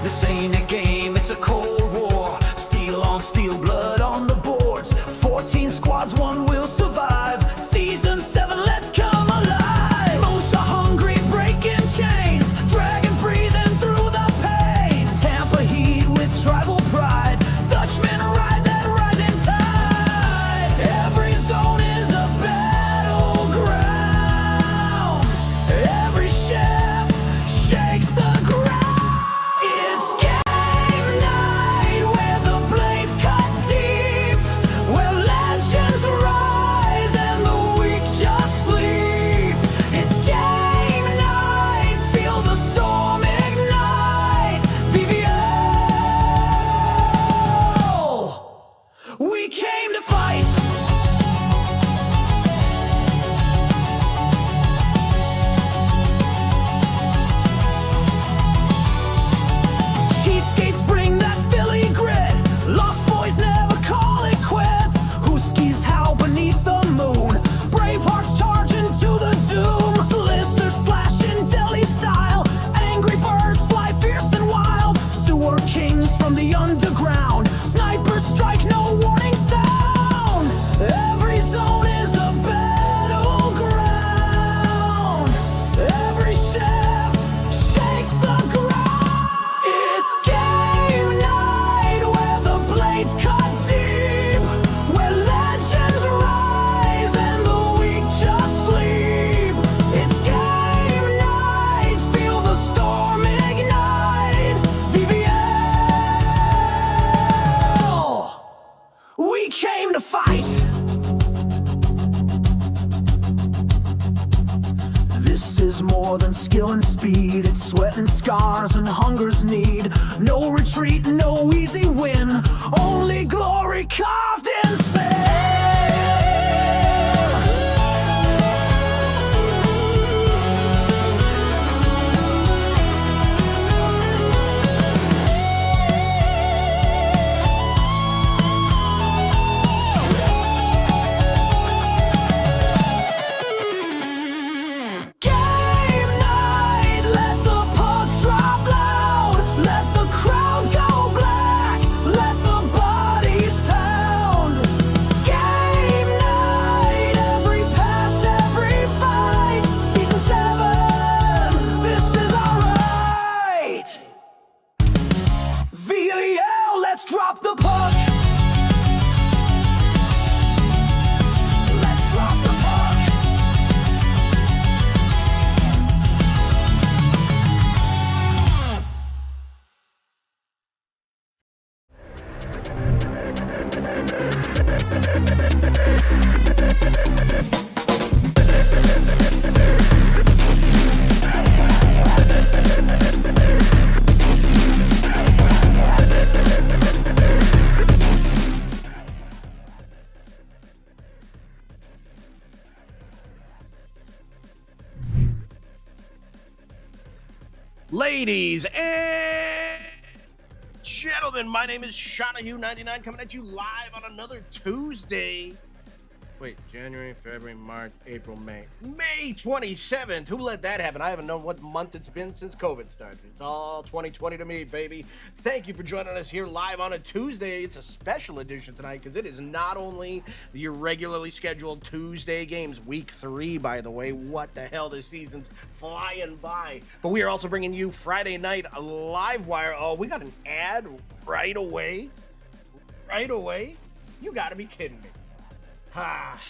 This ain't a game, it's a cold war. Steel on steel, blood on the boards. 14 squads, one will survive. Season 7, let's come alive. Moose are hungry, breaking chains. Dragons breathing through the pain. Tampa Heat with tribal pride. Dutchmen ride that rising tide. Every zone is a battleground. Every chef shakes the ground. It's game night where the blades cut deep, where legends rise and the weak just sleep. It's game night, feel the storm ignite. VVHL, we came to fight. Cheesesteaks bring that Philly grit. Lost boys never call it quits. Huskies howl beneath the moon. Brave hearts charge into the doom. Slicer slashing deli style. Angry birds fly fierce and wild. Sewer kings from the underground. Snipers strike, no warning sound. Every zone is a battleground. Every chef shakes the ground. It's game night where the blades cut deep, where legends rise and the weak just sleep. It's game night, feel the storm ignite. VVL, we came to fight. This is more than skill and speed. It's sweat and scars and hunger's need. No retreat, no easy win. Only glory carved in Game night, let the puck drop loud. Let the crowd go black. Let the bodies pound. Game night, every pass, every fight. Season 7, this is alright. VVL, let's drop the puck. Let's drop the puck. Ladies and gentlemen, my name is Shawnahue99 coming at you live on another Tuesday. Wait, January, February, March, April, May. May 27th. Who let that happen? I haven't known what month it's been since COVID started. It's all 2020 to me, baby. Thank you for joining us here live on a Tuesday. It's a special edition tonight because it is not only your regularly scheduled Tuesday games, week 3, by the way. What the hell, this season's flying by. But we are also bringing you Friday night a live wire. Oh, we got an ad right away. Right away? You gotta be kidding me. Ha.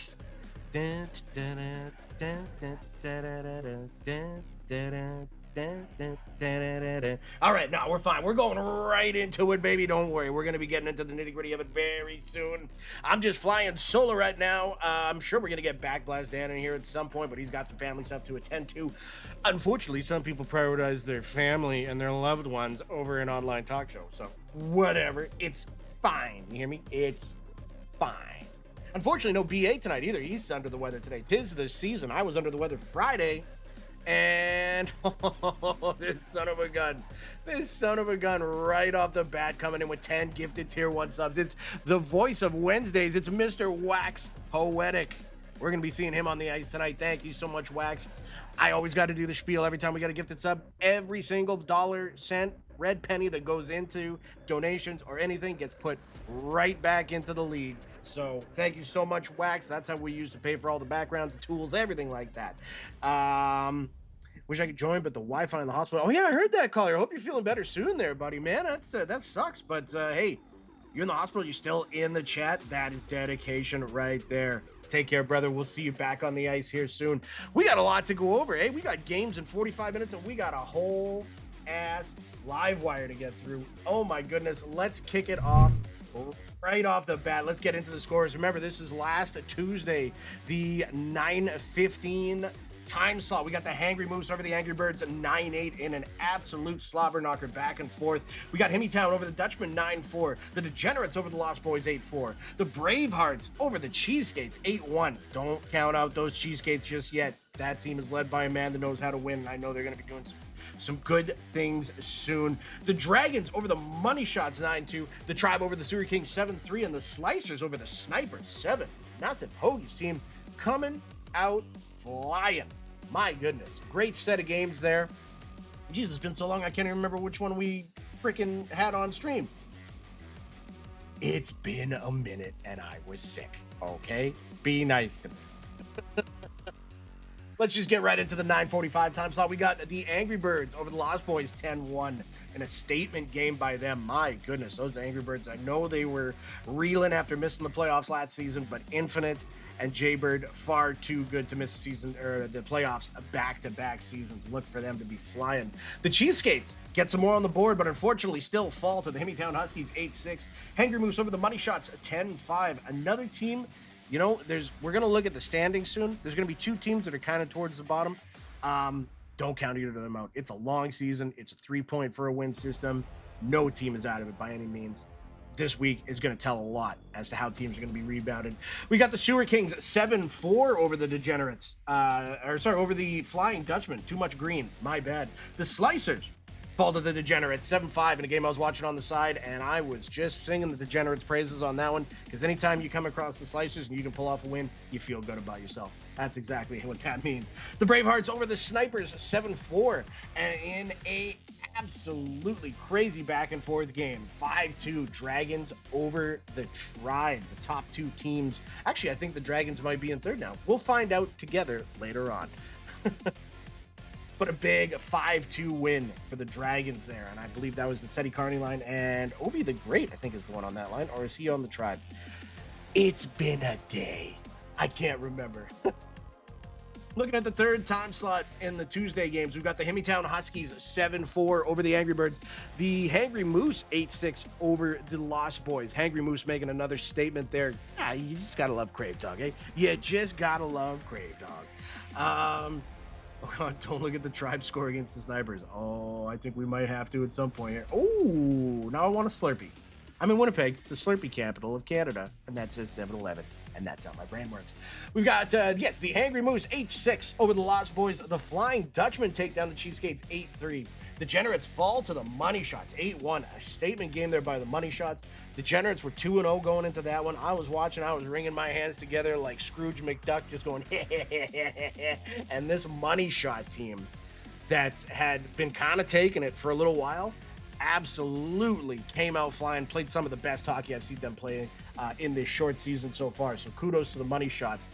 All right, now we're fine. We're going right into it, baby. Don't worry. We're going to be getting into the nitty-gritty of it very soon. I'm just flying solo right now. I'm sure we're going to get Backblast Dan in here at some point, but he's got some family stuff to attend to. Unfortunately, some people prioritize their family and their loved ones over an online talk show. So whatever. It's fine. You hear me? It's fine. Unfortunately, no BA tonight either. He's under the weather today. 'Tis the season. I was under the weather Friday. And this son of a gun right off the bat coming in with 10 gifted tier 1 subs. It's the voice of Wednesdays. It's Mr. Wax Poetic. We're going to be seeing him on the ice tonight. Thank you so much, Wax. I always got to do the spiel every time we got a gifted sub. Every single dollar, cent, red penny that goes into donations or anything gets put right back into the league. So thank you so much, Wax. That's how we used to pay for all the backgrounds, the tools, everything like that. Wish I could join, but the Wi-Fi in the hospital. Oh yeah, I heard that, caller. I hope you're feeling better soon, there, buddy. Man, that sucks. But hey, you're in the hospital. You're still in the chat. That is dedication right there. Take care, brother. We'll see you back on the ice here soon. We got a lot to go over. Hey, we got games in 45 minutes, and we got a whole ass live wire to get through. Oh my goodness. Let's kick it off right off the bat. Let's get into the scores. Remember, this is last Tuesday, the 9:15 time slot. We got the Hangry Moose over the Angry Birds at 9-8 in an absolute slobber knocker back and forth. We got Himmy over the Dutchman 9-4. The Degenerates over the Lost Boys 8-4. The Bravehearts over the Cheesegates 8-1. Don't count out those Cheesegates just yet. That team is led by a man that knows how to win, and I know they're going to be doing some good things soon. The Dragons over the Money Shots 9-2. The Tribe over the Sewer Kings 7-3. And the Slicers over the Snipers 7-0. Hoagie's team coming out flying. My goodness. Great set of games there. Jesus, it's been so long I can't even remember which one we freaking had on stream. It's been a minute and I was sick, okay? Be nice to me. Let's just get right into the 9:45 time slot. We got the Angry Birds over the Lost Boys 10-1 in a statement game by them. My goodness, those Angry Birds, I know they were reeling after missing the playoffs last season, but Infinite and Jaybird far too good to miss the season or the playoffs back-to-back seasons. Look for them to be flying. The Cheesegates get some more on the board, but unfortunately still fall to the Himmy Huskies 8-6. Hangry Moose over the Money Shots 10-5. Another team. You know, we're going to look at the standings soon. There's going to be two teams that are kind of towards the bottom. Don't count either of them out. It's a long season. It's a 3-point for a win system. No team is out of it by any means. This week is going to tell a lot as to how teams are going to be rebounded. We got the Sewer Kings 7-4 over the Degenerates. Over the Flying Dutchman. Too much green. My bad. The Slicers fall to the Degenerates 7-5 in a game I was watching on the side, and I was just singing the Degenerates praises on that one, because anytime you come across the Slicers and you can pull off a win, you feel good about yourself. That's exactly what that means. The Bravehearts over the Snipers 7-4 in a absolutely crazy back and forth game. 5-2 Dragons over the Tribe, the top two teams. Actually, I think the Dragons might be in third now. We'll find out together later on. But a big 5-2 win for the Dragons there. And I believe that was the Seti Carney line. And Ovi the Great, I think, is the one on that line. Or is he on the Tribe? It's been a day. I can't remember. Looking at the third time slot in the Tuesday games, we've got the Himmy Huskies 7-4 over the Angry Birds. The Hangry Moose 8-6 over the Lost Boys. Hangry Moose making another statement there. Yeah, you just got to love Crave Dog, eh? You just got to love Crave Dog. Oh God, don't look at the Tribe score against the Snipers. Oh, I think we might have to at some point here. Oh, now I want a Slurpee. I'm in Winnipeg, the Slurpee capital of Canada, and that says 7-Eleven, and that's how my brain works. We've got, the Angry Moose 8-6 over the Lost Boys. The Flying Dutchman take down the Cheesegates 8-3. The Degenerates fall to the Money Shots 8-1. A statement game there by the Money Shots. The Degenerates were 2-0 going into that one. I was watching, I was wringing my hands together like Scrooge McDuck, just going, and this Money Shot team that had been kind of taking it for a little while absolutely came out flying, played some of the best hockey I've seen them play in this short season so far. So kudos to the Money Shots.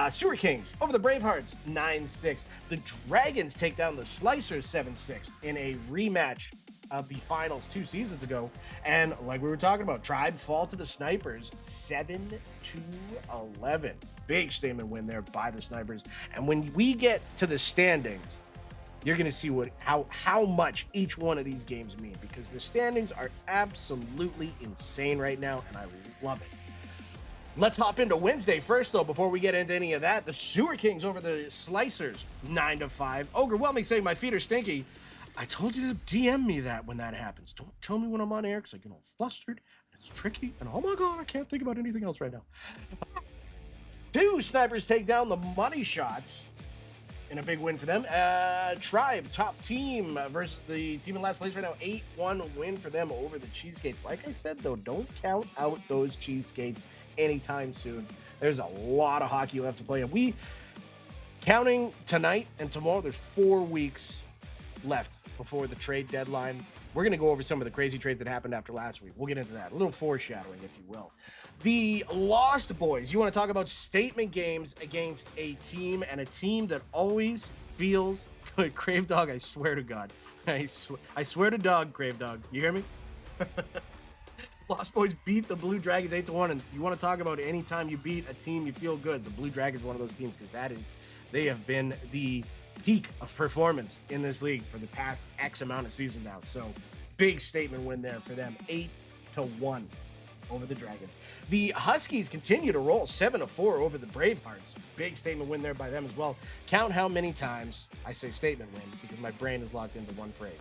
Sewer Kings over the Bravehearts 9-6. The Dragons take down the Slicers 7-6 in a rematch of the finals 2 seasons ago. And like we were talking about, Tribe fall to the Snipers 7-11. Big statement win there by the Snipers. And when we get to the standings, you're going to see how much each one of these games mean, because the standings are absolutely insane right now, and I love it. Let's hop into Wednesday first, though, before we get into any of that. The Sewer Kings over the Slicers, 9-5. Ogre Whelming saying my feet are stinky. I told you to DM me that when that happens. Don't tell me when I'm on air, because I get all flustered, and it's tricky, and oh my God, I can't think about anything else right now. 2 Snipers take down the Money Shots in a big win for them. Tribe, top team versus the team in last place right now. 8-1 win for them over the Cheesegates. Like I said, though, don't count out those Cheesegates anytime soon. There's a lot of hockey left to play. And counting tonight and tomorrow, there's 4 weeks left before the trade deadline. We're going to go over some of the crazy trades that happened after last week. We'll get into that. A little foreshadowing, if you will. The Lost Boys. You want to talk about statement games against a team, and a team that always feels good. Crave Dog, I swear to God. I swear to dog, Crave Dog. You hear me? Lost Boys beat the Blue Dragons 8-1, and you want to talk about any time you beat a team, you feel good. The Blue Dragons, one of those teams, because they have been the peak of performance in this league for the past X amount of seasons now. So big statement win there for them, 8-1 over the Dragons. The Huskies continue to roll 7-4 over the Bravehearts. Big statement win there by them as well. Count how many times I say statement win because my brain is locked into one phrase.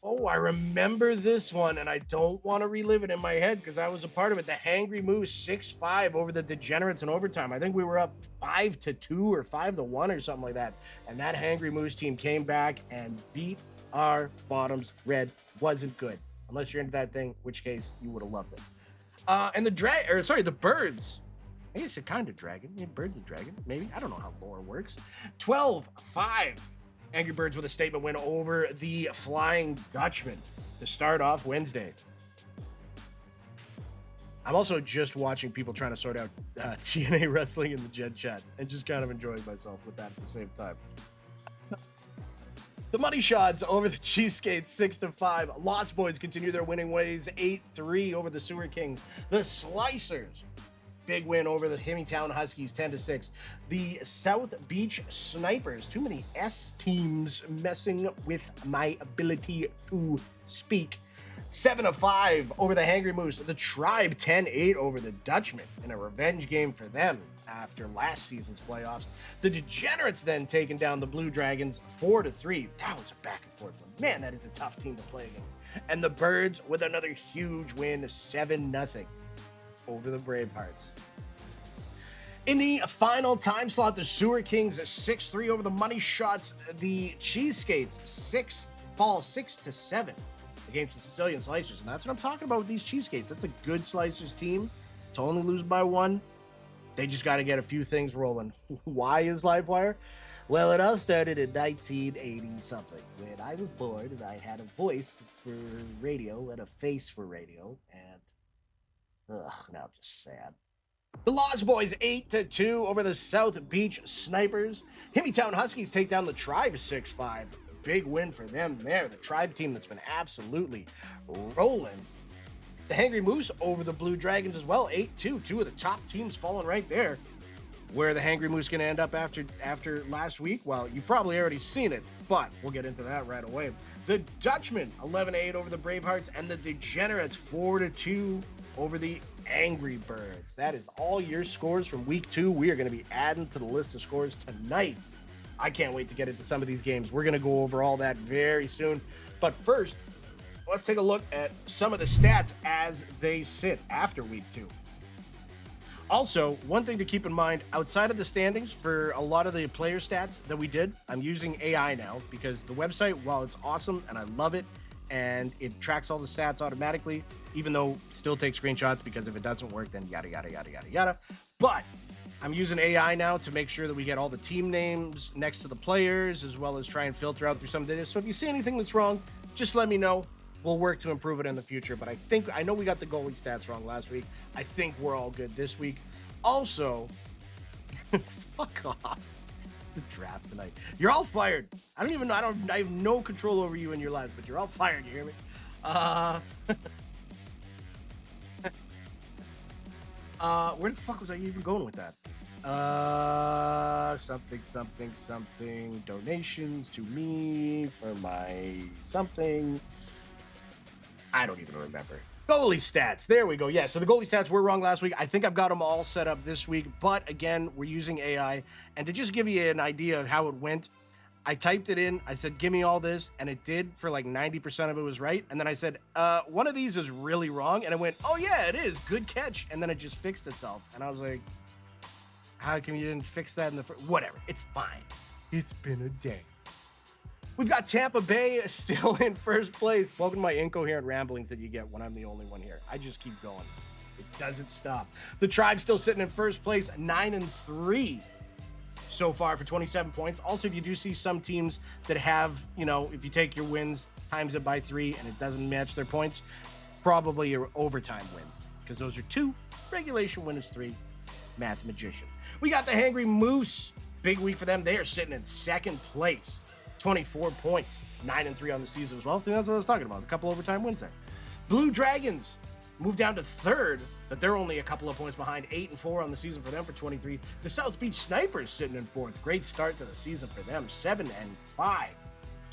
Oh, I remember this one, and I don't want to relive it in my head because I was a part of it. The Hangry Moose 6-5 over the Degenerates in overtime. I think we were up 5-2 or 5-1 or something like that. And that Hangry Moose team came back and beat our bottoms. Red wasn't good, unless you're into that thing, which case you would have loved it. And the Birds. I guess it's kind of dragon. Yeah, Bird's a dragon, maybe. I don't know how lore works. 12-5. Angry Birds with a statement win over the Flying Dutchman to start off Wednesday. I'm also just watching people trying to sort out TNA wrestling in the Jed chat and just kind of enjoying myself with that at the same time. The Money Shots over the Cheeseskates 6-5. Lost Boys continue their winning ways 8-3 over the Sewer Kings. The Slicers, big win over the Himmytown Huskies 10-6. The South Beach Snipers, too many S teams messing with my ability to speak. 7-5 over the Hangry Moose. The Tribe 10-8 over the Dutchman in a revenge game for them after last season's playoffs. The Degenerates then taking down the Blue Dragons 4-3. That was a back and forth one. Man, that is a tough team to play against. And the Birds with another huge win, 7-0 over the Bravehearts. In the final time slot, the Sewer Kings 6-3 over the Money Shots. The Cheeseskates fall 6-7 against the Sicilian Slicers. And that's what I'm talking about with these Cheeseskates. That's a good Slicers team to only lose by one. They just got to get a few things rolling. Why is Livewire? Well, it all started in 1980-something when I was born and I had a voice for radio and a face for radio. And now I'm just sad. The Lost Boys 8-2 over the South Beach Snipers. Himmytown Huskies take down the Tribe 6-5. Big win for them there. The Tribe team that's been absolutely rolling. The Hangry Moose over the Blue Dragons as well, 8-2. Two of the top teams falling right there. Where the Hangry Moose going to end up after last week? Well, you've probably already seen it, but we'll get into that right away. The Dutchman 11-8 over the Bravehearts, and the Degenerates 4-2 over the Angry Birds. That is all your scores from week 2. We are going to be adding to the list of scores tonight. I can't wait to get into some of these games. We're going to go over all that very soon. But first, let's take a look at some of the stats as they sit after week 2. Also, one thing to keep in mind, outside of the standings for a lot of the player stats that we did, I'm using AI now because the website, while it's awesome and I love it, and it tracks all the stats automatically, even though still take screenshots because if it doesn't work, then yada, yada, yada, yada, yada. But I'm using AI now to make sure that we get all the team names next to the players, as well as try and filter out through some data. So if you see anything that's wrong, just let me know. We'll work to improve it in the future. But I know we got the goalie stats wrong last week. I think we're all good this week. Also, fuck off. The draft tonight. You're all fired. I have no control over you and your lives, but you're all fired. You hear me? Where the fuck was I even going with that? Something. Donations to me for my something. I don't even remember. Goalie stats. There we go. Yeah, so the goalie stats were wrong last week. I think I've got them all set up this week. But again, we're using AI. And to just give you an idea of how it went, I typed it in. I said, give me all this. And it did for like 90% of it was right. And then I said, one of these is really wrong. And it went, oh, yeah, it is. Good catch. And then it just fixed itself. And I was like, how come you didn't fix that in the first? Whatever. It's fine. It's been a day. We've got Tampa Bay still in first place. Welcome to my incoherent ramblings that you get when I'm the only one here. I just keep going. It doesn't stop. The Tribe still sitting in first place, 9-3 so far for 27 points. Also, if you do see some teams that have, if you take your wins, times it by 3, and it doesn't match their points, probably your overtime win, because those are 2. Regulation win is 3. Math magician. We got the Hangry Moose. Big week for them. They are sitting in second place. 24 points. 9-3 on the season as well. So that's what I was talking about. A couple overtime wins there. Blue Dragons moved down to third, but they're only a couple of points behind. 8-4 on the season for them for 23. The South Beach Snipers sitting in fourth. Great start to the season for them. 7-5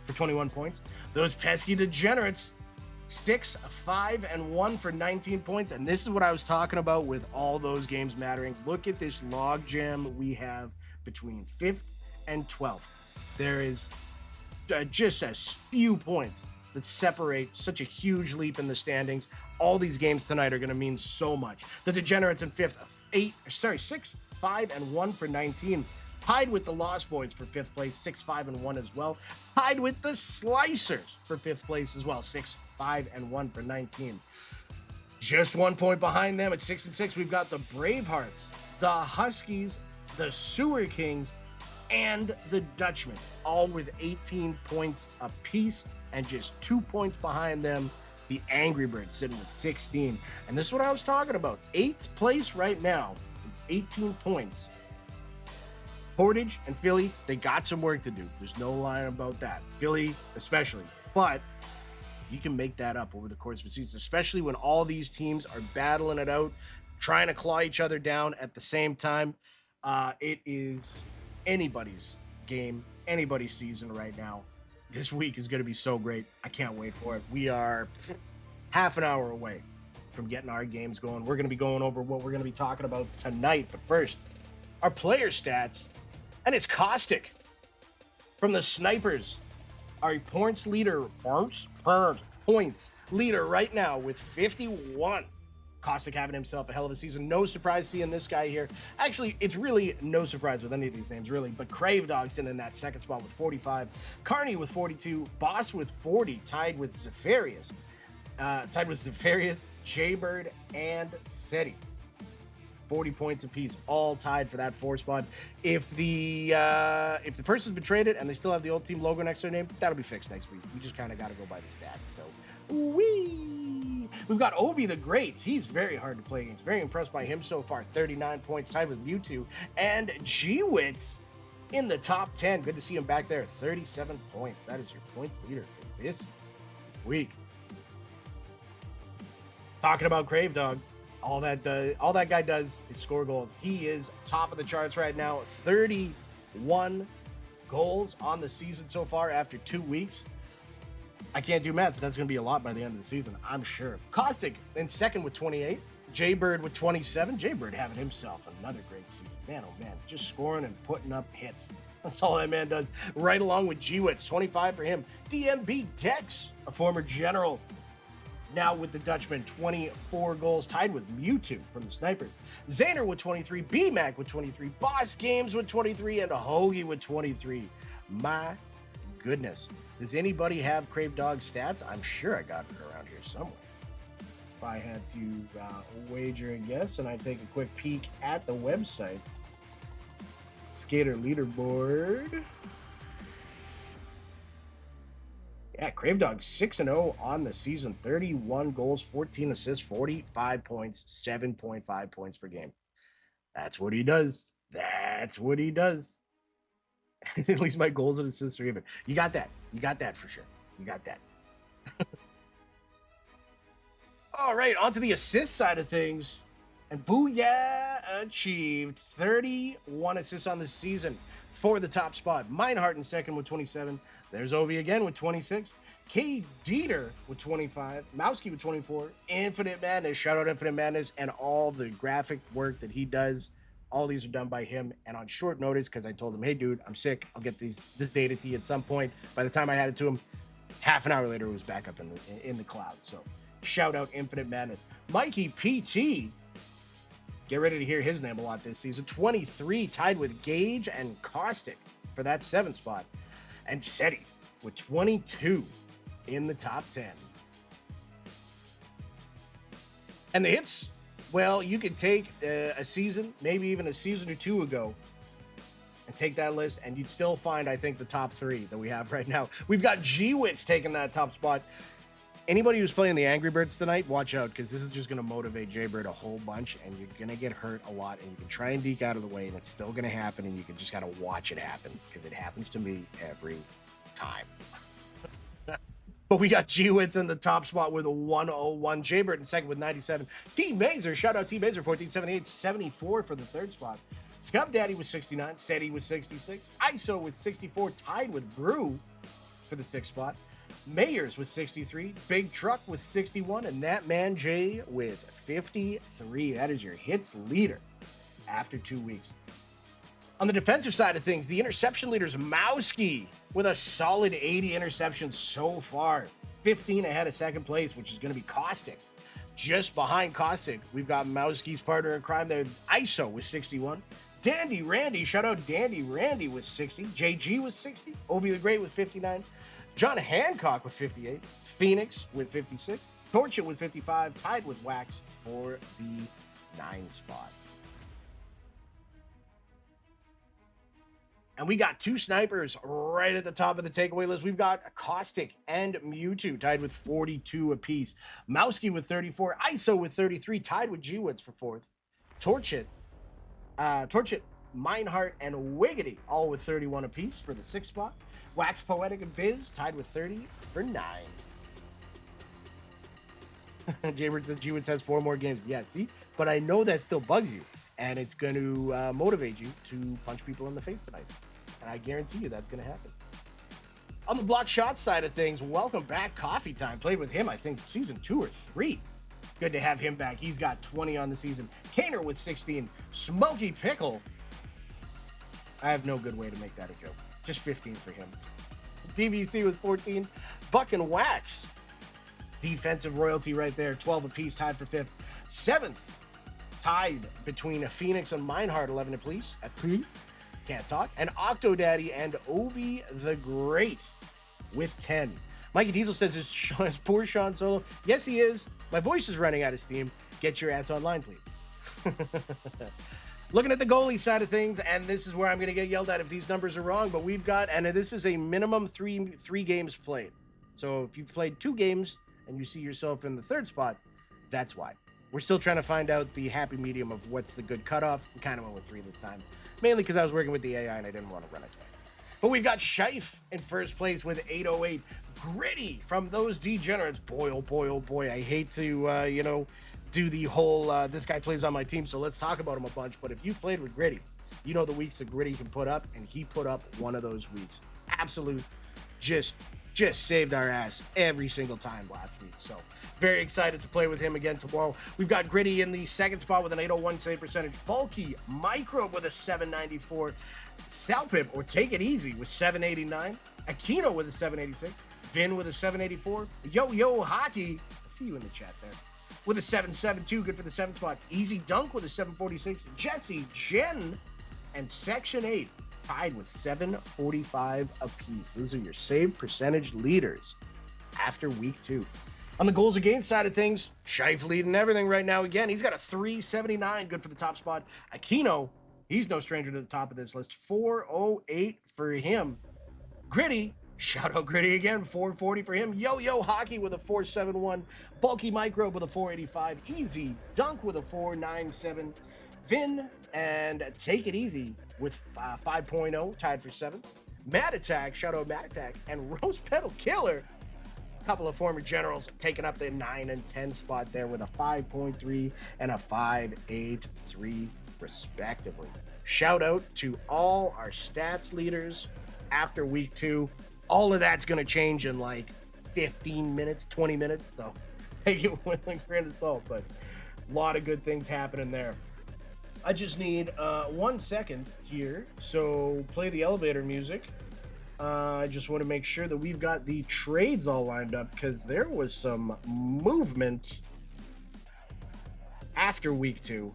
for 21 points. Those pesky degenerates. Sticks 5-1 for 19 points. And this is what I was talking about with all those games mattering. Look at this log jam we have between 5th and 12th. There is just a few points that separate such a huge leap in the standings. All these games tonight are going to mean so much. The Degenerates in 5th, 6, 5-1 for 19. Tied with the Lost Boys for 5th place, 6-5-1 as well. Tied with the Slicers for 5th place as well, 6-5-1 for 19. Just 1 point behind them at 6-6, we've got the Bravehearts, the Huskies, the Sewer Kings, and the Dutchmen, all with 18 points apiece, and just 2 points behind them, the Angry Birds sitting with 16. And this is what I was talking about. 8th place right now is 18 points. Portage and Philly, they got some work to do. There's no line about that. Philly especially. But you can make that up over the course of a season, especially when all these teams are battling it out, trying to claw each other down at the same time. It is anybody's game, anybody's season right now. This week is going to be so great. I can't wait for it. We are half an hour away from getting our games going. We're going to be going over what we're going to be talking about tonight. But first, our player stats. And it's Caustic from the Snipers. Our points leader right now with 51. Caustic having himself a hell of a season. No surprise seeing this guy here. Actually, it's really no surprise with any of these names, really. But Crave Dog's in that second spot with 45. Carney with 42. Boss with 40. Tied with Zephyrius. Jaybird, and Seti. 40 points apiece, all tied for that 4 spot. If the person's been traded and they still have the old team logo next to their name, that'll be fixed next week. We just kind of got to go by the stats. So, we've got Ovi the Great. He's very hard to play against. Very impressed by him so far. 39 points, tied with Mewtwo. And G-Wits in the top 10. Good to see him back there. 37 points. That is your points leader for this week. Talking about Crave Dog. All that guy does is score goals. He is top of the charts right now. 31 goals on the season so far after 2 weeks. I can't do math, but that's going to be a lot by the end of the season, I'm sure. Caustic in second with 28. Jaybird with 27. Jaybird having himself another great season. Man, oh man, just scoring and putting up hits. That's all that man does. Right along with G-Wits, 25 for him. DMB Dex, a former general, now with the Dutchman, 24 goals, tied with Mewtwo from the Snipers. Zaner with 23, B-Mac with 23, Boss Games with 23, and a Hoagie with 23. My goodness. Does anybody have Crave Dog stats? I'm sure I got it around here somewhere. If I had to wager a guess, and I take a quick peek at the website, Skater Leaderboard. Yeah, Crave Dog 6-0 on the season. 31 goals, 14 assists, 45 points, 7.5 points per game. That's what he does. That's what he does. At least my goals and assists are even. You got that. You got that for sure. You got that. All right, on to the assist side of things. And Booyah achieved 31 assists on the season for the top spot. Meinhardt in second with 27. There's Ovi again with 26. K. Dieter with 25. Mowski with 24. Infinite Madness. Shout out Infinite Madness and all the graphic work that he does. All these are done by him and on short notice because I told him, hey, dude, I'm sick. I'll get this data to you at some point. By the time I had it to him, half an hour later, it was back up in the cloud. So shout out Infinite Madness. Mikey PT. Get ready to hear his name a lot this season. 23, tied with Gage and Caustic for that 7th spot. And Seti with 22 in the top 10. And the hits, well, you could take a season, maybe even a season or two ago, and take that list, and you'd still find, I think, the top 3 that we have right now. We've got G-Wits taking that top spot. Anybody who's playing the Angry Birds tonight, watch out, because this is just going to motivate Jaybird a whole bunch, and you're going to get hurt a lot, and you can try and deke out of the way, and it's still going to happen, and you can just got to watch it happen, because it happens to me every time. But we got G-Wits in the top spot with a 101. Jaybird in second with 97. T Mazer, shout out T Mazer, 1478, 74 for the third spot. Scub Daddy with 69. Seti with 66. ISO with 64, tied with Brew for the sixth spot. Mayers with 63. Big Truck with 61. And that man Jay with 53. That is your hits leader after 2 weeks. On the defensive side of things, the interception leader's Mowski with a solid 80 interceptions so far. 15 ahead of second place, which is going to be Caustic. Just behind Caustic, we've got Mowski's partner in crime there, ISO with 61. Dandy Randy, shout out Dandy Randy with 60. JG with 60. Ovi the Great with 59. John Hancock with 58. Phoenix with 56. Torture with 55. Tied with Wax for the 9 spot. And we got 2 snipers right at the top of the takeaway list. We've got Caustic and Mewtwo tied with 42 apiece. Mowski with 34. ISO with 33, tied with G-Wits for 4th. Torchit, Mineheart, and Wiggity all with 31 apiece for the 6th spot. Wax Poetic and Biz tied with 30 for 9th. Jaybird says G-Wits has 4 more games. Yeah, see? But I know that still bugs you. And it's going to motivate you to punch people in the face tonight. And I guarantee you that's going to happen. On the block shot side of things, welcome back Coffee Time. Played with him, I think, season 2 or 3. Good to have him back. He's got 20 on the season. Kaner with 16. Smoky Pickle. I have no good way to make that a joke. Just 15 for him. DVC with 14. Buck and Wax. Defensive royalty right there. 12 apiece, tied for 5th. 7th. Tied between a Phoenix and Mineheart, 11 apiece. Can't talk. And Octodaddy and Ovi the Great with 10. Mikey Diesel says it's poor Sean Solo. Yes, he is. My voice is running out of steam. Get your ass online, please. Looking at the goalie side of things, and this is where I'm going to get yelled at if these numbers are wrong, but we've got, and this is a minimum three games played. So if you've played 2 games and you see yourself in the 3rd spot, that's why. We're still trying to find out the happy medium of what's the good cutoff. We kind of went with 3 this time, mainly because I was working with the AI and I didn't want to run it twice. But we've got Scheif in first place with 808. Gritty from those degenerates. Boy, oh boy, oh boy. I hate to, do the whole, this guy plays on my team, so let's talk about him a bunch. But if you've played with Gritty, you know the weeks that Gritty can put up, and he put up one of those weeks. Absolute, just saved our ass every single time last week. So very excited to play with him again tomorrow. We've got Gritty in the 2nd spot with an 801 save percentage. Bulky Microbe with a 794. Salpip, or Take It Easy, with 789. Aquino with a 786. Vin with a 784. Yo Hockey, I see you in the chat there, with a 772, good for the 7th spot. Easy Dunk with a 746. Jesse, Jen, and Section 8 tied with 745 apiece. Those are your save percentage leaders after week 2. On the goals against side of things, Scheif leading everything right now again. He's got a 379, good for the top spot. Aquino, he's no stranger to the top of this list. 408 for him. Gritty, shout out Gritty again, 440 for him. Yo Hockey with a 471. Bulky Microbe with a 485. Easy Dunk with a 497. Vin and Take It Easy with 5.0, tied for 7th. Mad Attack, shout out Mad Attack, and Rose Petal Killer, a couple of former generals taking up the 9 and 10 spot there with a 5.3 and a 5.83 respectively. Shout out to all our stats leaders after week 2. All of that's going to change in like 15 minutes, 20 minutes. So take it with a grain of salt, but a lot of good things happening there. I just need 1 second here. So play the elevator music. I just want to make sure that we've got the trades all lined up, because there was some movement after week 2.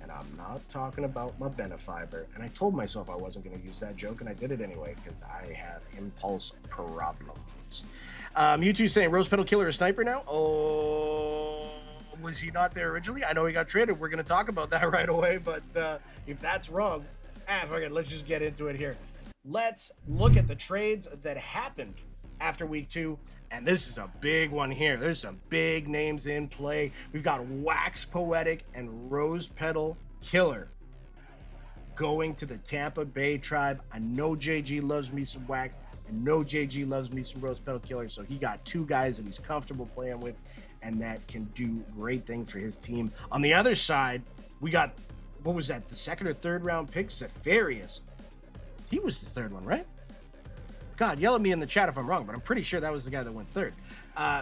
And I'm not talking about my Benefiber. And I told myself I wasn't going to use that joke, and I did it anyway, because I have impulse problems. Mewtwo saying Rose Petal Killer a sniper now? Oh, was he not there originally? I know he got traded. We're going to talk about that right away, but if that's wrong, Fuck it. Let's just get into it here. Let's look at the trades that happened after week 2. And this is a big one here. There's some big names in play. We've got Wax Poetic and Rose Petal Killer going to the Tampa Bay Tribe. I know JG loves me some Wax. I know JG loves me some Rose Petal Killer. So he got 2 guys that he's comfortable playing with and that can do great things for his team. On the other side, we got, what was that, the 2nd or 3rd round pick, Zephyrius. He was the 3rd one, right? God, yell at me in the chat if I'm wrong, but I'm pretty sure that was the guy that went 3rd.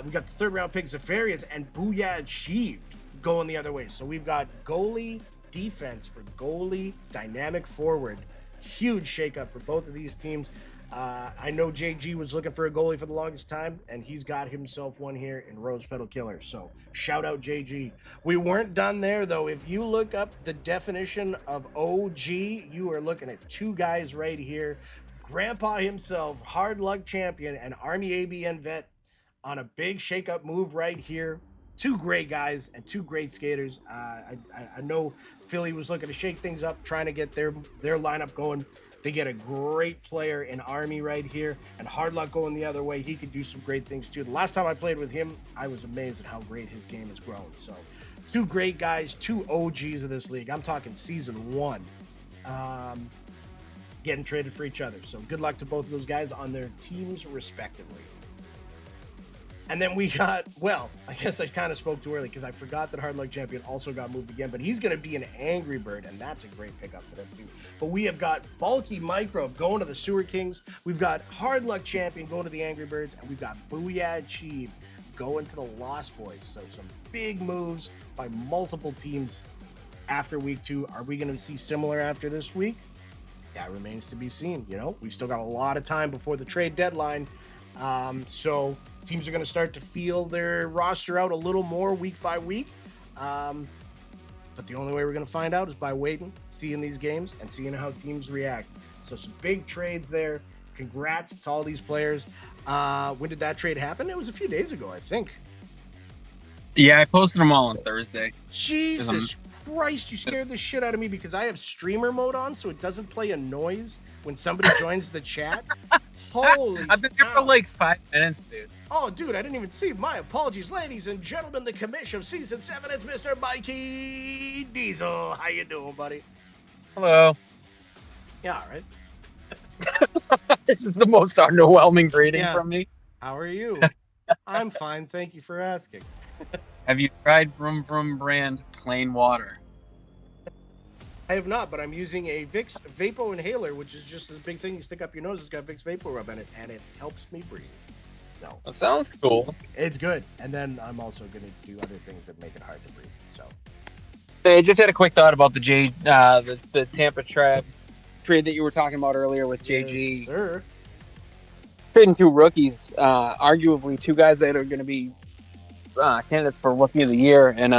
We got the 3rd round pick, Zephyrius, and Booyah Achieved going the other way. So we've got goalie defense for goalie, dynamic forward. Huge shakeup for both of these teams. I know JG was looking for a goalie for the longest time, and he's got himself one here in Rose Petal Killer. So shout out JG. We weren't done there, though. If you look up the definition of OG, you are looking at 2 guys right here. Grandpa himself, hard luck champion, and Army ABN vet on a big shakeup move right here. 2 great guys and 2 great skaters. I know Philly was looking to shake things up, trying to get their lineup going. They get a great player in Army right here, and hard luck going the other way. He could do some great things too. The last time I played with him, I was amazed at how great his game has grown. So 2 great guys, 2 OGs of this league. I'm talking season 1. Getting traded for each other. So good luck to both of those guys on their teams respectively. And then we got, well, I guess I kind of spoke too early because I forgot that Hard Luck Champion also got moved again, but he's going to be an Angry Bird, and that's a great pickup for them too. But we have got Bulky Microbe going to the Sewer Kings. We've got Hard Luck Champion going to the Angry Birds, and we've got Booyah Achieved going to the Lost Boys. So some big moves by multiple teams after week 2. Are we going to see similar after this week? That remains to be seen. You know, we've still got a lot of time before the trade deadline. So teams are going to start to feel their roster out a little more week by week. But the only way we're going to find out is by waiting, seeing these games, and seeing how teams react. So some big trades there. Congrats to all these players. When did that trade happen? It was a few days ago, I think. Yeah, I posted them all on Thursday. Jesus Christ, you scared the shit out of me because I have streamer mode on, so it doesn't play a noise when somebody joins the chat. Holy I've been there for like 5 minutes, dude. Oh, dude, I didn't even see. My apologies, ladies and gentlemen. The commish of season 7, it's Mr. Mikey Diesel. How you doing, buddy? Hello. Yeah, all right. This is the most underwhelming greeting from me. How are you? I'm fine. Thank you for asking. Have you tried Vroom Vroom brand plain water? I have not, but I'm using a Vicks Vapo Inhaler, which is just a big thing you stick up your nose. It's got Vicks Vapo Rub in it, and it helps me breathe. So That sounds cool. it's good. And then I'm also going to do other things that make it hard to breathe. So Hey, just had a quick thought about the Tampa Tribe trade that you were talking about earlier with JG. Yes, sir. Trading 2 rookies, arguably 2 guys that are going to be candidates for Rookie of the Year, and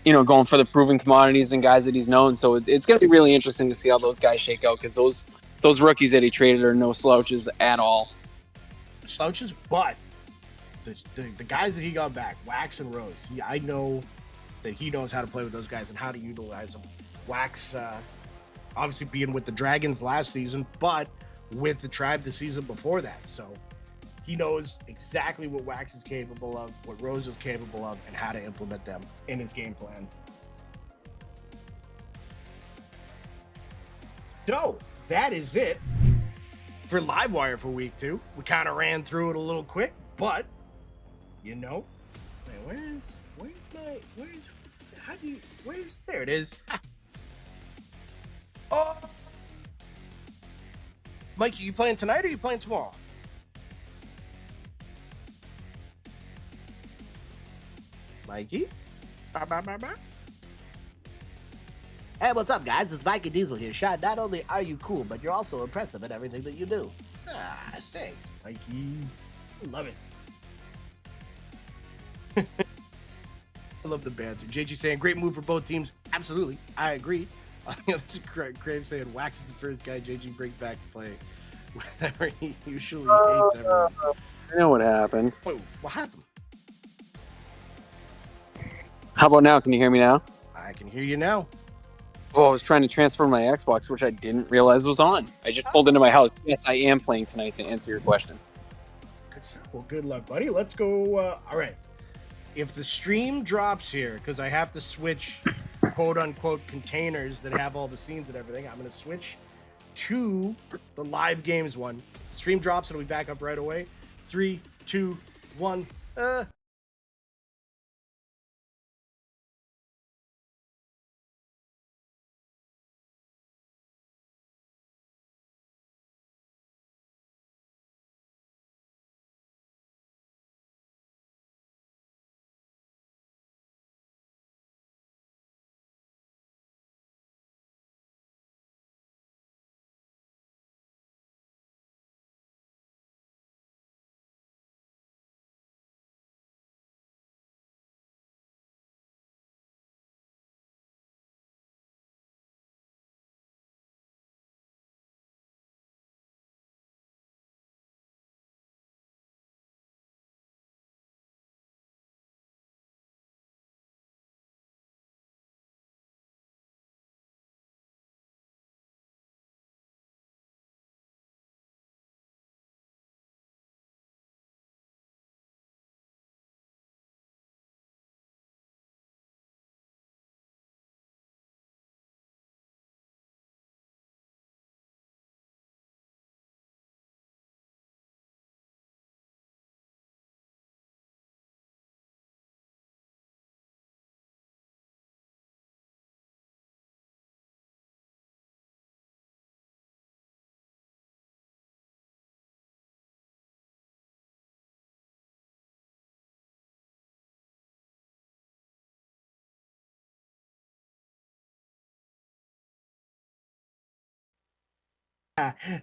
going for the proven commodities and guys that he's known. So it's going to be really interesting to see how those guys shake out, because those rookies that he traded are no slouches at all. Slouches, but the guys that he got back, Wax and Rose, I know that he knows how to play with those guys and how to utilize them. Wax, obviously being with the Dragons last season, but with the Tribe the season before that. So he knows exactly what Wax is capable of, what Rose is capable of, and how to implement them in his game plan. So that is it for Livewire for week 2. We kind of ran through it a little quick, but there it is. Oh, Mikey, you playing tonight or you playing tomorrow? Mikey? Hey, what's up, guys? It's Mikey Diesel here. Shot, not only are you cool, but you're also impressive at everything that you do. Thanks, Mikey. Love it. I love the banter. JG saying, great move for both teams. Absolutely. I agree. Crave saying, Wax is the first guy JG brings back to play whenever he usually hates everyone. I know what happened. Wait, what happened? How about now? Can you hear me now? I can hear you now. Oh, I was trying to transfer my Xbox, which I didn't realize was on. I just pulled into my house. Yes, I am playing tonight to answer your question. Good stuff. Well, good luck, buddy. Let's go. All right. If the stream drops here, because I have to switch quote unquote containers that have all the scenes and everything, I'm going to switch to the live games one. The stream drops, it'll be back up right away. 3, 2, 1.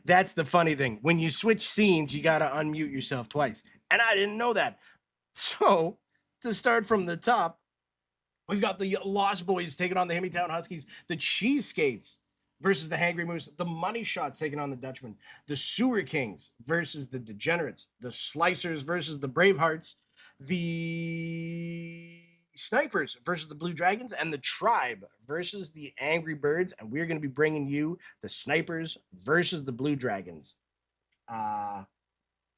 That's the funny thing. When you switch scenes, you got to unmute yourself twice. And I didn't know that. So, to start from the top, we've got the Lost Boys taking on the Himmytown Huskies, the Cheeseskates versus the Hangry Moose, the Money Shots taking on the Dutchmen, the Sewer Kings versus the Degenerates, the Slicers versus the Bravehearts, the Snipers versus the Blue Dragons, and the Tribe versus the Angry Birds. And we're going to be bringing you the Snipers versus the Blue Dragons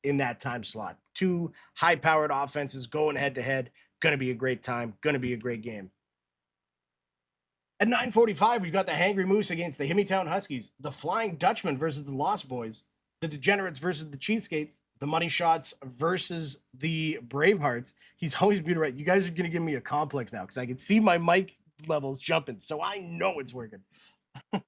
in that time slot. Two high-powered offenses going head-to-head. Going to be a great time. Going to be a great game. At 9:45, we've got the Hangry Moose against the Himmytown Huskies, the Flying Dutchman versus the Lost Boys, the Degenerates versus the Cheeseskates, the Money Shots versus the Bravehearts. He's always been right. You guys are going to give me a complex now because I can see my mic levels jumping, so I know it's working. The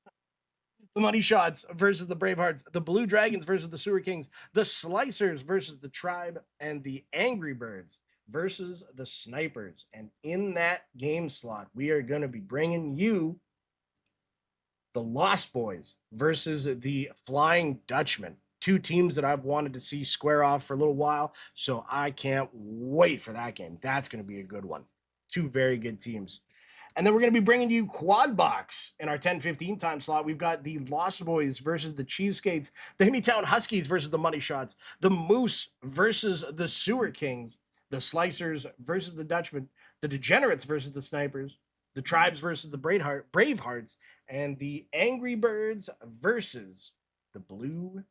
Money Shots versus the Bravehearts, the Blue Dragons versus the Sewer Kings, the Slicers versus the Tribe, and the Angry Birds versus the Snipers. And in that game slot, we are going to be bringing you the Lost Boys versus the Flying Dutchman. Two teams that I've wanted to see square off for a little while, so I can't wait for that game. That's going to be a good one. Two very good teams. And then we're going to be bringing you Quad Box in our 10:15 time slot. We've got the Lost Boys versus the Cheeseskates, the Himmytown Huskies versus the Money Shots, the Moose versus the Sewer Kings, the Slicers versus the Dutchmen, the Degenerates versus the Snipers, the Tribes versus the Bravehearts, and the Angry Birds versus the Blue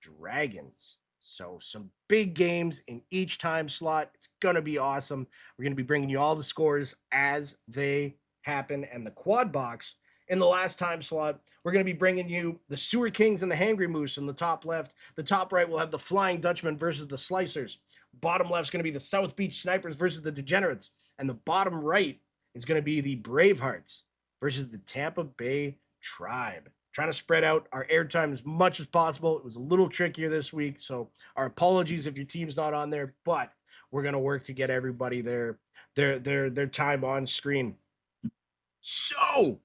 Dragons. So some big games in each time slot. It's going to be awesome. We're going to be bringing you all the scores as they happen. And the Quad Box in the last time slot, we're going to be bringing you the Sewer Kings and the Hangry Moose in the top left. The top right will have the Flying Dutchman versus the Slicers. Bottom left is going to be the South Beach Snipers versus the Degenerates. And the bottom right is going to be the Bravehearts versus the Tampa Bay Tribe. Trying to spread out our airtime as much as possible. It was a little trickier this week, so our apologies if your team's not on there, but we're gonna work to get everybody their time on screen. So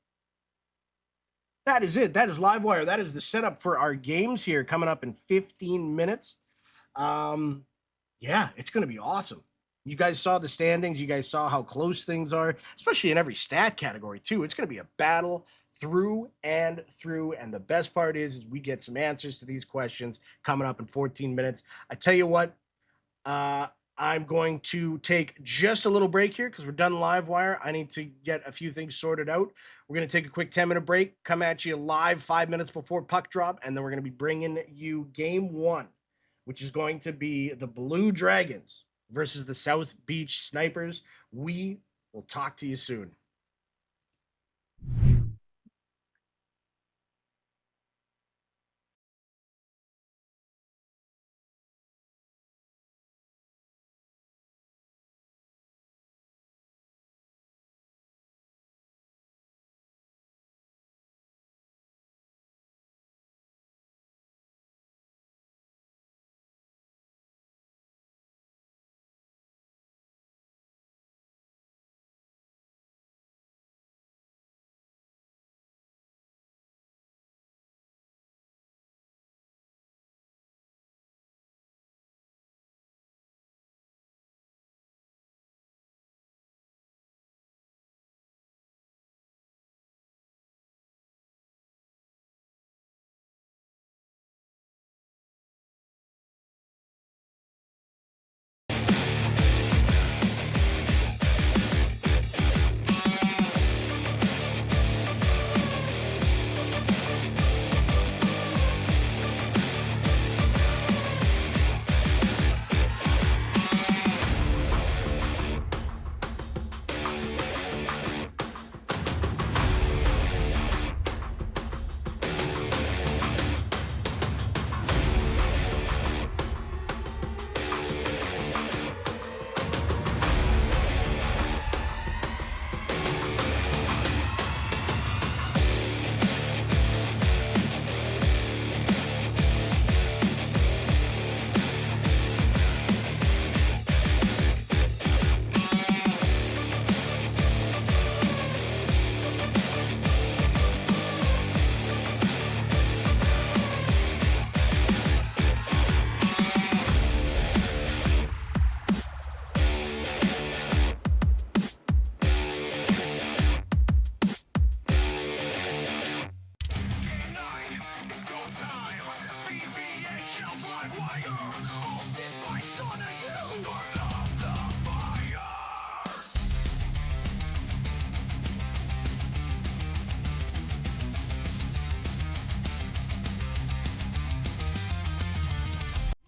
that is it. That is Livewire. That is the setup for our games here coming up in 15 minutes. Yeah, it's gonna be awesome. You guys saw the standings. You guys saw how close things are, especially in every stat category too. It's gonna be a battle through and through. And the best part is we get some answers to these questions coming up in 14 minutes. I tell you what, I'm going to take just a little break here because we're done live wire. I need to get a few things sorted out. We're going to take a quick 10-minute break, come at you live 5 minutes before puck drop, and then we're going to be bringing you game one, which is going to be the Blue Dragons versus the South Beach Snipers. We will talk to you soon. It's go time. VVHL live wire. Hosted by Sean and you. Turn up the fire.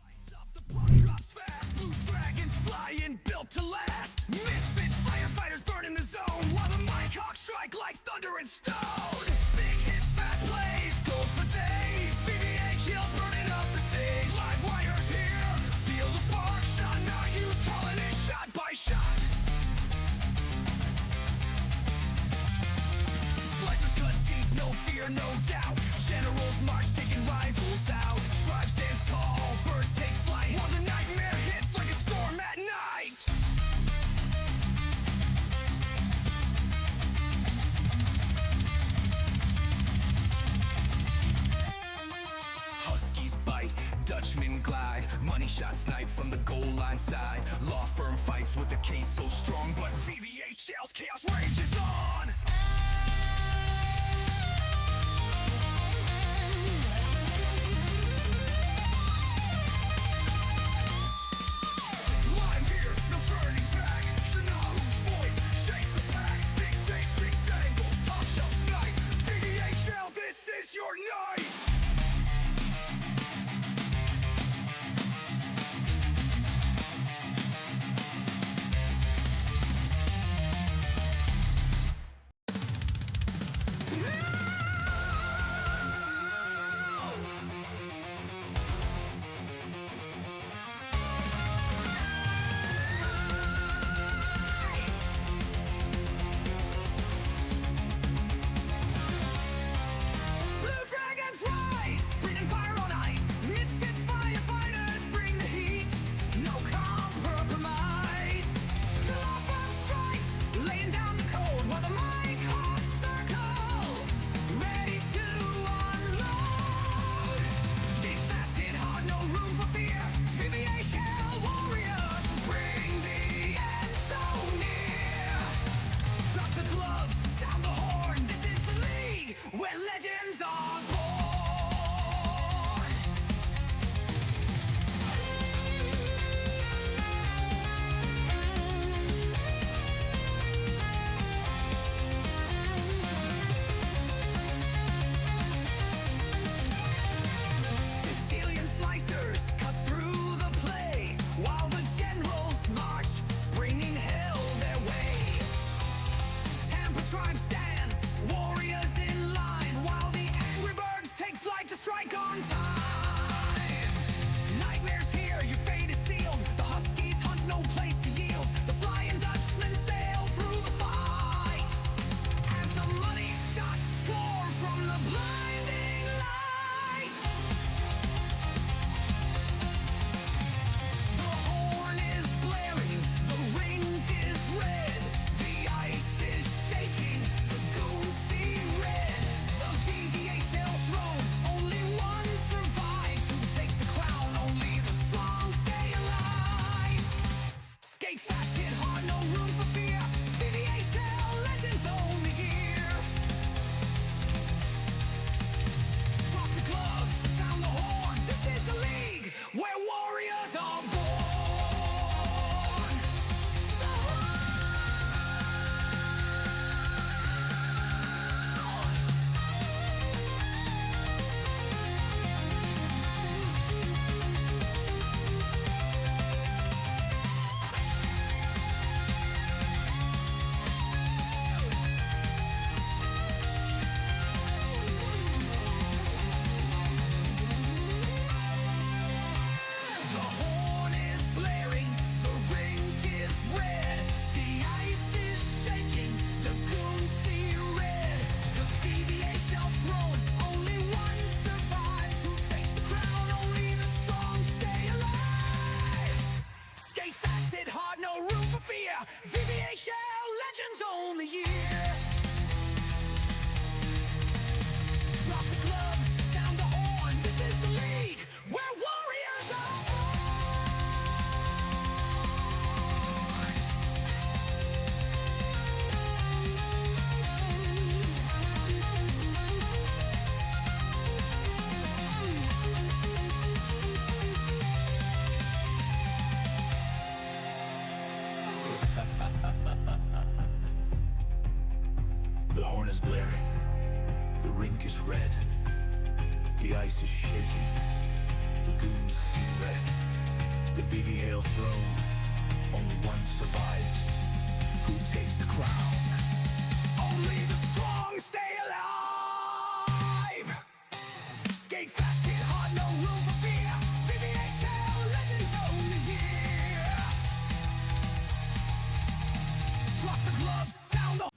Lights up, the puck drops fast. Blue dragons flying, built to last. Misfit firefighters burning the zone while the mic hawks strike like thunder and stone. Big hits, fast plays, goes for days. VVHL's burning up the stage. Live wires here, feel the spark. Sean Hughes calling it shot by shot. Slicers cut deep, no fear, no doubt. Generals march, taking rivals out. Tribe stands tall, birds take flight. While the nightmare hits like a storm at night. Huskies bite, Dutchmen glide. Money shot snipe from the goal line side. Law firm fights with a case so strong, but VVHL's chaos rages on. Live here, no turning back. Shanahu's voice shakes the pack. Big safe seat dangles, top shelf snipe. VVHL, this is your night. the year. Drop the gloves, sound the horn. This is the league where warriors are The horn is blaring. The rink is red. The ice is shaking. The goons see red. The VVHL throne. Only one survives. Who takes the crown? Only the strong stay alive. Skate fast, hit hard, no room for fear. VVHL Legends own the year. Drop the gloves, sound the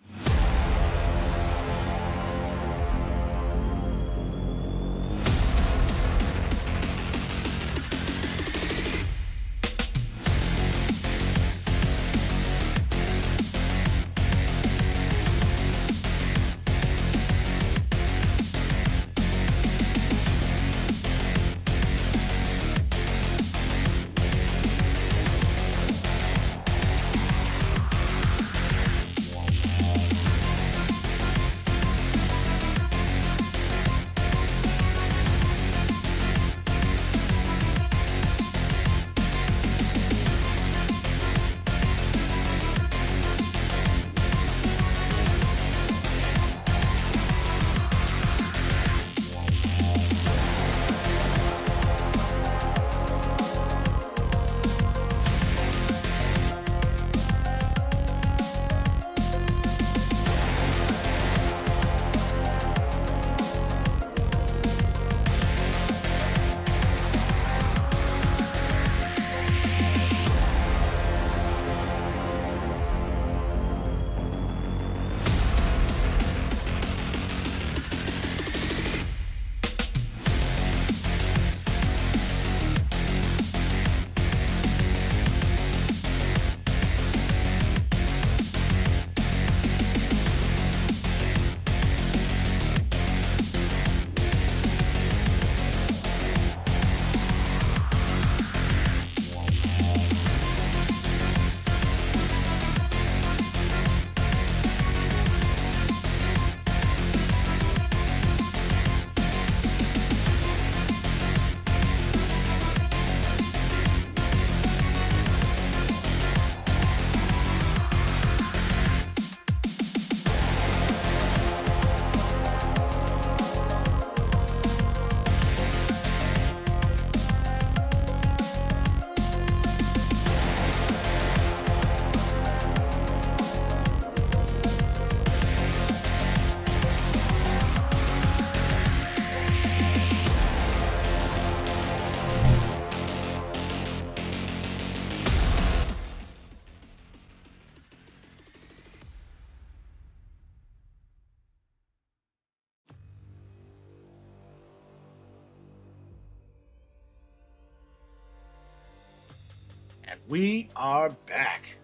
And we are back.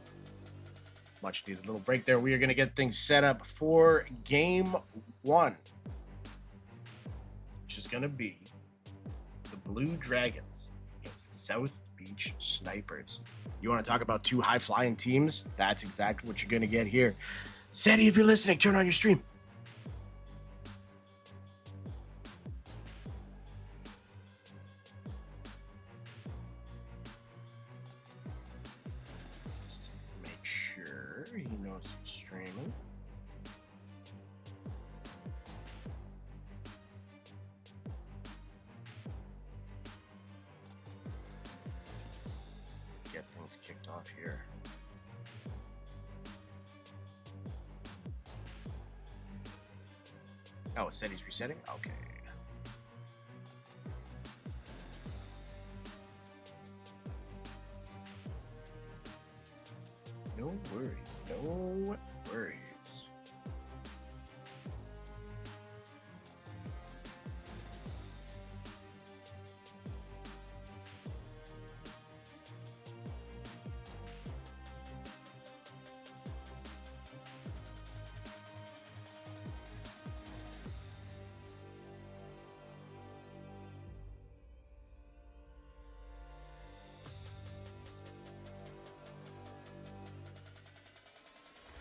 Much needed little break there. We are going to get things set up for game one, which is going to be the Blue Dragons against the South Beach Snipers. You want to talk about two high-flying teams? That's exactly what you're going to get here. Sandy, if you're listening, turn on your stream. Make sure he knows he's streaming. Get things kicked off here. Oh, it said he's resetting? Okay. No worries, no worries.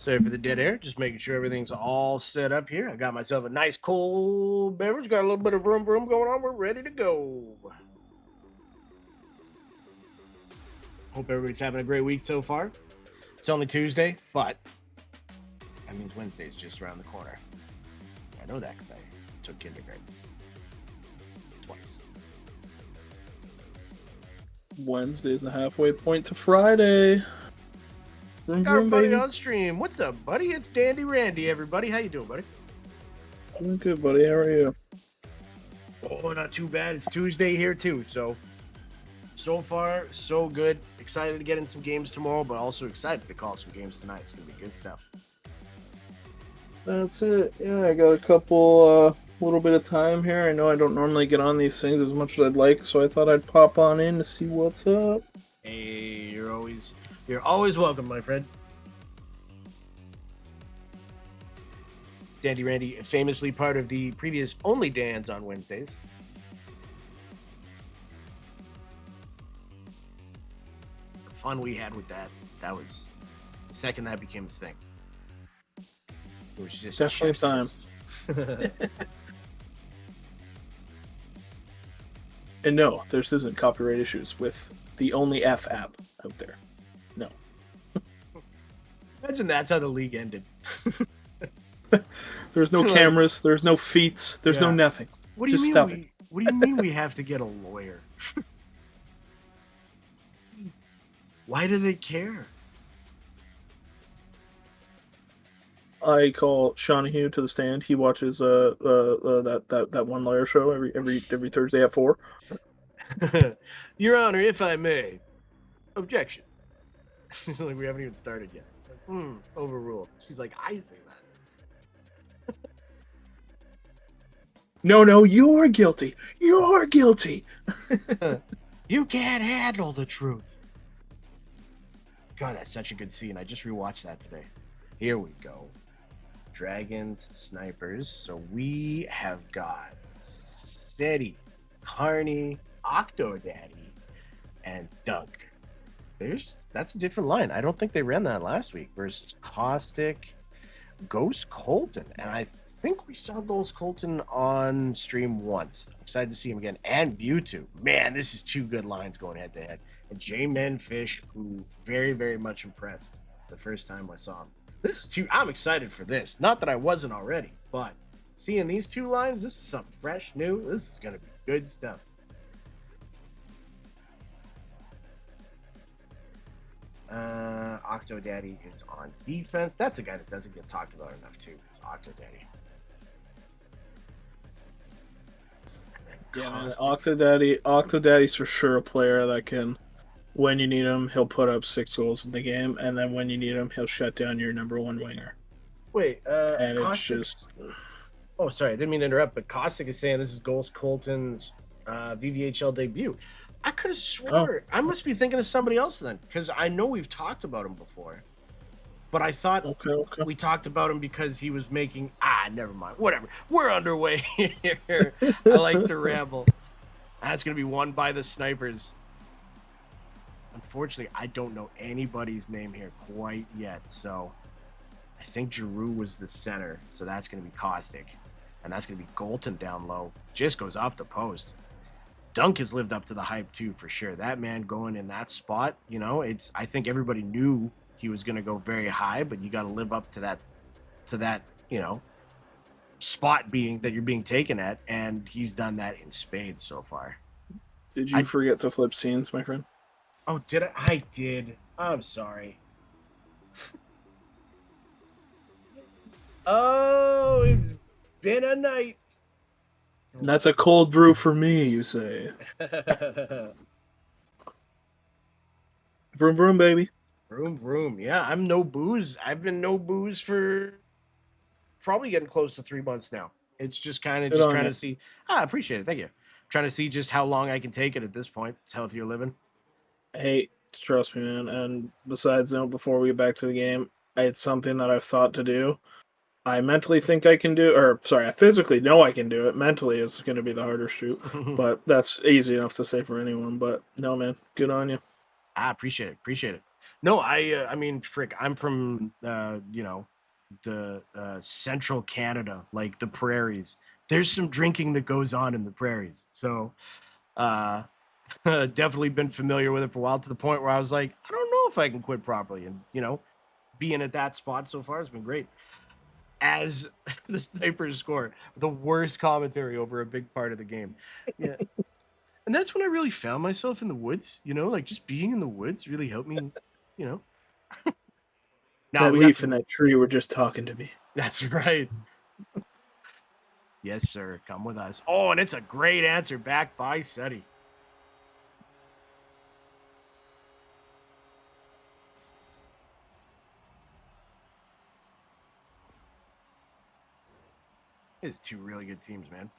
Sorry for the dead air. Just making sure everything's all set up here. I got myself a nice cold beverage. Got a little bit of vroom vroom going on. We're ready to go. Hope everybody's having a great week so far. It's only Tuesday, but that means Wednesday's just around the corner. I know that because I took kindergarten twice. Wednesday's the halfway point to Friday. Vroom, Got our vroom, buddy baby. on stream. What's up, buddy? It's Dandy Randy, everybody. How you doing, buddy? I'm good, buddy. How are you? Oh, not too bad. It's Tuesday here, too. So far, so good. Excited to get in some games tomorrow, but also excited to call some games tonight. It's going to be good stuff. That's it. Yeah, I got a couple, little bit of time here. I know I don't normally get on these things as much as I'd like, so I thought I'd pop on in to see what's up. Hey, you're always welcome, my friend. Dandy Randy, famously part of the previous Only Dans on Wednesdays. The fun we had with that was the second that became a thing. It was just Definitely time. And no, this isn't copyright issues with the Only F app out there. No. Imagine that's how the league ended. There's no Like- cameras, there's no feats, there's no Yeah. nothing. What do you Just mean? stop it. What do you mean we have to get a lawyer? Why do they care? I call Shawnee to the stand. He watches that one lawyer show every Thursday at 4. Your Honor, if I may. Objection. She's like, we haven't even started yet. Overruled. She's like, I say that. No, you're guilty. You're guilty. You can't handle the truth. God, that's such a good scene. I just rewatched that today. Here we go. Dragons, snipers. So we have got Seti, Carney, Octodaddy, and Dunk. That's a different line. I don't think they ran that last week versus Caustic, Ghost Colton, and I think we saw Ghost Colton on stream once. I'm excited to see him again, and Mewtwo. Man, this is two good lines going head to head. And J-Men Fish, who very, very much impressed the first time I saw him. I'm excited for this. Not that I wasn't already, but seeing these two lines, this is something fresh, new. This is going to be good stuff. Octodaddy is on defense. That's a guy that doesn't get talked about enough, too. It's Octodaddy. Yeah, man, Octodaddy's for sure a player that can, when you need him, he'll put up 6 goals in the game, and then when you need him, he'll shut down your number one winger. Wait, And Caustic... it's just... Oh, sorry, I didn't mean to interrupt, but Caustic is saying this is Ghost Colton's VVHL debut. I could have swore. I must be thinking of somebody else then, because I know we've talked about him before. But I thought Okay. we talked about him because he was making... never mind. Whatever. We're underway here. I like to ramble. That's going to be won by the snipers. Unfortunately, I don't know anybody's name here quite yet, so I think Giroux was the center, so that's going to be Caustic. And that's going to be Golton down low. Just goes off the post. Dunk has lived up to the hype, too, for sure. That man going in that spot, I think everybody knew he was going to go very high, but you got to live up to that, spot that you're being taken at, and he's done that in spades so far. Did you forget to flip scenes, my friend? Oh, did I? I did. I'm sorry. Oh, it's been a night. And that's a cold brew for me, you say. Vroom, vroom, baby. Vroom, vroom. Yeah, I'm no booze. I've been no booze for probably getting close to 3 months now. It's just kind of Good just on trying you. to see. I appreciate it. Thank you. Trying to see just how long I can take it at this point. It's healthier living. Hey, trust me, man. And besides that, before we get back to the game, it's something that I've thought to do. I mentally think I can do, I physically know I can do it. Mentally is going to be the harder shoot, but that's easy enough to say for anyone. But no, man, good on you. I appreciate it. Appreciate it. No, I mean, frick, I'm from, the central Canada, like the prairies. There's some drinking that goes on in the prairies. So, uh, definitely been familiar with it for a while to the point where I was like, I don't know if I can quit properly. And, being at that spot so far has been great. As the snipers score, the worst commentary over a big part of the game. Yeah. And that's when I really found myself in the woods, like just being in the woods really helped me, you know. Now That we got leaf in some. that tree were just talking to me. That's right. Yes, sir. Come with us. Oh, and it's a great answer back by SETI. It's two really good teams, man.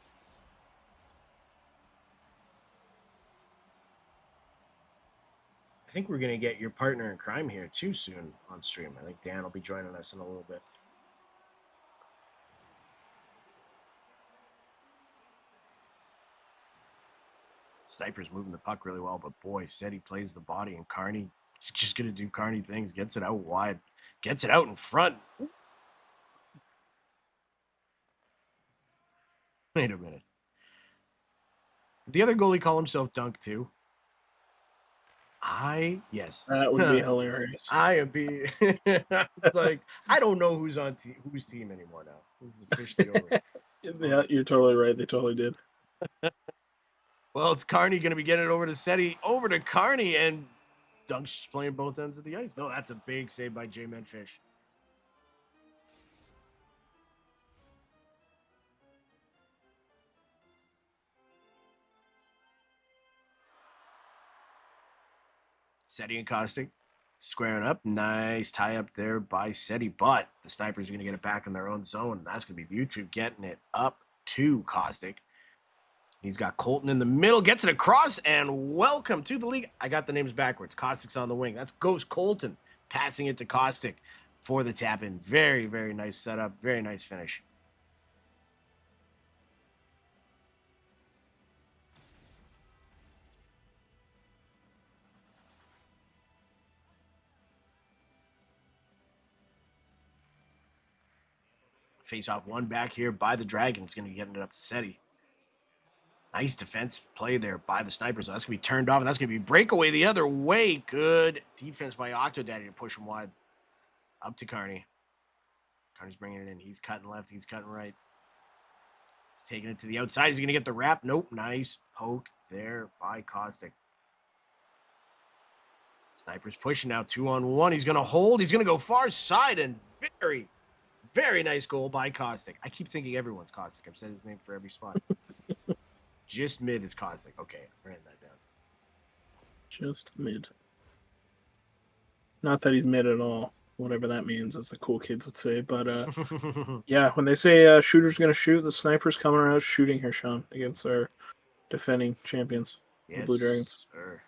I think we're gonna get your partner in crime here too soon on stream. I think Dan will be joining us in a little bit. Sniper's moving the puck really well, but boy, SETI plays the body, and Carney is just gonna do Carney things. Gets it out wide, gets it out in front. Wait a minute. Did the other goalie call himself Dunk too? Yes. That would be hilarious. I am being like, I don't know who's on whose team anymore now. This is officially over. Yeah, you're totally right. They totally did. Well, it's Carney going to be getting it over to SETI, over to Carney, and Dunk's just playing both ends of the ice. No, that's a big save by J-Man Fish. SETI and Caustic squaring up. Nice tie up there by SETI, but the Snipers are going to get it back in their own zone. That's going to be YouTube getting it up to Caustic. He's got Colton in the middle, gets it across, and welcome to the league. I got the names backwards. Caustic's on the wing. That's Ghost Colton passing it to Caustic for the tap in. Very, very nice setup. Very nice finish. Face off one back here by the Dragons. Going to be getting it up to SETI. Nice defense play there by the Snipers. That's going to be turned off, and that's going to be breakaway the other way. Good defense by Octodaddy to push him wide. Up to Carney. Carney's bringing it in. He's cutting left. He's cutting right. He's taking it to the outside. He's going to get the wrap. Nope. Nice poke there by Caustic. Sniper's pushing now 2-on-1. He's going to hold. He's going to go far side, and very, very nice goal by Caustic. I keep thinking everyone's Caustic. I've said his name for every spot. Just mid is Caustic. Okay, I'm writing that down. Just mid. Not that he's mid at all. Whatever that means, as the cool kids would say. But yeah, when they say shooter's going to shoot, the Sniper's coming around shooting here, Sean, against our defending champions, the Blue Dragons. Sir.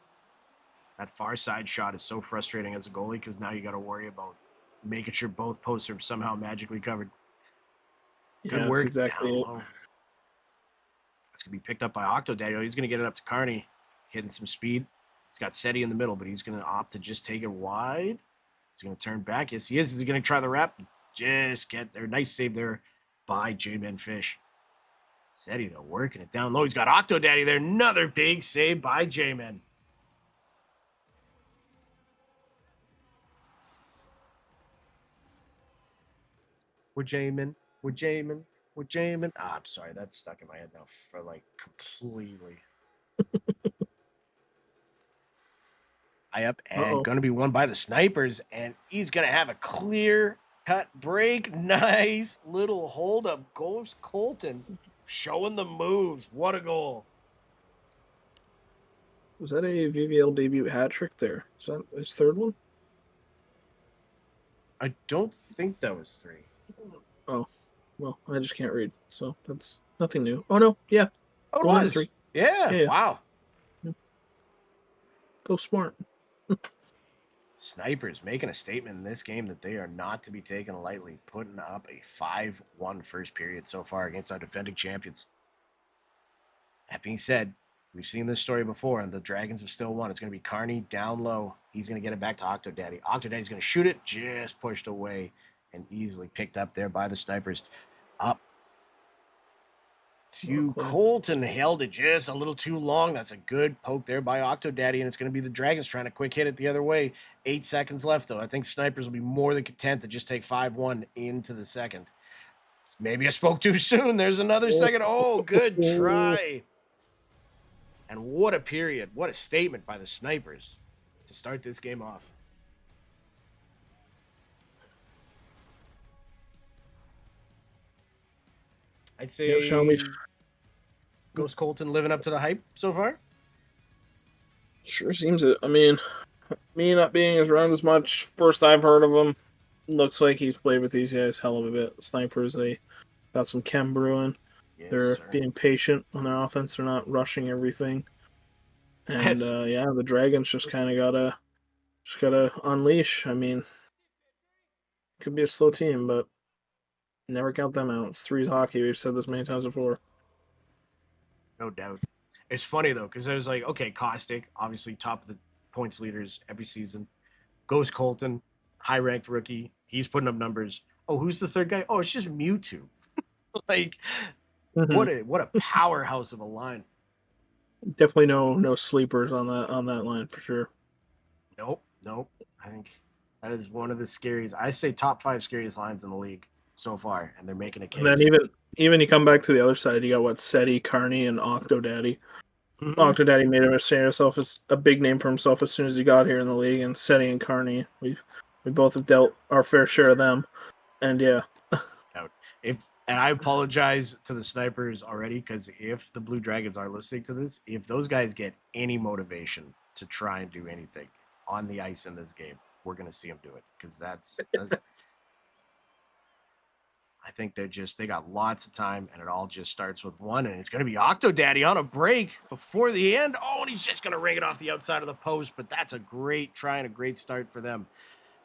That far side shot is so frustrating as a goalie because now you got to worry about making sure both posts are somehow magically covered. Good work. Exactly Down it. low. It's going to be picked up by Octodaddy. He's going to get it up to Carney, hitting some speed. He's got SETI in the middle, but he's going to opt to just take it wide. He's going to turn back. Yes, he is. He's going to try the wrap. Just get there. Nice save there by J-Man Fish. SETI, though, working it down low. He's got Octodaddy there. Another big save by J-Man. We're J-Man. We're J-Man. We're J-Man. I'm sorry. That's stuck in my head now for like completely. High up and going to be won by the Snipers, and he's going to have a clear cut break. Nice little hold up. Ghost Colton showing the moves. What a goal. Was that a VVL debut hat trick there? Is that his third one? I don't think that was 3. Oh, well, I just can't read, so that's nothing new. Oh, no, yeah. Oh, it Go on, was 3. Yeah. Wow. Go smart. Snipers making a statement in this game that they are not to be taken lightly, putting up a 5-1 first period so far against our defending champions. That being said, we've seen this story before, and the Dragons have still won. It's going to be Carney down low. He's going to get it back to Octodaddy. Octodaddy's going to shoot it, just pushed away and easily picked up there by the snipers. Up to Okay. Colton, held it just a little too long. That's a good poke there by Octodaddy, and it's going to be the Dragons trying to quick hit it the other way. 8 seconds left, though. I think snipers will be more than content to just take 5-1 into the second. Maybe I spoke too soon. There's another second. Oh, good try. And what a period. What a statement by the snipers to start this game off. I'd say Yeah, show me. Ghost Colton living up to the hype so far. Sure seems it. I mean, me not being around as much, first I've heard of him, looks like he's played with these guys hell of a bit. Snipers, they got some chem brewing. Yes, They're sir. being patient on their offense. They're not rushing everything. And yeah, the Dragons just kind of gotta unleash. I mean, could be a slow team, but never count them out. It's threes hockey. We've said this many times before. No doubt. It's funny though, because I was like, okay, Caustic, obviously top of the points leaders every season. Ghost Colton, high ranked rookie. He's putting up numbers. Oh, who's the third guy? Oh, it's just Mewtwo. Like, what a powerhouse of a line. Definitely no sleepers on that line for sure. Nope. I think that is one of the scariest. I say top 5 scariest lines in the league so far, and they're making a case. And then even you come back to the other side, you got what, Seti, Carney, and Octodaddy. Mhm. Octodaddy made himself as a big name for himself as soon as he got here in the league, and Seti and Carney, we both have dealt our fair share of them. And yeah. And I apologize to the snipers already, because if the Blue Dragons are listening to this, if those guys get any motivation to try and do anything on the ice in this game, we're going to see them do it, because that's I think they got lots of time, and it all just starts with one, and it's going to be Octodaddy on a break before the end. Oh, and he's just going to ring it off the outside of the post, but that's a great try and a great start for them.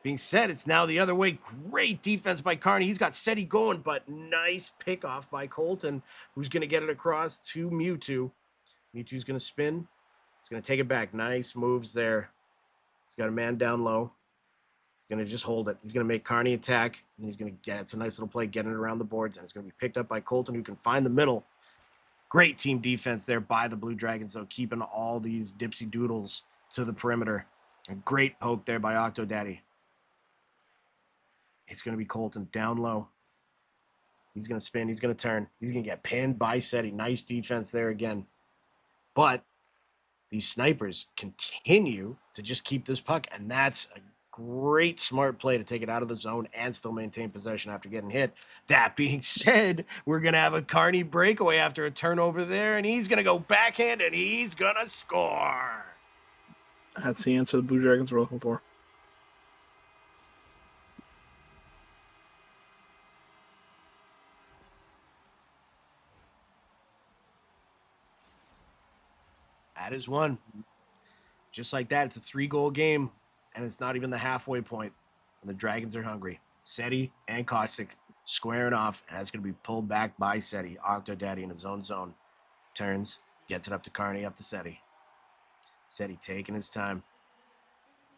Being said, it's now the other way. Great defense by Carney. He's got Seti going, but nice pick off by Colton, who's going to get it across to Mewtwo. Mewtwo's going to spin. He's going to take it back. Nice moves there. He's got a man down low. He's going to just hold it. He's going to make Carney attack, and he's going to get it's a nice little play, getting it around the boards, and it's going to be picked up by Colton, who can find the middle. Great team defense there by the Blue Dragons, though, keeping all these dipsy doodles to the perimeter. A great poke there by Octodaddy. It's going to be Colton down low. He's going to spin. He's going to turn. He's going to get pinned by Seti. Nice defense there again. But these snipers continue to just keep this puck, and that's a great smart play to take it out of the zone and still maintain possession after getting hit. That being said, we're going to have a Carney breakaway after a turnover there, and he's going to go backhand, and he's going to score. That's the answer the Blue Dragons were looking for. That is one. Just like that, it's a 3-goal game, and it's not even the halfway point. And the Dragons are hungry. Seti and Caustic squaring off, and that's going to be pulled back by Seti. Octodaddy in his own zone. Turns, gets it up to Carney, up to Seti. Seti taking his time.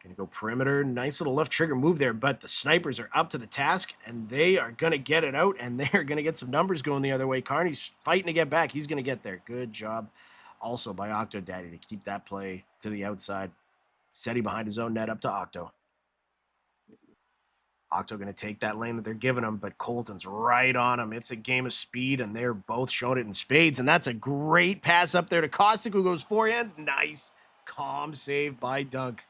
Going to go perimeter. Nice little left trigger move there, but the snipers are up to the task, and they are going to get it out, and they're going to get some numbers going the other way. Carney's fighting to get back. He's going to get there. Good job also by Octodaddy to keep that play to the outside. Seti behind his own net up to Octo. Octo going to take that lane that they're giving him, but Colton's right on him. It's a game of speed, and they're both showing it in spades, and that's a great pass up there to Caustic, who goes forehand. Nice, calm save by Dunk.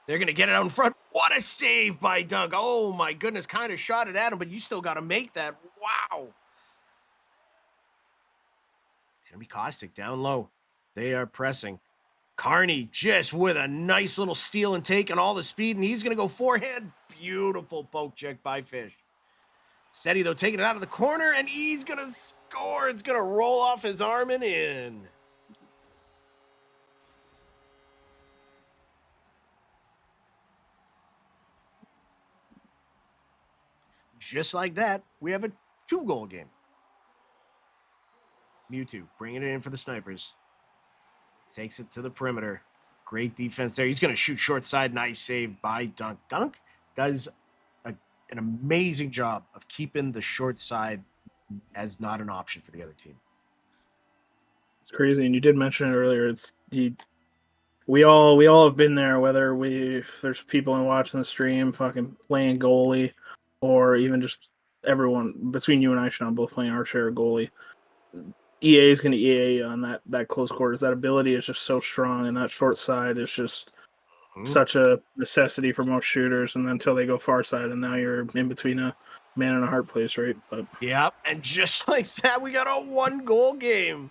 They're going to get it out in front. What a save by Dunk. Oh, my goodness, kind of shot it at him, but you still got to make that. Wow. It's going to be Caustic down low. They are pressing. Carney just with a nice little steal and taking all the speed, and he's going to go forehand. Beautiful poke check by Fish. Seti, though, taking it out of the corner, and he's going to score. It's going to roll off his arm and in. Just like that, we have a 2-goal game. Mewtwo bringing it in for the snipers. Takes it to the perimeter. Great defense there. He's going to shoot short side. Nice save by Dunk. Dunk does an amazing job of keeping the short side as not an option for the other team. It's crazy, and you did mention it earlier. It's the we all have been there. Whether if there's people in watching the stream, fucking playing goalie, or even just everyone between you and I, Sean, both playing our share of goalie. EA is going to EA on that close quarters. That ability is just so strong, and that short side is just such a necessity for most shooters. And then until they go far side, and now you're in between a man and a heart place, right? But yep, and just like that, we got a 1-goal game.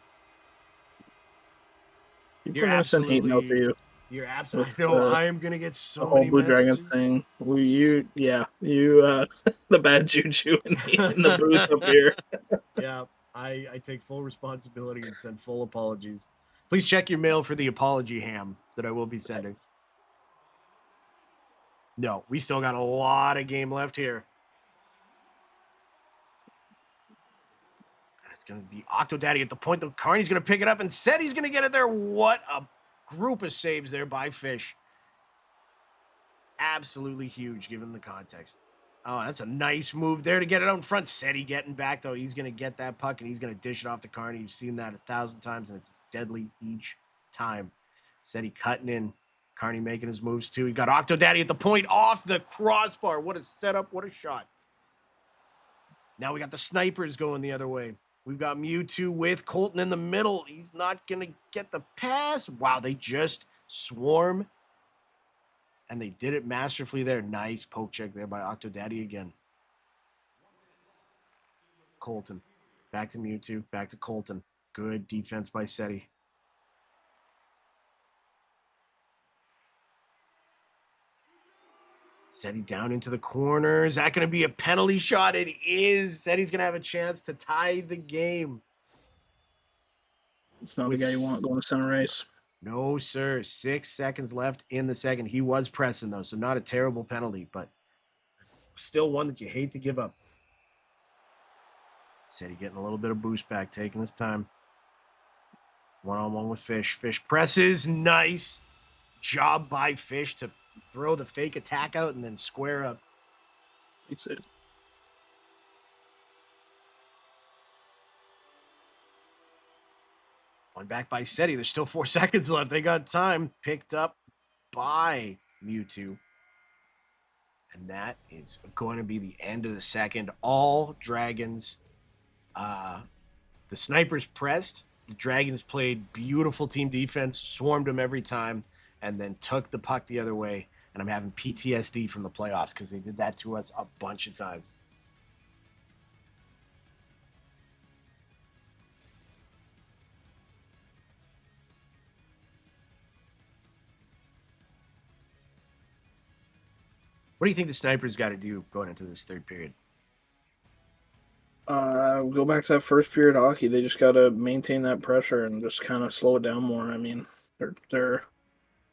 people are going to send hate mail to you. You're absolutely. I know. I am gonna get The so whole many Blue messages. Dragons thing. You the bad juju in the booth up here. Yeah, I take full responsibility and send full apologies. Please check your mail for the apology ham that I will be sending. No, we still got a lot of game left here. And it's going to be Octodaddy at the point, though. Carney's going to pick it up and said he's going to get it there. What a group of saves there by Fish. Absolutely huge given the context. Oh, that's a nice move there to get it out in front. Seti getting back, though. He's going to get that puck, and he's going to dish it off to Carney. You've seen that 1,000 times, and it's deadly each time. Seti cutting in. Carney making his moves, too. He got Octodaddy at the point off the crossbar. What a setup. What a shot. Now we got the snipers going the other way. We've got Mewtwo with Colton in the middle. He's not going to get the pass. Wow, they just swarm. And they did it masterfully there. Nice poke check there by Octodaddy again. Colton. Back to Mewtwo. Back to Colton. Good defense by Seti. Seti down into the corner. Is that going to be a penalty shot? It is. Seti's going to have a chance to tie the game. It's not the guy you want going to center ice. No, sir. 6 seconds left in the second. He was pressing, though, so not a terrible penalty, but still one that you hate to give up. Seti getting a little bit of boost back, taking his time. One-on-one with Fish. Fish presses. Nice job by Fish to throw the fake attack out and then square up. It's it. One back by Seti. There's still 4 seconds left. They got time. Picked up by Mewtwo. And that is going to be the end of the second. All Dragons. The snipers pressed. The Dragons played beautiful team defense, swarmed them every time, and then took the puck the other way. And I'm having PTSD from the playoffs because they did that to us a bunch of times. What do you think the snipers got to do going into this third period? Go back to that first period hockey. They just got to maintain that pressure and just kind of slow it down more. I mean, they're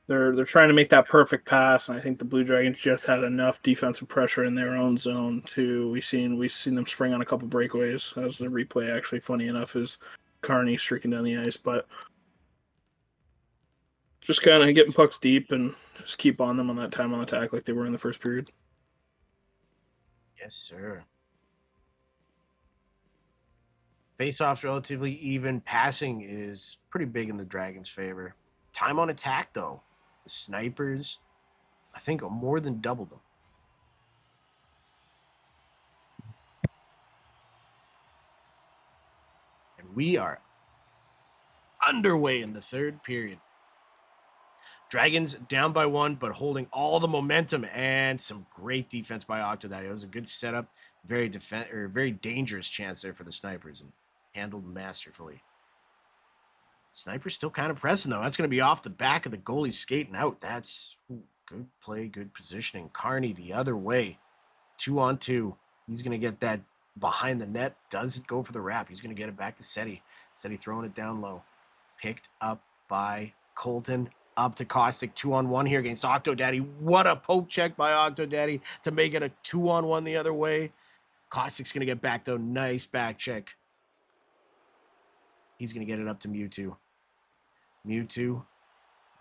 trying to make that perfect pass, and I think the Blue Dragons just had enough defensive pressure in their own zone to we've seen them spring on a couple breakaways. As the replay actually, funny enough, is Carney streaking down the ice, but just kind of getting pucks deep and just keep on them on that time on attack like they were in the first period. Yes, sir. Face-offs relatively even. Passing is pretty big in the Dragons' favor. Time on attack, though. The snipers, I think, more than doubled them. And we are underway in the third period. Dragons down by 1, but holding all the momentum and some great defense by Octodaddy. It was a good setup, very dangerous chance there for the snipers and handled masterfully. Sniper's still kind of pressing, though. That's going to be off the back of the goalie skating out. That's good play, good positioning. Carney the other way. 2-on-2. He's going to get that behind the net. Doesn't go for the wrap. He's going to get it back to Seti. Seti throwing it down low. Picked up by Colton. Up to Caustic. 2-on-1 here against Octodaddy. What a poke check by Octodaddy to make it a 2-on-1 the other way. Caustic's going to get back, though. Nice back check. He's going to get it up to Mewtwo. Mewtwo.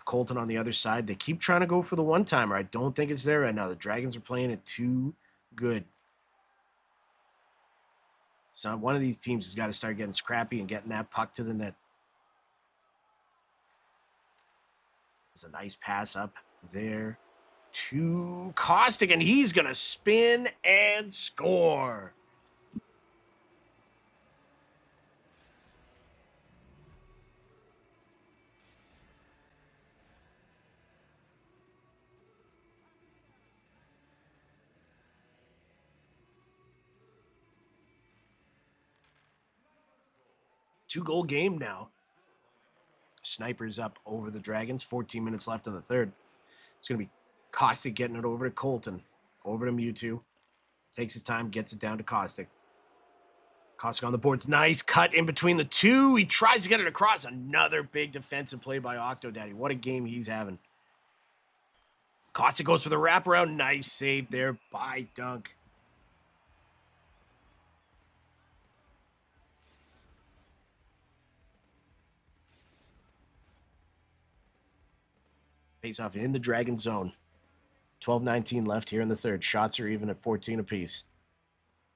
Colton on the other side. They keep trying to go for the one-timer. I don't think it's there right now. The Dragons are playing it too good. So one of these teams has got to start getting scrappy and getting that puck to the net. It's a nice pass up there to Caustic, and he's going to spin and score. Two-goal game now. Snipers up over the Dragons. 14 minutes left in the third. It's going to be Caustic getting it over to Colton. Over to Mewtwo. Takes his time, gets it down to Caustic. Caustic on the boards. Nice cut in between the two. He tries to get it across. Another big defensive play by Octodaddy. What a game he's having. Caustic goes for the wraparound. Nice save there by Dunk. Face off in the Dragon zone. 12-19 left here in the third. Shots are even at 14 apiece.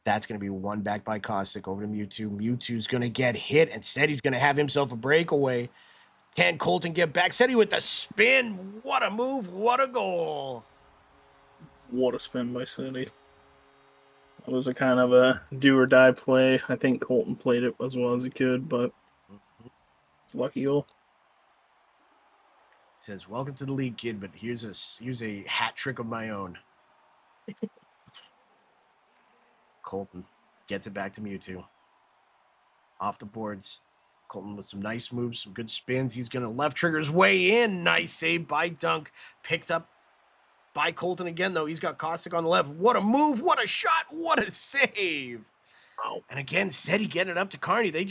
That's going to be one back by Caustic over to Mewtwo. Mewtwo's going to get hit and said he's going to have himself a breakaway. Can Colton get back? Said he with the spin. What a move. What a goal. What a spin by City. It was a kind of a do or die play. I think Colton played it as well as he could, but it's a lucky goal. Says, welcome to the league, kid, but here's a hat trick of my own. Colton gets it back to Mewtwo. Off the boards. Colton with some nice moves, some good spins. He's going to left trigger his way in. Nice save by Dunk. Picked up by Colton again, though. He's got Caustic on the left. What a move. What a shot. What a save. Wow. And again, Seti getting it up to Carney. They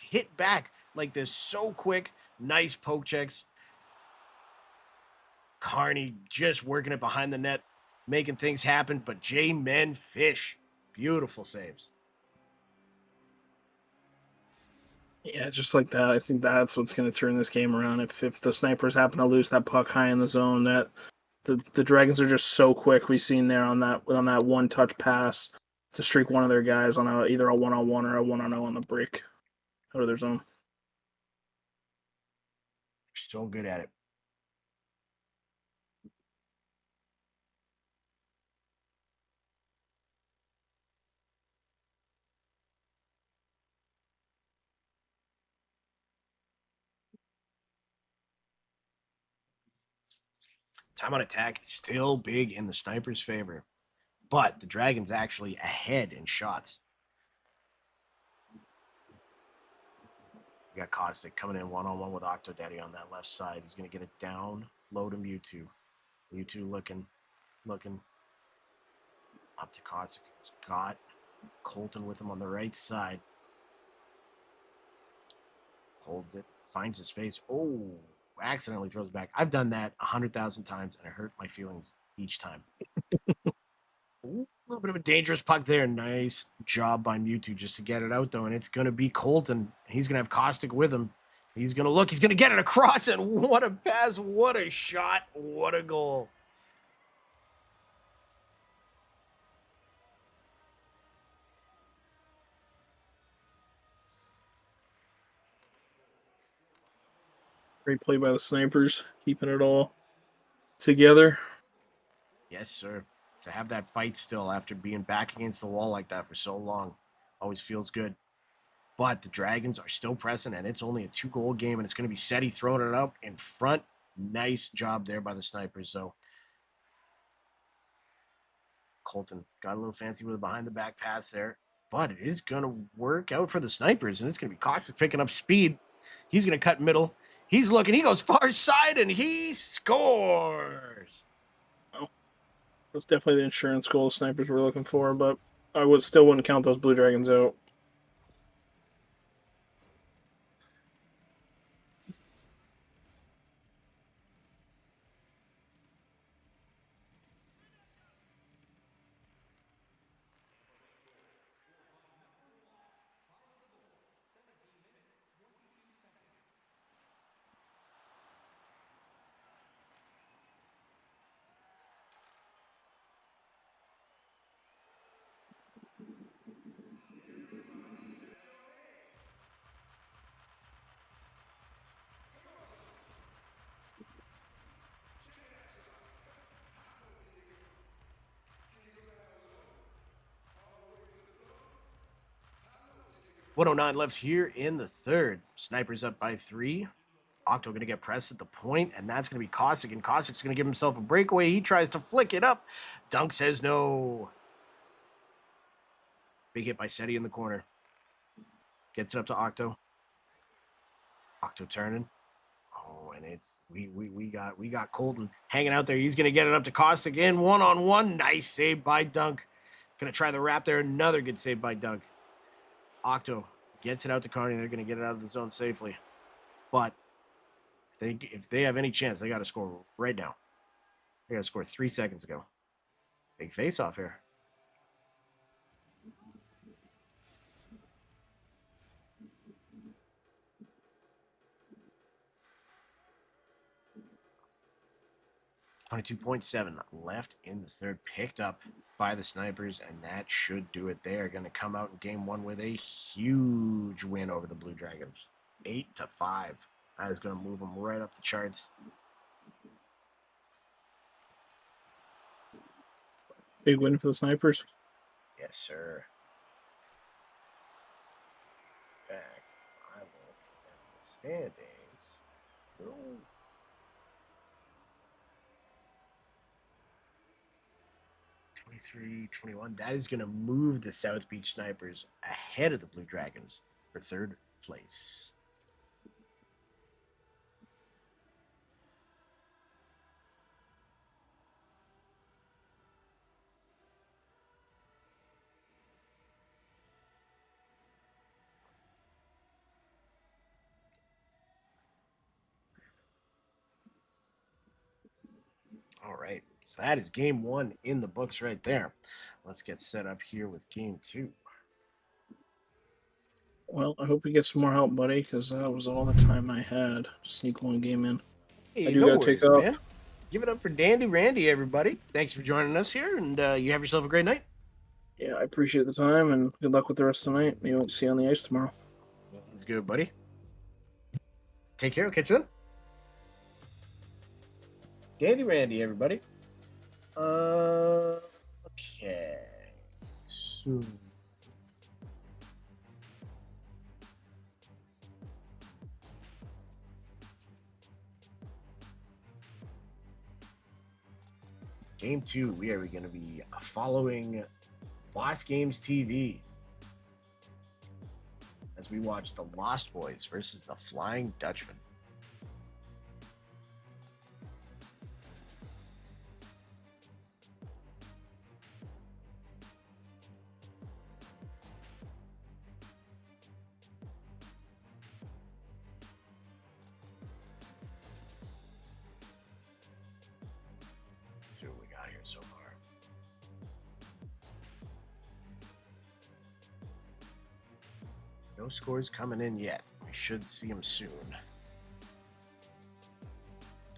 hit back like this so quick. Nice poke checks. Carney just working it behind the net, making things happen. But J-Men Fish. Beautiful saves. Yeah, just like that. I think that's what's going to turn this game around. If the Snipers happen to lose that puck high in the zone, that the Dragons are just so quick. We've seen there on that one touch pass to streak one of their guys on either a 1-on-1 or a 1-on-0 on the break out of their zone. So good at it. Time on attack still big in the Snipers' favor, but the Dragons actually ahead in shots. We got Caustic coming in one-on-one with Octodaddy on that left side. He's going to get it down low to Mewtwo. Mewtwo looking up to Caustic. He's got Colton with him on the right side. Holds it, finds a space. Oh, accidentally throws it back. I've done that 100,000 times, and it hurt my feelings each time. Ooh, a little bit of a dangerous puck there. Nice job by Mewtwo just to get it out, though, and it's going to be Colton. He's going to have Caustic with him. He's going to look. He's going to get it across, and what a pass. What a shot. What a goal. Great play by the Snipers, keeping it all together. Yes, sir. To have that fight still after being back against the wall like that for so long always feels good. But the Dragons are still pressing, and it's only a 2-goal game, and it's going to be Seti throwing it up in front. Nice job there by the Snipers, though. Colton got a little fancy with a behind-the-back pass there, but it is going to work out for the Snipers, and it's going to be Caustic picking up speed. He's going to cut middle. He's looking. He goes far side, and he scores. That's definitely the insurance goal the Snipers were looking for, but I wouldn't count those Blue Dragons out. 109 left here in the third. Snipers up by 3. Octo going to get pressed at the point, and that's going to be Cossack, and Cossack's going to give himself a breakaway. He tries to flick it up. Dunk says no. Big hit by Seti in the corner. Gets it up to Octo. Octo turning. Oh, and it's we got Colton hanging out there. He's gonna get it up to Cossack again, 1-on-1. Nice save by Dunk. Gonna try the wrap there. Another good save by Dunk. Octo gets it out to Carney. They're gonna get it out of the zone safely. But if they have any chance, they gotta score right now. They gotta score 3 seconds ago. Big face off here. .7 left in the third, picked up by the Snipers, and that should do it. They are going to come out in game 1 with a huge win over the Blue Dragons, 8-5. That is going to move them right up the charts. Big win for the Snipers. Yes, sir. In fact, if I look at the standings. Oh. 23-21. That is going to move the South Beach Snipers ahead of the Blue Dragons for third place. All right, so that is game 1 in the books right there. Let's get set up here with game 2. Well, I hope you get some more help, buddy, because that was all the time I had to sneak one game in. Hey, I do no gotta worries, take off. man. Give it up for Dandy Randy, everybody. Thanks for joining us here, and you have yourself a great night. Yeah, I appreciate the time, and good luck with the rest of the night. Maybe we'll see you on the ice tomorrow. It's good, buddy. Take care. I'll catch you then. Dandy Randy, everybody. Okay. So. Game 2, we are going to be following Boss Games TV as we watch the Lost Boys versus the Flying Dutchman. Let's see what we got here so far. No scores coming in yet. We should see them soon.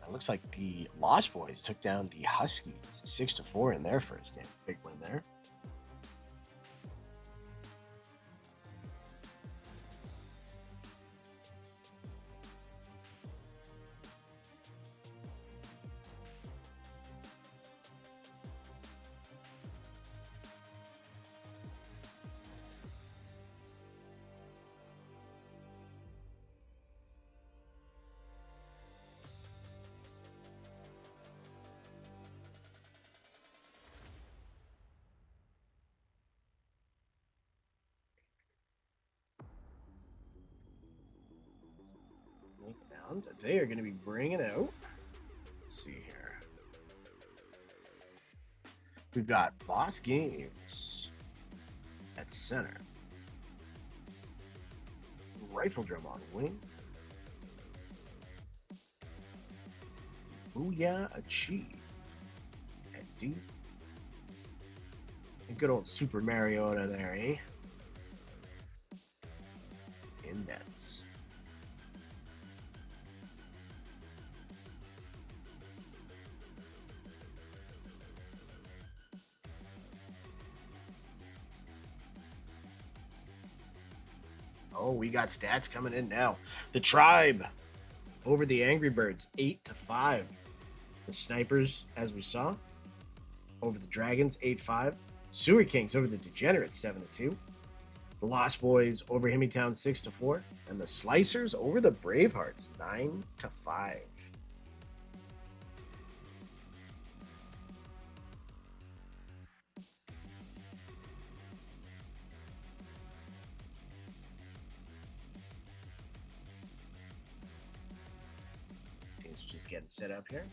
It looks like the Lost Boys took down the Huskies 6-4 in their first game. Big win there. They are going to be bringing out, let's see here. We've got Boss Games at center. Rifle Drum on wing. Booyah Achieve at D. And good old Super Mario out of there, eh? In nets. Oh, we got stats coming in now. The Tribe over the Angry Birds, 8-5. The Snipers, as we saw, over the Dragons, 8-5. Sewer Kings over the Degenerates, 7-2. The Lost Boys over Himmytown 6-4, and the Slicers over the Bravehearts 9-5. Teams are just getting set up here.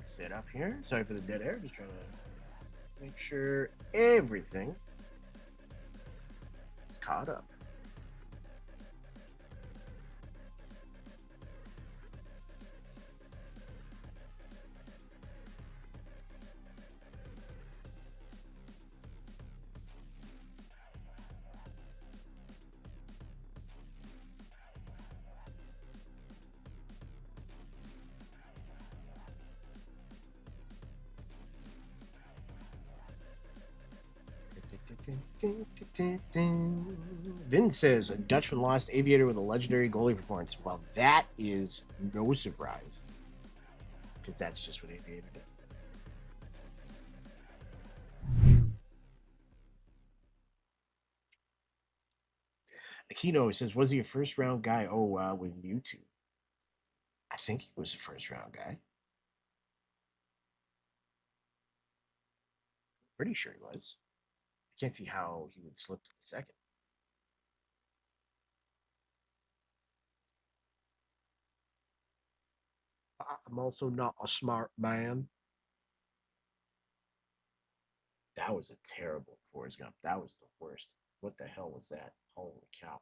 Set up here. Sorry for the dead air. Just trying to make sure everything is caught up. Vin says a Dutchman lost Aviator with a legendary goalie performance. Well, that is no surprise, because that's just what Aviator does. Aquino says, was he a first round guy? Oh, with Mewtwo. I think he was a first round guy. Pretty sure he was. I can't see how he would slip to the second. I'm also not a smart man. That was a terrible Forrest Gump. That was the worst. What the hell was that? Holy cow.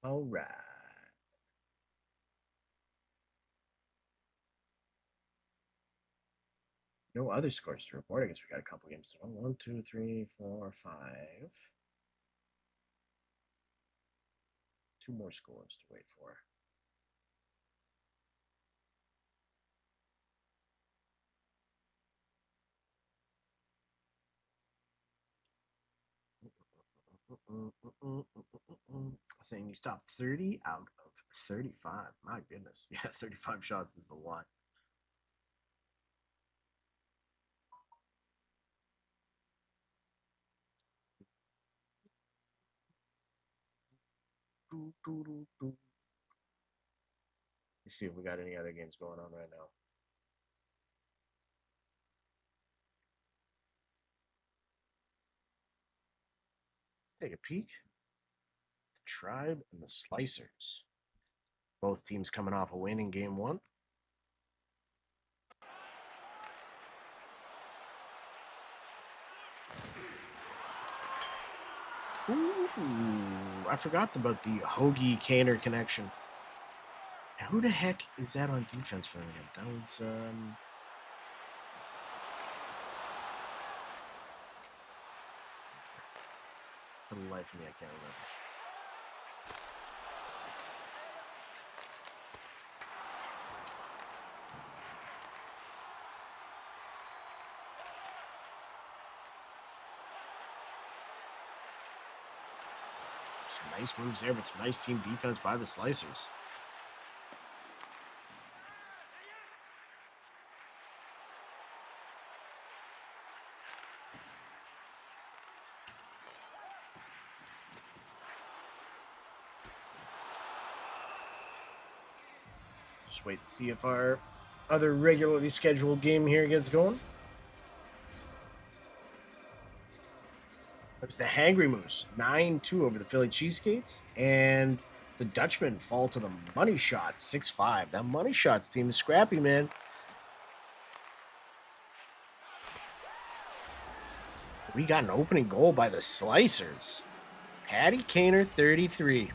All right. No other scores to report. I guess we got a couple games to run. 1, 2, 3, 4, 5. 2 more scores to wait for. Saying you stopped 30 out of 35. My goodness. Yeah, 35 shots is a lot. Let's see if we got any other games going on right now. Let's take a peek. The Tribe and the Slicers. Both teams coming off a win in game 1. Ooh, I forgot about the Hoagie Kaner connection. And who the heck is that on defense for them again? That was For the life of me, I can't remember. Some nice moves there, but some nice team defense by the Slicers. Just wait to see if our other regularly scheduled game here gets going. It was the Hangry Moose, 9-2 over the Philly Cheesecakes, and the Dutchmen fall to the Money Shots, 6-5. That Money Shots team is scrappy, man. We got an opening goal by the Slicers. Patty Kaner, 33.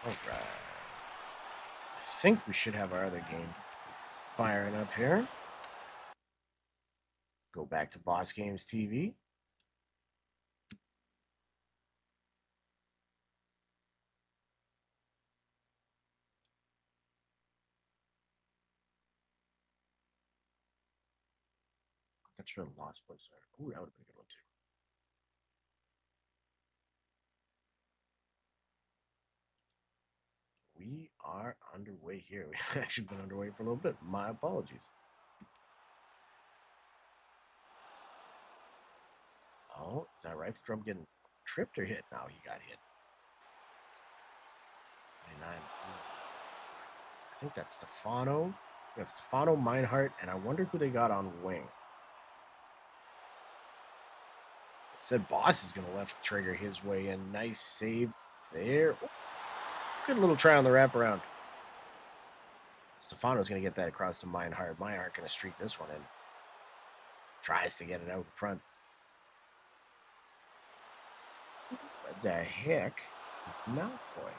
All right. I think we should have our other game firing up here. Go back to Boss Games TV. That's your lost place there. Ooh, that would have been a good one too. We are underway here. We've actually been underway for a little bit. My apologies. Oh, is that rifle drum getting tripped or hit? No, he got hit. 29. I think that's Stefano. That's Stefano, Meinhardt, and I wonder who they got on wing. Said Boss is going to left trigger his way in. Nice save there. Oh, good little try on the wraparound. Stefano's going to get that across to Meinhardt. Meinhardt going to streak this one in. Tries to get it out in front. What the heck is Malfoy?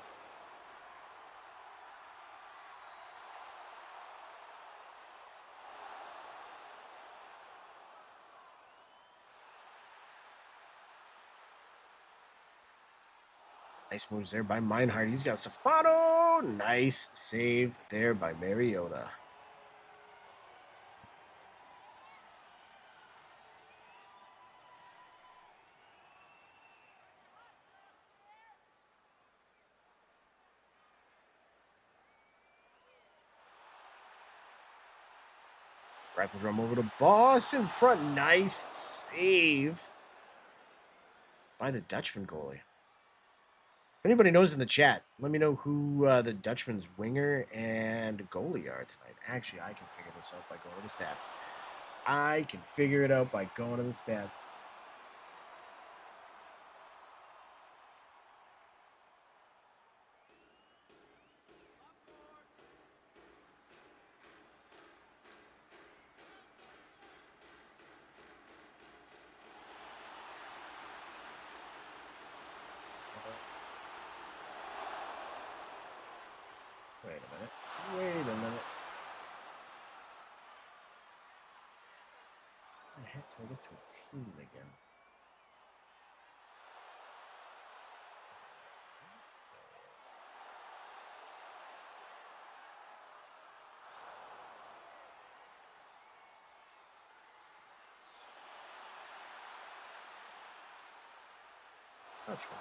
Nice moves there by Meinhardt. He's got Stefano. Nice save there by Mariota. Rifle drum over to Boss in front. Nice save by the Dutchman goalie. If anybody knows in the chat, let me know who the Dutchman's winger and goalie are tonight. Actually, I can figure this out by going to the stats. I can figure it out by going to the stats. Wait a minute. Wait a minute. How the heck do I get to a team again? Touch me.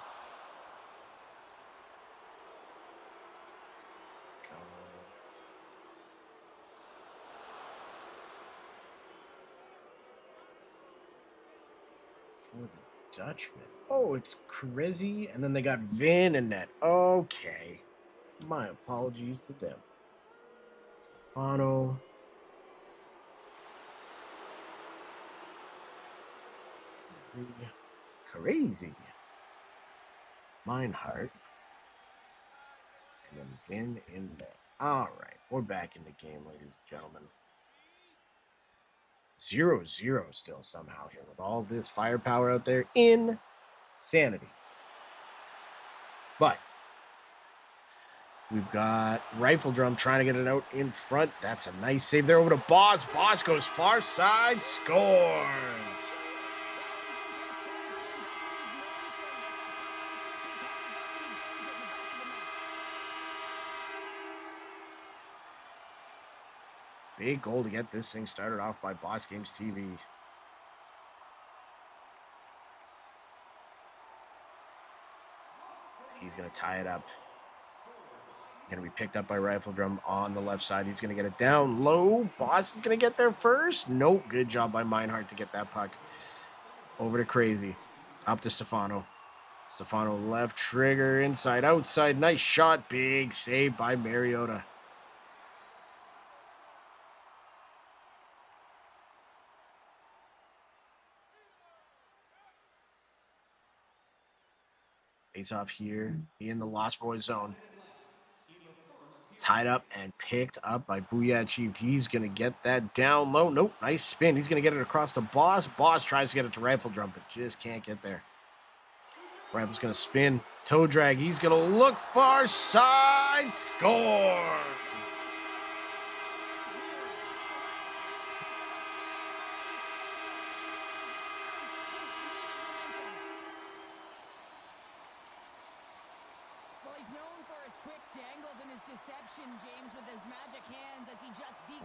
For the Dutchman? Oh, it's Crizzy, and then they got Vin and net. Okay. My apologies to them. Fano. Crazy. Meinhardt. And then Vin in net. All right. We're back in the game, ladies and gentlemen. 0-0 still somehow here with all this firepower out there. Insanity. But we've got Rifle Drum trying to get it out in front. That's a nice save there over to Boss. Boss goes far side, scores. Big goal to get this thing started off by Boss Games TV. He's going to tie it up. Going to be picked up by Rifle Drum on the left side. He's going to get it down low. Boss is going to get there first. Nope. Good job by Meinhardt to get that puck. Over to Crazy. Up to Stefano. Stefano left trigger, inside, outside. Nice shot. Big save by Mariota. Face off here in the Lost Boys zone. Tied up and picked up by Booyah Chief. He's going to get that down low. Nope, nice spin. He's going to get it across to Boss. Boss tries to get it to Rifle Drum, but just can't get there. Rifle's going to spin. Toe drag. He's going to look far side. Score!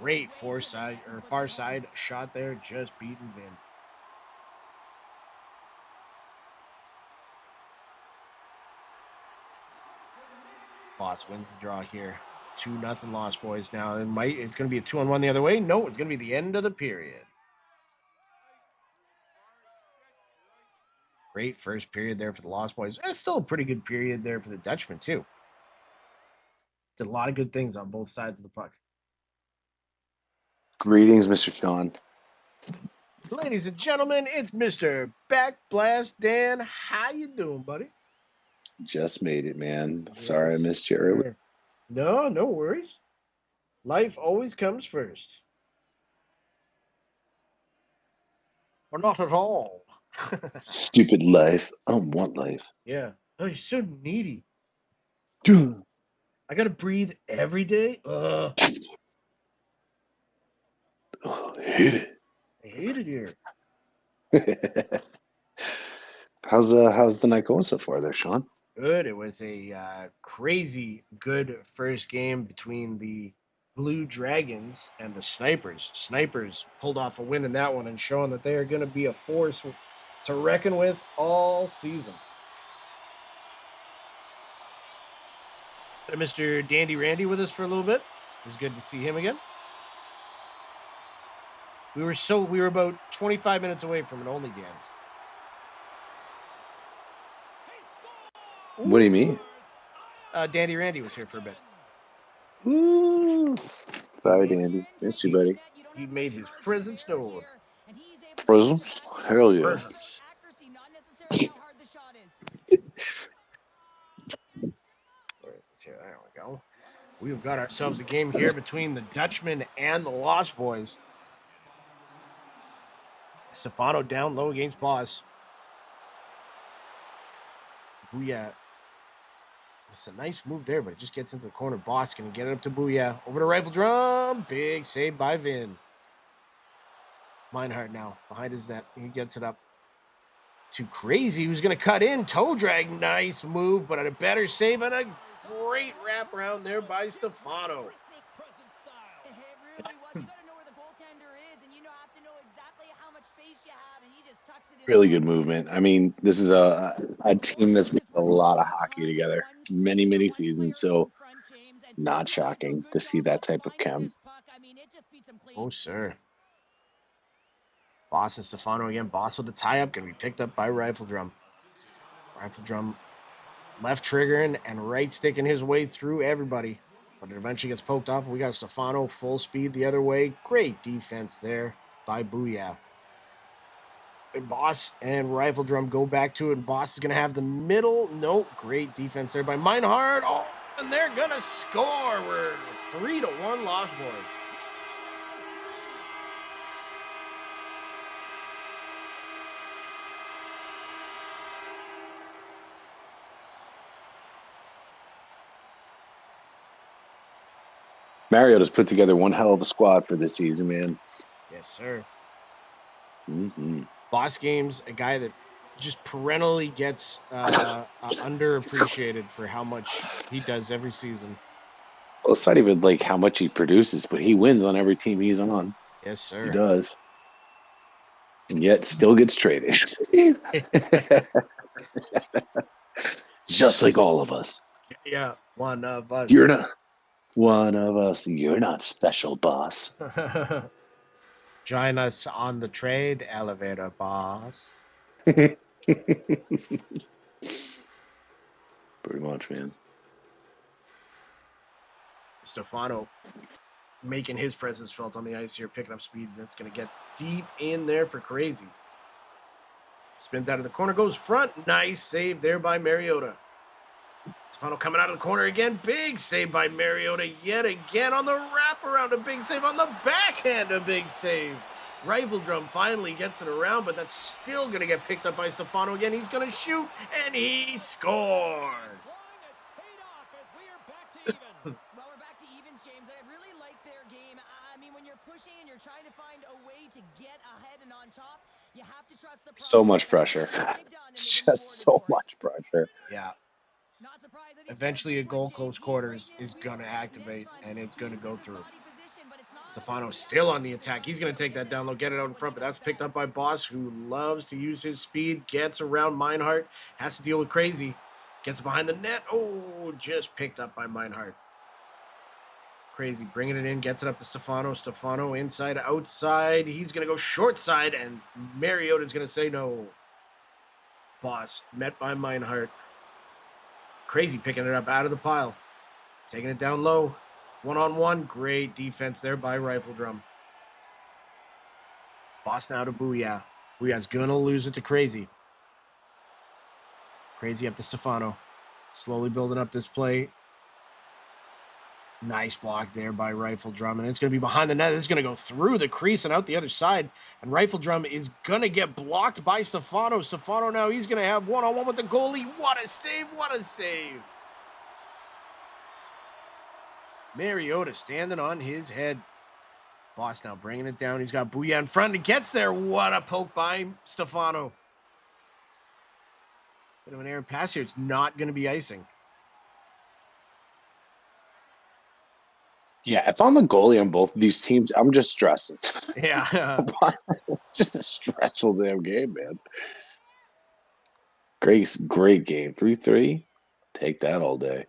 Great far side shot there, just beating Vin. Boss wins the draw here. 2-0 Lost Boys now. It's going to be a 2-on-1 the other way. No, it's going to be the end of the period. Great first period there for the Lost Boys. It's still a pretty good period there for the Dutchman, too. Did a lot of good things on both sides of the puck. Greetings, Mr. Sean. Ladies and gentlemen, it's Mr. Backblast Dan. How you doing, buddy? Just made it, man. Sorry I missed you earlier. No worries. Life always comes first. Or not at all. Stupid life. I don't want life. Yeah. Oh, you're so needy. Dude. I gotta breathe every day. Oh, I hate it. I hate it here. How's the night going so far there, Sean? Good. It was a crazy good first game between the Blue Dragons and the Snipers. Snipers pulled off a win in that one and showing that they are going to be a force to reckon with all season. Mr. Dandy Randy with us for a little bit. It was good to see him again. We were about 25 minutes away from an only dance. What do you mean? Dandy Randy was here for a bit. Ooh. Sorry, Dandy. Missed you, buddy. He made his presence known. Presents? Hell yeah. Presence. Where is this here? There we go. We've got ourselves a game here between the Dutchman and the Lost Boys. Stefano down low against Boss. Booyah. It's a nice move there, but it just gets into the corner. Boss going to get it up to Booyah. Over to Rifle Drum. Big save by Vin. Meinhardt now behind his net. He gets it up to Crazy, who's going to cut in. Toe drag. Nice move, but a better save and a great wraparound there by Stefano. Really good movement. I mean, this is a team that's played a lot of hockey together, many seasons, so not shocking to see that type of chem. Oh, sir. Boss and Stefano again. Boss with the tie-up. Going to be picked up by Rifle Drum. Rifle Drum left triggering and right sticking his way through everybody. But it eventually gets poked off. We got Stefano full speed the other way. Great defense there by Booyah. And Boss and Rifle Drum go back to it. And Boss is going to have the middle. Nope. Great defense there by Meinhardt. Oh, and they're going to score. We're 3-1 Lost Boys. Mariota's put together one hell of a squad for this season, man. Yes, sir. Mm-hmm. Boss Games, a guy that just perennially gets underappreciated for how much he does every season. Well, it's not even like how much he produces, but he wins on every team he's on. Yes, sir. He does. And yet still gets traded. Just like all of us. Yeah, one of us. You're not one of us. You're not special, boss. Join us on the trade elevator, boss. Pretty much, man. Stefano making his presence felt on the ice here, picking up speed, and it's going to get deep in there for Crazy. Spins out of the corner, goes front. Nice save there by Mariota. Stefano coming out of the corner again. Big save by Mariota yet again on the wraparound. A big save on the backhand. A big save. Rifle Drum finally gets it around, but that's still going to get picked up by Stefano again. He's going to shoot, and he scores. Well, we're back to evens, James, and I really like their game. I mean, when you're pushing and you're trying to find a way to get ahead and on top, you have to trust the process. So much pressure. It's just so much pressure. Yeah. Eventually, a goal close quarters is going to activate, and it's going to go through. Stefano still on the attack. He's going to take that down low, get it out in front, but that's picked up by Boss, who loves to use his speed, gets around Meinhardt, has to deal with Crazy, gets behind the net. Oh, just picked up by Meinhardt. Crazy bringing it in, gets it up to Stefano. Stefano inside, outside. He's going to go short side, and Mariota's going to say no. Boss met by Meinhardt. Crazy picking it up out of the pile. Taking it down low. One-on-one. Great defense there by Rifle Drum. Boss now to Booyah. Booyah's going to lose it to Crazy. Crazy up to Stefano. Slowly building up this play. Nice block there by Rifle Drum. And it's going to be behind the net. This is going to go through the crease and out the other side. And Rifle Drum is going to get blocked by Stefano. Stefano now, he's going to have one-on-one with the goalie. What a save. What a save. Mariota standing on his head. Boss now bringing it down. He's got Booyah in front. He gets there. What a poke by Stefano. Bit of an errant pass here. It's not going to be icing. Yeah, if I'm a goalie on both of these teams, I'm just stressing. Yeah. It's just a stressful damn game, man. Great game. 3-3. Take that all day.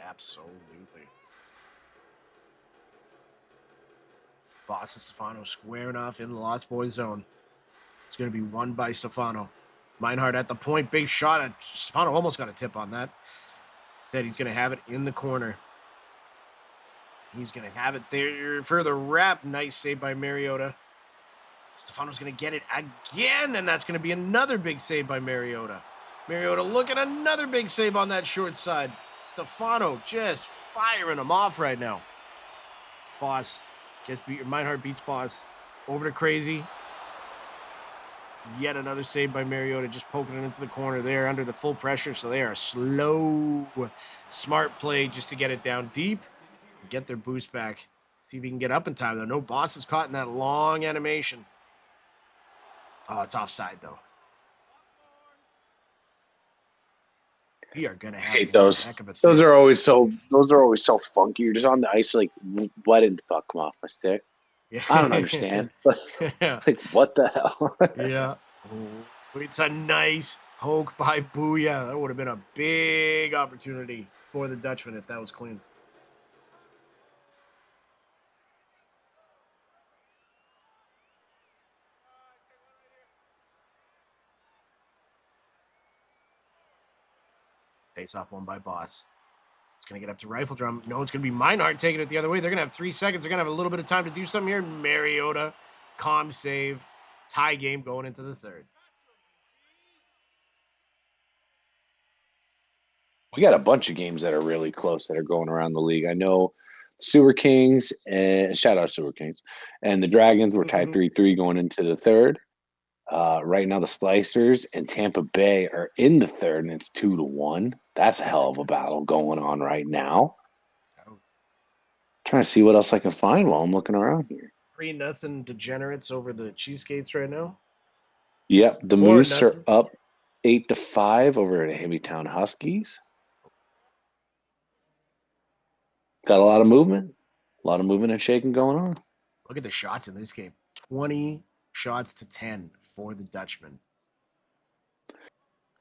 Absolutely. Boss and Stefano squaring off in the Lost Boys zone. It's going to be won by Stefano. Meinhardt at the point. Big shot. Stefano almost got a tip on that. Instead, he's going to have it in the corner. He's going to have it there for the wrap. Nice save by Mariota. Stefano's going to get it again, and that's going to be another big save by Mariota. Mariota looking another big save on that short side. Stefano just firing him off right now. Boss gets beat. Meinhardt beats Boss. Over to Crazy. Yet another save by Mariota, just poking it into the corner there under the full pressure. So they are slow, smart play just to get it down deep. Get their boost back. See if he can get up in time, though. No, Boss is caught in that long animation. Oh, it's offside, though. We are gonna have Hate those. heck of a Those are always so funky. You're just on the ice, like, why didn't the fuck come off my stick? Yeah. I don't understand. Yeah. Like, what the hell? Yeah. Oh, it's a nice poke by Booyah. That would have been a big opportunity for the Dutchman if that was clean. Face off one by Boss. It's going to get up to Rifle Drum. No, it's going to be Meinhardt taking it the other way. They're going to have 3 seconds. They're going to have a little bit of time to do something here. Mariota, calm save, tie game going into the third. We got a bunch of games that are really close that are going around the league. I know Sewer Kings and shout out Sewer Kings and the Dragons were tied 3-3 going into the third. Right now, the Slicers and Tampa Bay are in the third, and it's 2-1. That's a hell of a battle going on right now. Trying to see what else I can find while I'm looking around here. 3-0 Degenerates over the Cheesecakes right now. Yep, the 4-0. Moose are up 8-5 over the Hibbytown Huskies. Got a lot of movement and shaking going on. Look at the shots in this game. 20 shots to 10 for the Dutchman.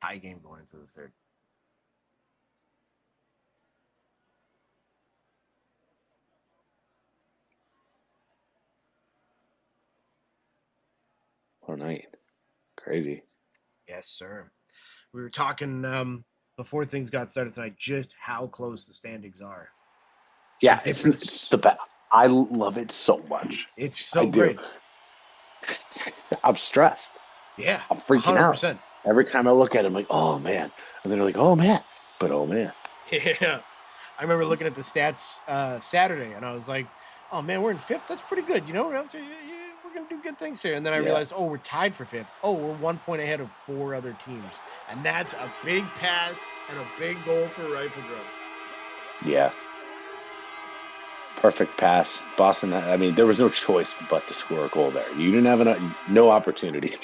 Tie game going into the third. What a night. Crazy. Yes, sir. We were talking before things got started tonight just how close the standings are. Yeah, it's the best. I love it so much. It's so I do. great. I'm stressed. Yeah, I'm freaking 100%. out. Every time I look at it, I'm like, oh, man. And then they're like, oh, man. But, oh, man. Yeah. I remember looking at the stats Saturday, and I was like, oh, man, we're in 5th. That's pretty good. You know, we're going to do good things here. And then I realized, oh, we're tied for 5th. Oh, we're 1 point ahead of 4 other teams. And that's a big pass and a big goal for Rifle Drum. Yeah. Perfect pass. Boston, I mean, there was no choice but to score a goal there. You didn't have no opportunity.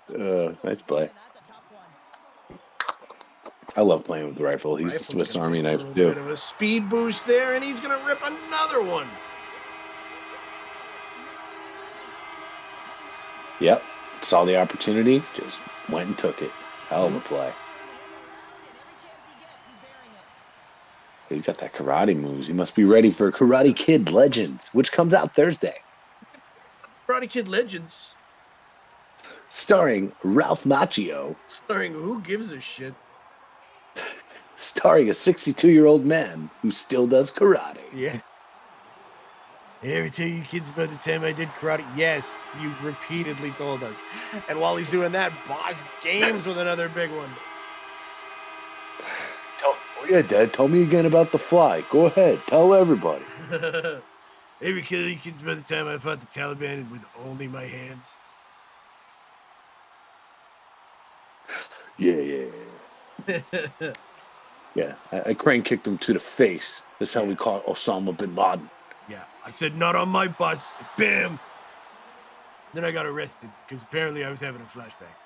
Nice play. I love playing with the Rifle. He's the Swiss Army knife, too. Bit of a speed boost there, and he's going to rip another one. Yep. Saw the opportunity, just went and took it. Hell of a play. He got that karate moves. He must be ready for Karate Kid Legends, which comes out Thursday. Karate Kid Legends. Starring Ralph Macchio. Starring who gives a shit? Starring a 62-year-old man who still does karate. Yeah. I ever tell you kids about the time I did karate? Yes, you've repeatedly told us. And while he's doing that, Boss Games with another big one. Oh, yeah, Dad, tell me again about the fly. Go ahead. Tell everybody. Ever tell you kids about the time I fought the Taliban with only my hands? Yeah. Yeah, I crane kicked him to the face. That's how we caught Osama bin Laden. Yeah, I said, not on my bus. Bam! Then I got arrested because apparently I was having a flashback.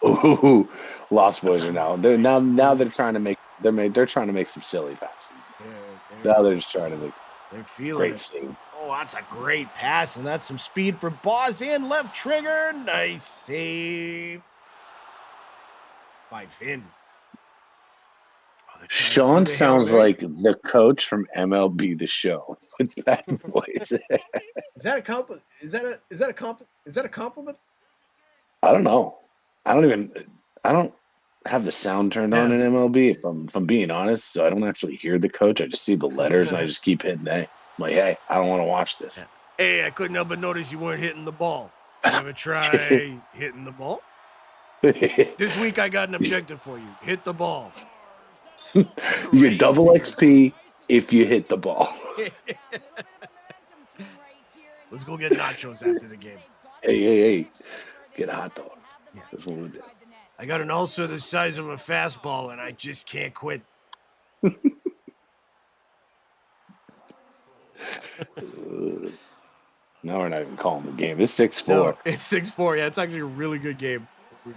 Ooh, Lost Boys are now. They're trying to make they're trying to make some silly passes. Now they're just trying to make they're feeling great it. scene. Oh, that's a great pass, and that's some speed for Boss in left trigger. Nice save by Finn. Oh, Sean sounds like the coach from MLB The Show with that voice. Is that a compliment? Is that a compliment? I don't know. I don't have the sound turned on in MLB if I'm being honest, so I don't actually hear the coach. I just see the letters and I just keep hitting A. I'm like, hey, I don't want to watch this. Hey, I couldn't help but notice you weren't hitting the ball. You ever try hitting the ball? This week I got an objective for you. Hit the ball. You get double XP if you hit the ball. Let's go get nachos after the game. Hey. Get a hot dog. Yeah. That's what we do. I got an ulcer the size of a fastball, and I just can't quit. Now we're not even calling the game. It's 6-4. No, it's 6-4. Yeah, it's actually a really good game.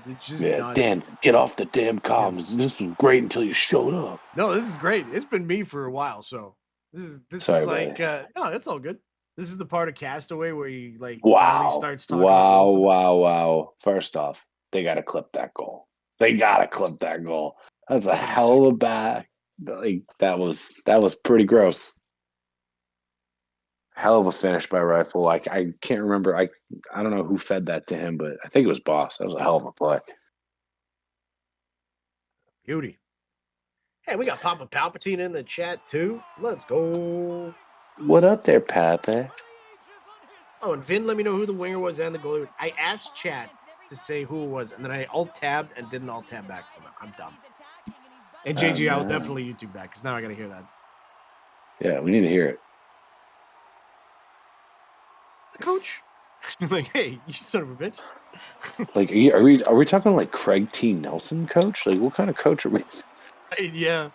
It's just nuts. Dan, get off the damn comms. Yeah. This was great until you showed up. No, this is great. It's been me for a while, so this Sorry, is like no, it's all good. This is the part of Castaway where he finally starts talking. Wow. First off, they gotta clip that goal. That's a hell of a back. Like that was pretty gross. Hell of a finish by Rifle. I can't remember. I don't know who fed that to him, but I think it was Boss. That was a hell of a play. Beauty. Hey, we got Papa Palpatine in the chat too. Let's go. What up there, Papa? Oh, and Vin let me know who the winger was and the goalie. I asked chat to say who it was, and then I alt-tabbed and didn't alt-tab back to him. I'm dumb. And JG, I will no. definitely YouTube that because now I got to hear that. Yeah, we need to hear it. The coach? Like, hey, you son of a bitch. Like, are we talking like Craig T. Nelson, coach? Like, what kind of coach are we? Yeah.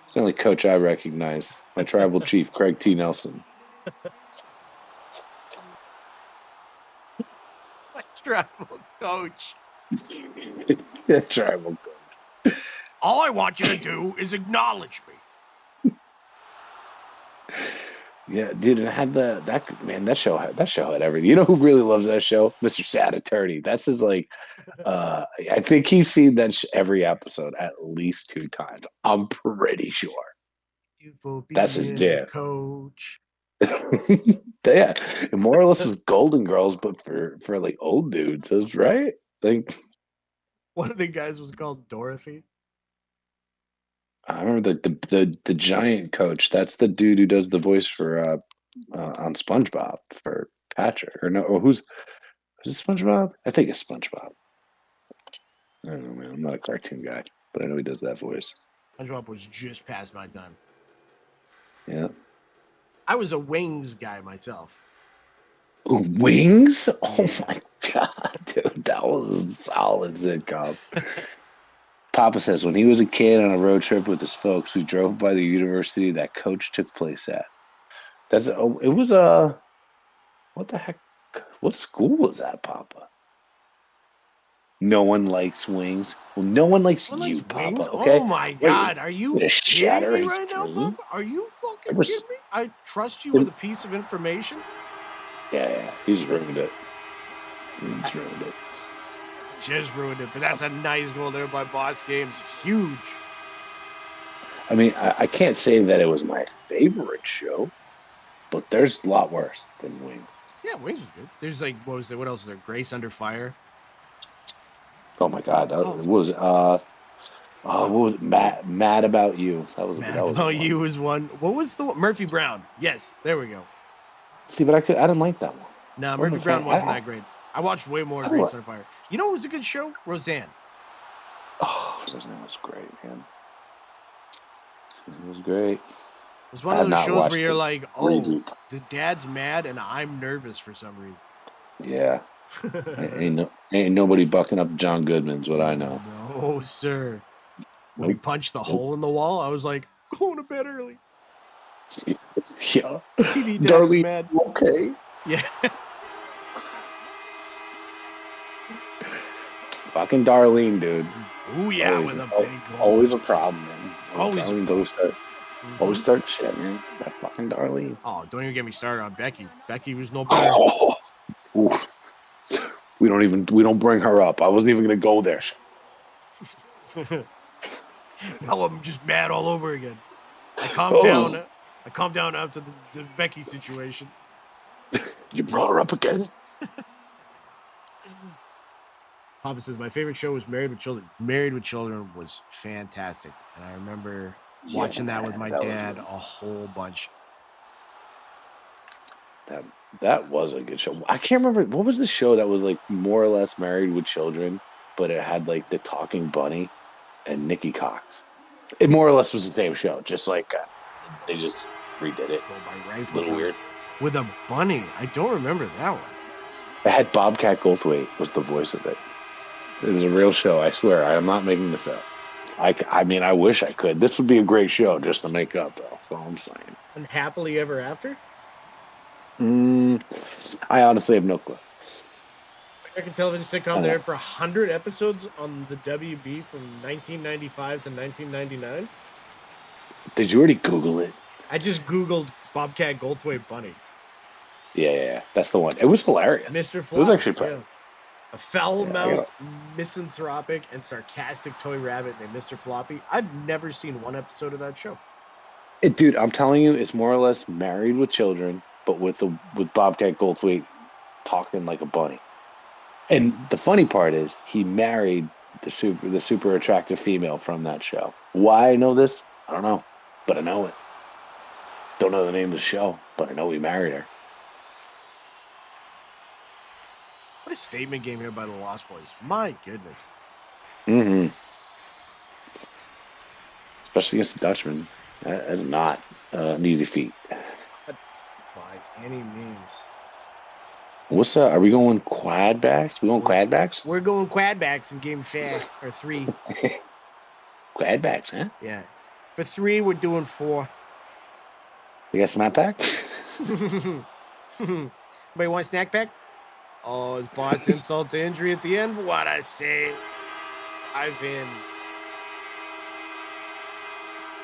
It's the only coach I recognize. My tribal chief, Craig T. Nelson. My tribal coach. Yeah, tribal coach. All I want you to do is acknowledge me. Yeah, dude, it had that show had everything. You know who really loves that show? Mr. Sad Attorney. That's his like. I think he's seen that every episode at least 2 times. I'm pretty sure. That's his jam. Coach. Yeah, and more or less was Golden Girls, but for like old dudes. That's right. Like one of the guys was called Dorothy. I remember the giant coach. That's the dude who does the voice for on SpongeBob for Patrick. Or no, or is it SpongeBob? I think it's SpongeBob. I don't know, man. I'm not a cartoon guy, but I know he does that voice. SpongeBob was just past my time. Yeah. I was a Wings guy myself. Wings? Oh my god, dude, that was a solid sitcom. Papa says when he was a kid on a road trip with his folks, we drove by the university that Coach took place at. It was what the heck? What school was that, Papa? No one likes wings. Well, no one likes you, Papa. Wings? Okay. Oh my god, are you kidding me right now, dream? Papa? Are you fucking kidding me? I trust you with a piece of information. Yeah, he's ruined it. Just ruined it, but that's a nice goal there by Boss Games. Huge. I mean, I can't say that it was my favorite show, but there's a lot worse than Wings. Yeah, Wings was good. There's like, what else is there? Grace Under Fire. Oh my god, what was Mad About You? That was Mad About You was one. What was the one? Murphy Brown? Yes, there we go. See, but I didn't like that one. No, Murphy Brown wasn't that great. I watched way more Grace Under Fire. You know what was a good show? Roseanne. Oh, Roseanne was great, man. It was great. It was one of those shows where you're like, oh, the dad's mad and I'm nervous for some reason. Yeah. ain't nobody bucking up John Goodman's what I know. No, sir. When he punched the hole in the wall, I was like, going to bed early. Yeah. TV dad Darlene, is mad. Okay. Yeah. Fucking Darlene, dude. Oh yeah, always, with a big hole. Always a problem, man. Always. Darlene always start shit, man. That fucking Darlene. Oh, don't even get me started on Becky. Becky was no better. Oh. We don't bring her up. I wasn't even gonna go there. Now I'm just mad all over again. I calmed down. I calmed down after the Becky situation. You brought her up again? Papa says my favorite show was Married with Children. Married with Children was fantastic, and I remember watching that with my dad a whole bunch. That was a good show. I can't remember what was the show that was like more or less Married with Children, but it had like the talking bunny and Nikki Cox. It more or less was the same show, just like they just redid it. A little weird. With a bunny, I don't remember that one. It had Bobcat Goldthwait was the voice of it. It was a real show. I swear. I am not making this up. I mean, I wish I could. This would be a great show just to make up, though. That's all I'm saying. And Happily Ever After? I honestly have no clue. American television sitcom there for 100 episodes on the WB from 1995 to 1999. Did you already Google it? I just Googled Bobcat Goldthwait bunny. Yeah, that's the one. It was hilarious. Mr. Floppy. It was actually pretty. Yeah. A foul-mouthed, misanthropic, and sarcastic toy rabbit named Mr. Floppy. I've never seen one episode of that show. Dude, I'm telling you, it's more or less Married with Children, but with Bobcat Goldthwait talking like a bunny. And the funny part is he married the super attractive female from that show. Why I know this, I don't know, but I know it. Don't know the name of the show, but I know he married her. What a statement game here by the Lost Boys. My goodness. Mm-hmm. Especially against the Dutchman. That is not an easy feat. By any means. What's are we going quad backs? We going quad backs? We're going quad backs in game 4 or 3. Quad backs, huh? Yeah. For 3, we're doing 4. You got some map pack? Anybody want a snack pack? Oh, is boss insult to injury at the end? What I say? I've in.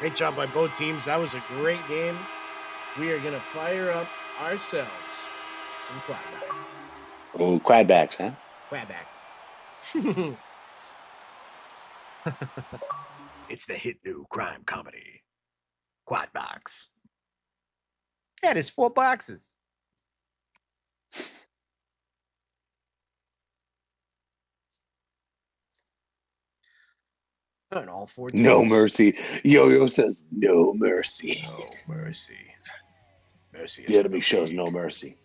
Great job by both teams. That was a great game. We are going to fire up ourselves some quad backs. Oh, quad backs, huh? Quad backs. It's the hit new crime comedy. Quad box. Yeah, there's 4 boxes. On all 4 teams. No mercy. Yo-Yo says no mercy. No mercy. Mercy is The for enemy shows no weak. mercy.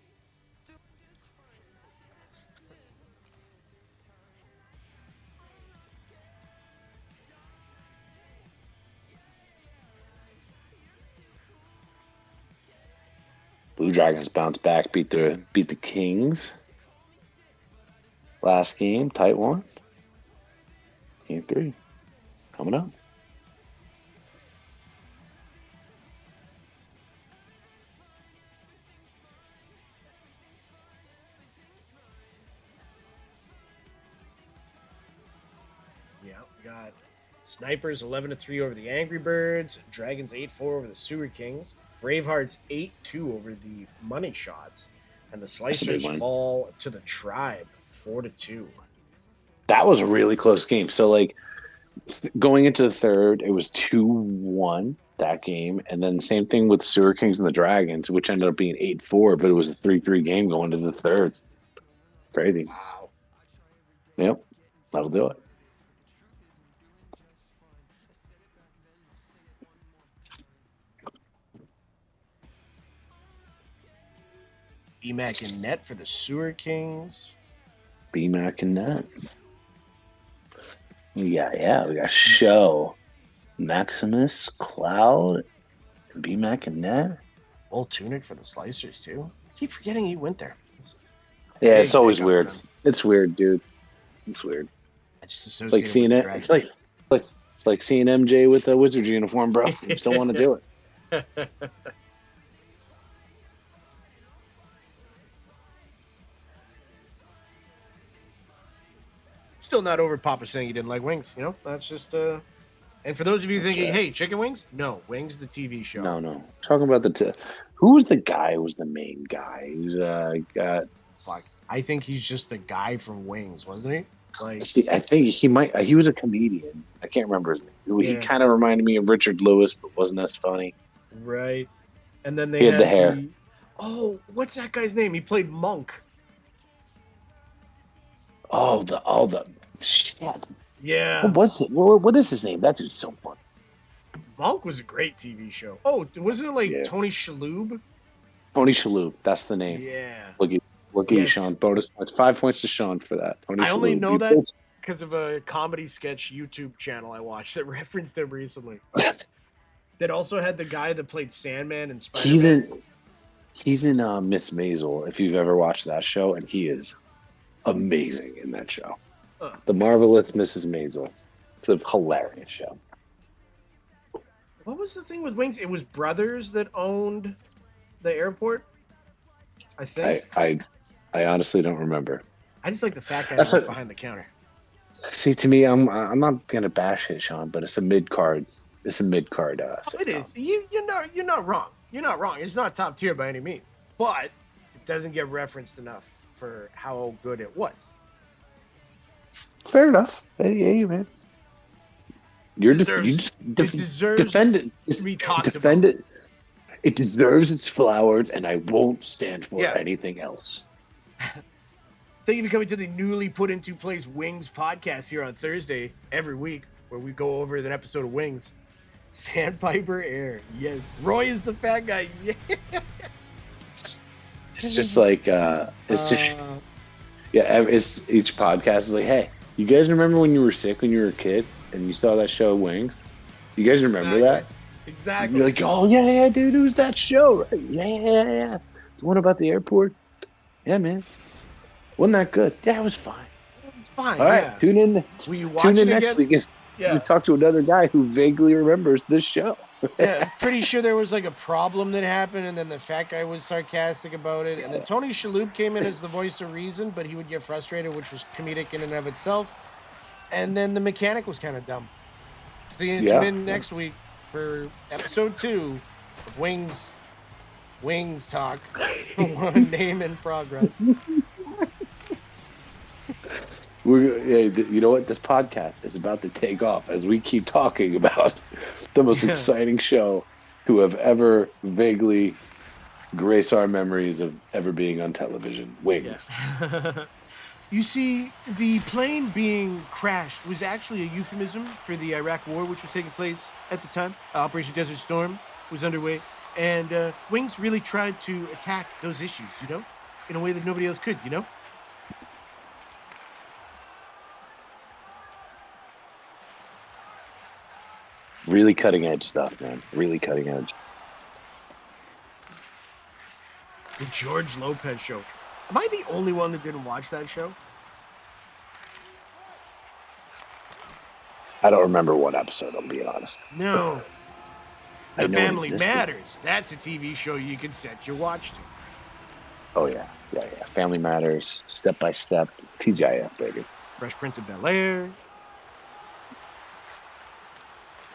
Blue Dragons bounce back, beat the Kings. Last game, tight one. Game 3 coming up. Yeah, we got Snipers 11-3 over the Angry Birds, Dragons 8-4 over the Sewer Kings, Bravehearts 8-2 over the Money Shots, and the That's a big Slicers one. fall to the Tribe 4-2. That was a really close game. So, like, going into the third, it was 2-1 that game. And then the same thing with the Sewer Kings and the Dragons, which ended up being 8-4, but it was a 3-3 game going to the third. Crazy. Wow. Yep. That'll do it. BMAC and net for the Sewer Kings. BMAC and net. Yeah. We got Show, Maximus, Cloud, and BMAC and net. Old Tunic for the Slicers, too. I keep forgetting he went there. Yeah, Big it's always pickup weird. for them. It's weird, dude. It's weird. I just It's associate like seeing with it. the It's Dragons. like seeing MJ with a Wizards uniform, bro. You still want to do it. Still not over Papa saying he didn't like wings. You know, that's just. And for those of you thinking, right. hey, chicken wings? No, Wings the TV show. No. Talking about who was the guy? Who was the main guy? Who's got? Fuck. I think he's just the guy from Wings, wasn't he? Like, I think he might. He was a comedian. I can't remember his name. He Yeah. kind of reminded me of Richard Lewis, but wasn't as funny. right. And then they He had the hair. Oh, what's that guy's name? He played Monk. Oh, the shit. Yeah. What was it? What is his name? That dude's so funny. Monk was a great TV show. Oh, wasn't it like Yeah. Tony Shalhoub? Tony Shalhoub. That's the name. Yeah. Look at you, Yes. Sean. Bonus points. 5 points to Sean for that. Tony I only Shalhoub. know You that built- because of a comedy sketch YouTube channel I watched that referenced him recently. That also had the guy that played Sandman and Spider-Man. He's in Miss Maisel. If you've ever watched that show, and he is amazing in that show. Huh. The Marvelous Mrs. Maisel. It's a hilarious show. What was the thing with Wings? It was brothers that owned the airport. I think. I honestly don't remember. I just like the fat guy That's that was a- behind the counter. See, to me, I'm not gonna bash it, Sean, but it's a mid card. It's a mid card. Oh, it is. You're not wrong. You're not wrong. It's not top tier by any means, but it doesn't get referenced enough for how good it was. Fair enough. Hey, man. You're Deserves- you it deserves defend it. to be talked defend about. it. It deserves its flowers, and I won't stand for Yeah. anything else. Thank you for coming to the newly put into place Wings podcast here on Thursday every week, where we go over an episode of Wings. Sandpiper Air. Yes. Roy is the fat guy. Yeah. It's just like it's just it's each podcast is like, hey, you guys remember when you were sick when you were a kid and you saw that show Wings? You guys remember that? Exactly. You're like, oh yeah, dude, it was that show, right? Yeah. The one about the airport. Yeah, man. Wasn't that good? Yeah, it was fine. It's fine. All right, Yeah. tune in. Will you watch Tune in it next again? week. Yeah. We talk to another guy who vaguely remembers this show. Yeah, I'm pretty sure there was like a problem that happened, and then the fat guy was sarcastic about it. And then Tony Shalhoub came in as the voice of reason, but he would get frustrated, which was comedic in and of itself. And then the mechanic was kind of dumb. So you tune in next week for episode 2 of Wings Talk. One name in progress. You know what? This podcast is about to take off as we keep talking about the most exciting show to have ever vaguely graced our memories of ever being on television. Wings. Yeah. You see, the plane being crashed was actually a euphemism for the Iraq War, which was taking place at the time. Operation Desert Storm was underway, and Wings really tried to attack those issues, in a way that nobody else could, Really cutting edge stuff, man. Really cutting edge. The George Lopez show. Am I the only one that didn't watch that show? I don't remember one episode, I'll be honest. No. I The know it Family existed. Matters. That's a TV show you can set your watch to. Oh, yeah. Family Matters, Step by Step, TGIF, baby. Fresh Prince of Bel-Air.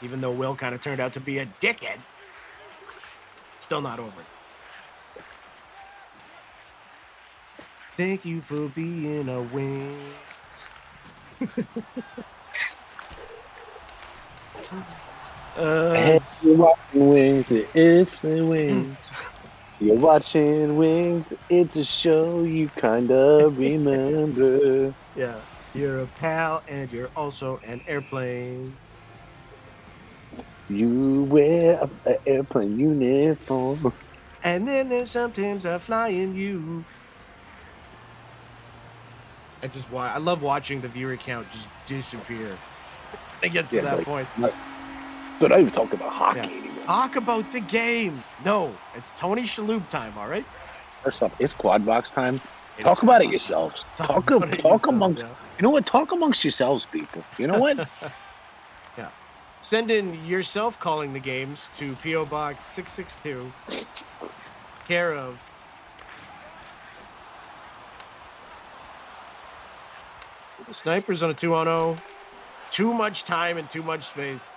Even though Will kind of turned out to be a dickhead. Still not over it. Thank you for being a Wings. You're watching Wings, it's Wings. You're watching Wings, it's a show you kind of remember. Yeah, you're a pal and you're also an airplane. You wear an airplane uniform. And then there's sometimes a flying you. I love watching the viewer count just disappear. It gets to that point. But I was talking about hockey anymore. Talk about the games. No, it's Tony Shalhoub time, all right? First off, it's quad box time. Talk About it yourselves. Talk amongst. Yeah. You know what? Talk amongst yourselves, people. You know what? Yeah. Send in yourself calling the games to P.O. Box 662, care of the Snipers on a 2-on-0. Too much time and too much space.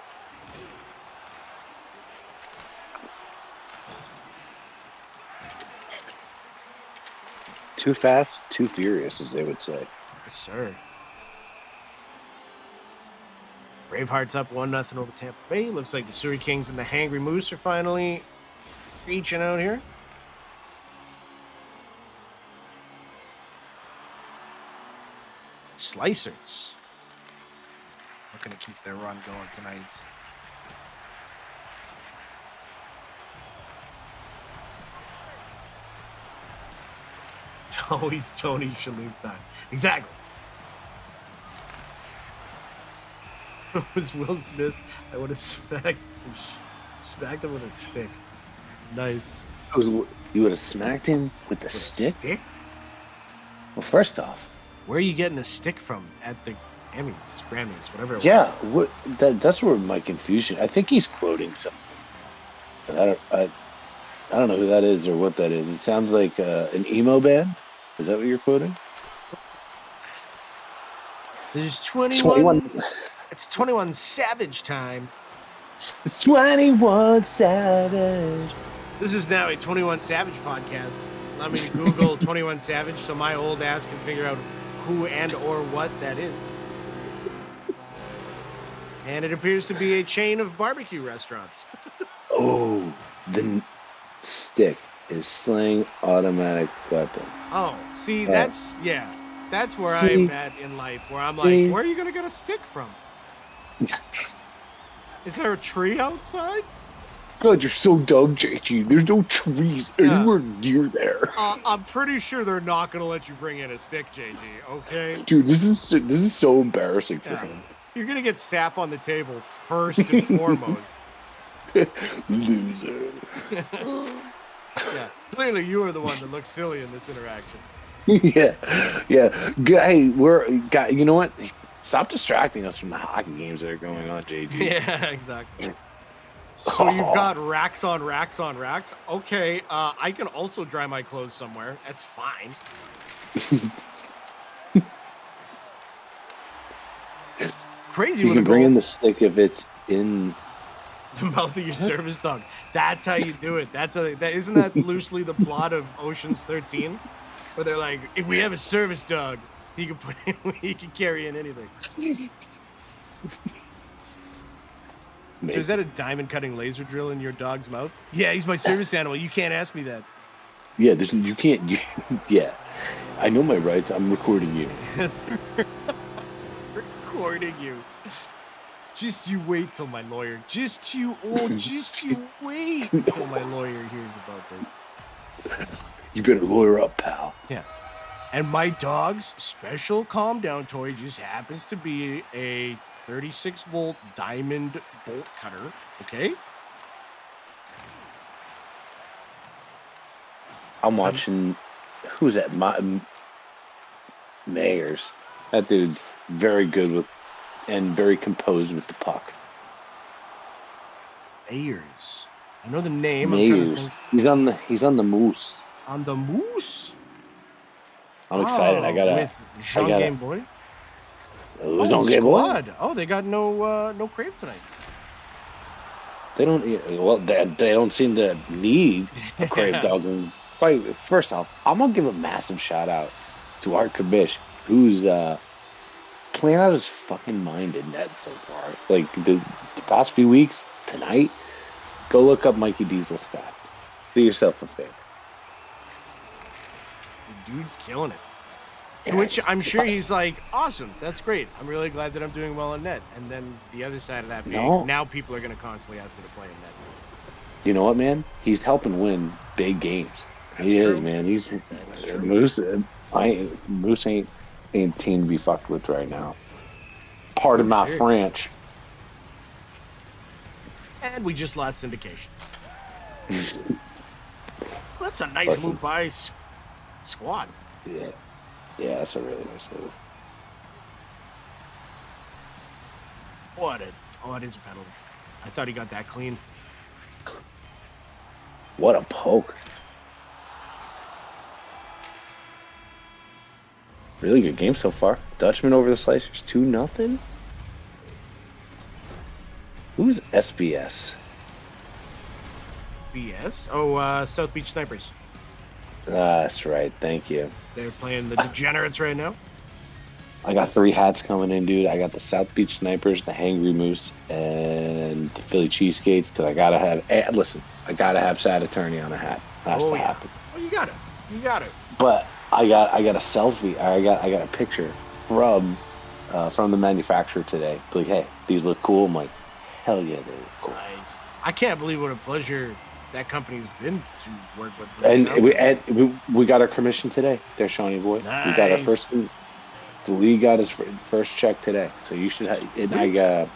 Too fast, too furious, as they would say. Yes, sir. Bravehearts up 1-0 over Tampa Bay. Looks like the Surrey Kings and the Hangry Moose are finally reaching out here. Slicers looking to keep their run going tonight. It's always Tony Shalhoub time. Exactly. It was Will Smith. I would have smacked him with a stick. Nice. You would have smacked him with the stick? Stick? Well, first off, Where are you getting a stick from at the Emmys, Grammys, whatever it yeah, was? that's where my confusion. I think he's quoting something. I don't know who that is or what that is. It sounds like an emo band. Is that what you're quoting? There's 21. It's 21 Savage time. It's 21 Savage. This is now a 21 Savage podcast. Allow me to Google 21 Savage so my old ass can figure out who and or what that is. And it appears to be a chain of barbecue restaurants. Oh, the stick is slang automatic weapon. Oh, see, Oh. that's where I am See? at in life, where I'm See? like, where are you gonna get a stick from? Is there a tree outside? God, you're so dumb, JG. There's no trees anywhere near there. I'm pretty sure they're not gonna let you bring in a stick, JG. Okay. Dude, this is so embarrassing for Yeah. him. You're gonna get sap on the table first and foremost. Loser. Yeah. Clearly, you are the one that looks silly in this interaction. yeah. Hey, you know what? Stop distracting us from the hockey games that are going on, JG. Yeah, exactly. So you've got racks on racks on racks. Okay, I can also dry my clothes somewhere. That's fine. Crazy. You when can a bring goal- in the stick if it's in the mouth of your service dog. That's how you do it. Isn't that loosely the plot of Ocean's 13, where they're like, if we have a service dog, he can carry in anything. So is that a diamond cutting laser drill in your dog's mouth? Yeah, he's my service animal. You can't ask me that. Yeah, you can't. Yeah, I know my rights. I'm recording you. Recording you. Just you wait till my lawyer. Just you wait till my lawyer hears about this. You better lawyer up, pal. Yeah. And my dog's special calm down toy just happens to be a 36-volt diamond bolt cutter. Okay. I'm watching. Who's that? Mayers. That dude's very good with, and very composed with the puck. Ayers. I know the name. I'm trying to Mayers. think. He's on the Moose. On the Moose. I'm excited. With Jean Game Boy. Don't get what? Squad. Oh, they got no Crave tonight. They don't. Well, they don't seem to need a Crave dog. And first off, I'm gonna give a massive shout out to our commish, who's playing out his fucking mind in net so far. Like the past few weeks, tonight, go look up Mikey Diesel's stats. Do yourself a favor. The dude's killing it. Yeah, Which it's I'm sure nuts. he's like, awesome, that's great. I'm really glad that I'm doing well in net. And then the other side of that being, No. now people are going to constantly ask me to play in net. You know what, man? He's helping win big games. That's He true. is, man. He's true. Moose. Moose ain't team to be fucked with right now. Pardon my Sure. French. And we just lost syndication. That's a nice Listen. move by Squad. Yeah, that's a really nice move. It is a penalty. I thought he got that clean. What a poke! Really good game so far. Dutchman over the Slicers, 2-0. Who's SBS? BS. Oh, South Beach Snipers. That's right. Thank you. They're playing the Degenerates right now. I got 3 hats coming in, dude. I got the South Beach Snipers, the Hangry Moose, and the Philly Cheesecakes. Because I gotta have. Listen, I gotta have Sad Attorney on a hat. Has to happen. Oh, you got it. You got it. But I got a selfie. I got a picture from the manufacturer today. Like, hey, these look cool. I'm like, hell yeah, they look cool. Nice. I can't believe what a pleasure that company's been to work with. We got our commission today. There, Shawnee boy. We got our Nice. first. The league got his first check today, so you should have. And I got.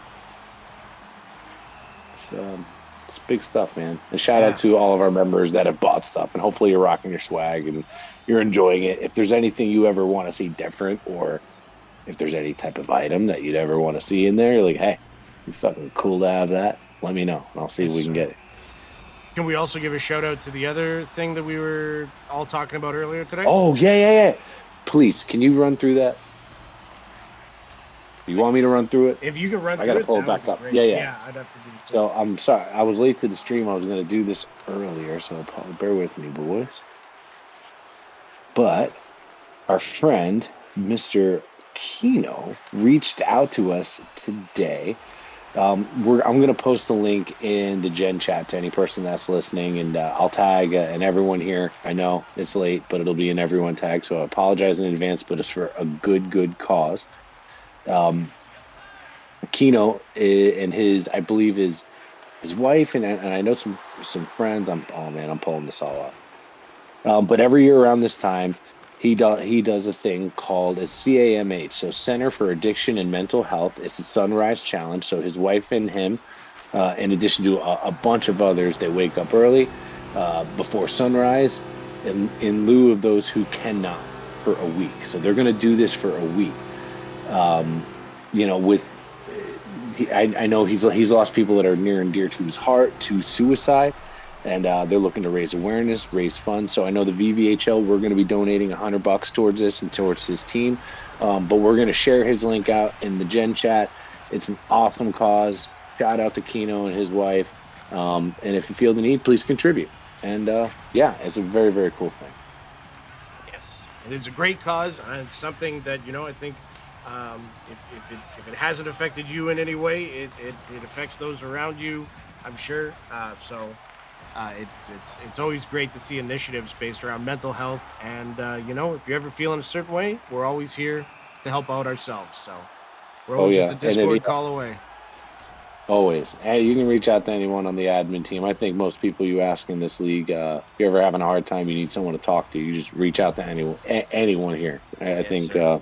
It's big stuff, man. And shout out to all of our members that have bought stuff, and hopefully you're rocking your swag and you're enjoying it. If there's anything you ever want to see different, or if there's any type of item that you'd ever want to see in there, you're like, hey, you fucking cool to have that. Let me know, and I'll see if we can get it. Can we also give a shout out to the other thing that we were all talking about earlier today? Oh yeah. Please, can you run through that? You want me to run through it? If you can run through I gotta it, pull it that back would up. be great. Yeah. I'd have to do So I'm sorry, I was late to the stream. I was gonna do this earlier, so bear with me, boys. But our friend, Mr. Kino, reached out to us today I'm going to post the link in the Gen chat to any person that's listening, and I'll tag and everyone here. I know it's late, but it'll be in everyone tag. So I apologize in advance, but it's for a good cause. Kino and I believe his wife and I know some friends. I'm pulling this all up. But every year around this time, he does a thing called a CAMH, so Center for Addiction and Mental Health. It's a Sunrise Challenge. So his wife and him, in addition to a bunch of others, they wake up early before sunrise, in lieu of those who cannot for a week. So they're going to do this for a week. Um, with I know he's lost people that are near and dear to his heart to suicide, and they're looking to raise awareness, raise funds. So I know the VVHL, we're going to be donating $100 towards this and towards his team, but we're going to share his link out in the Gen chat. It's an awesome cause. Shout out to Kino and his wife. And if you feel the need, please contribute. And yeah, it's a very cool thing. Yes, it is a great cause, and it's something that I think if it hasn't affected you in any way, it affects those around you, I'm sure. It's always great to see initiatives based around mental health, and if you're ever feeling a certain way, we're always here to help out ourselves. So we're Oh always just yeah, a and if you Discord call away. always. Hey, you can reach out to anyone on the admin team. I think most people you ask in this league, if you're ever having a hard time, you need someone to talk to, you just reach out to anyone here. I Yes, think sir.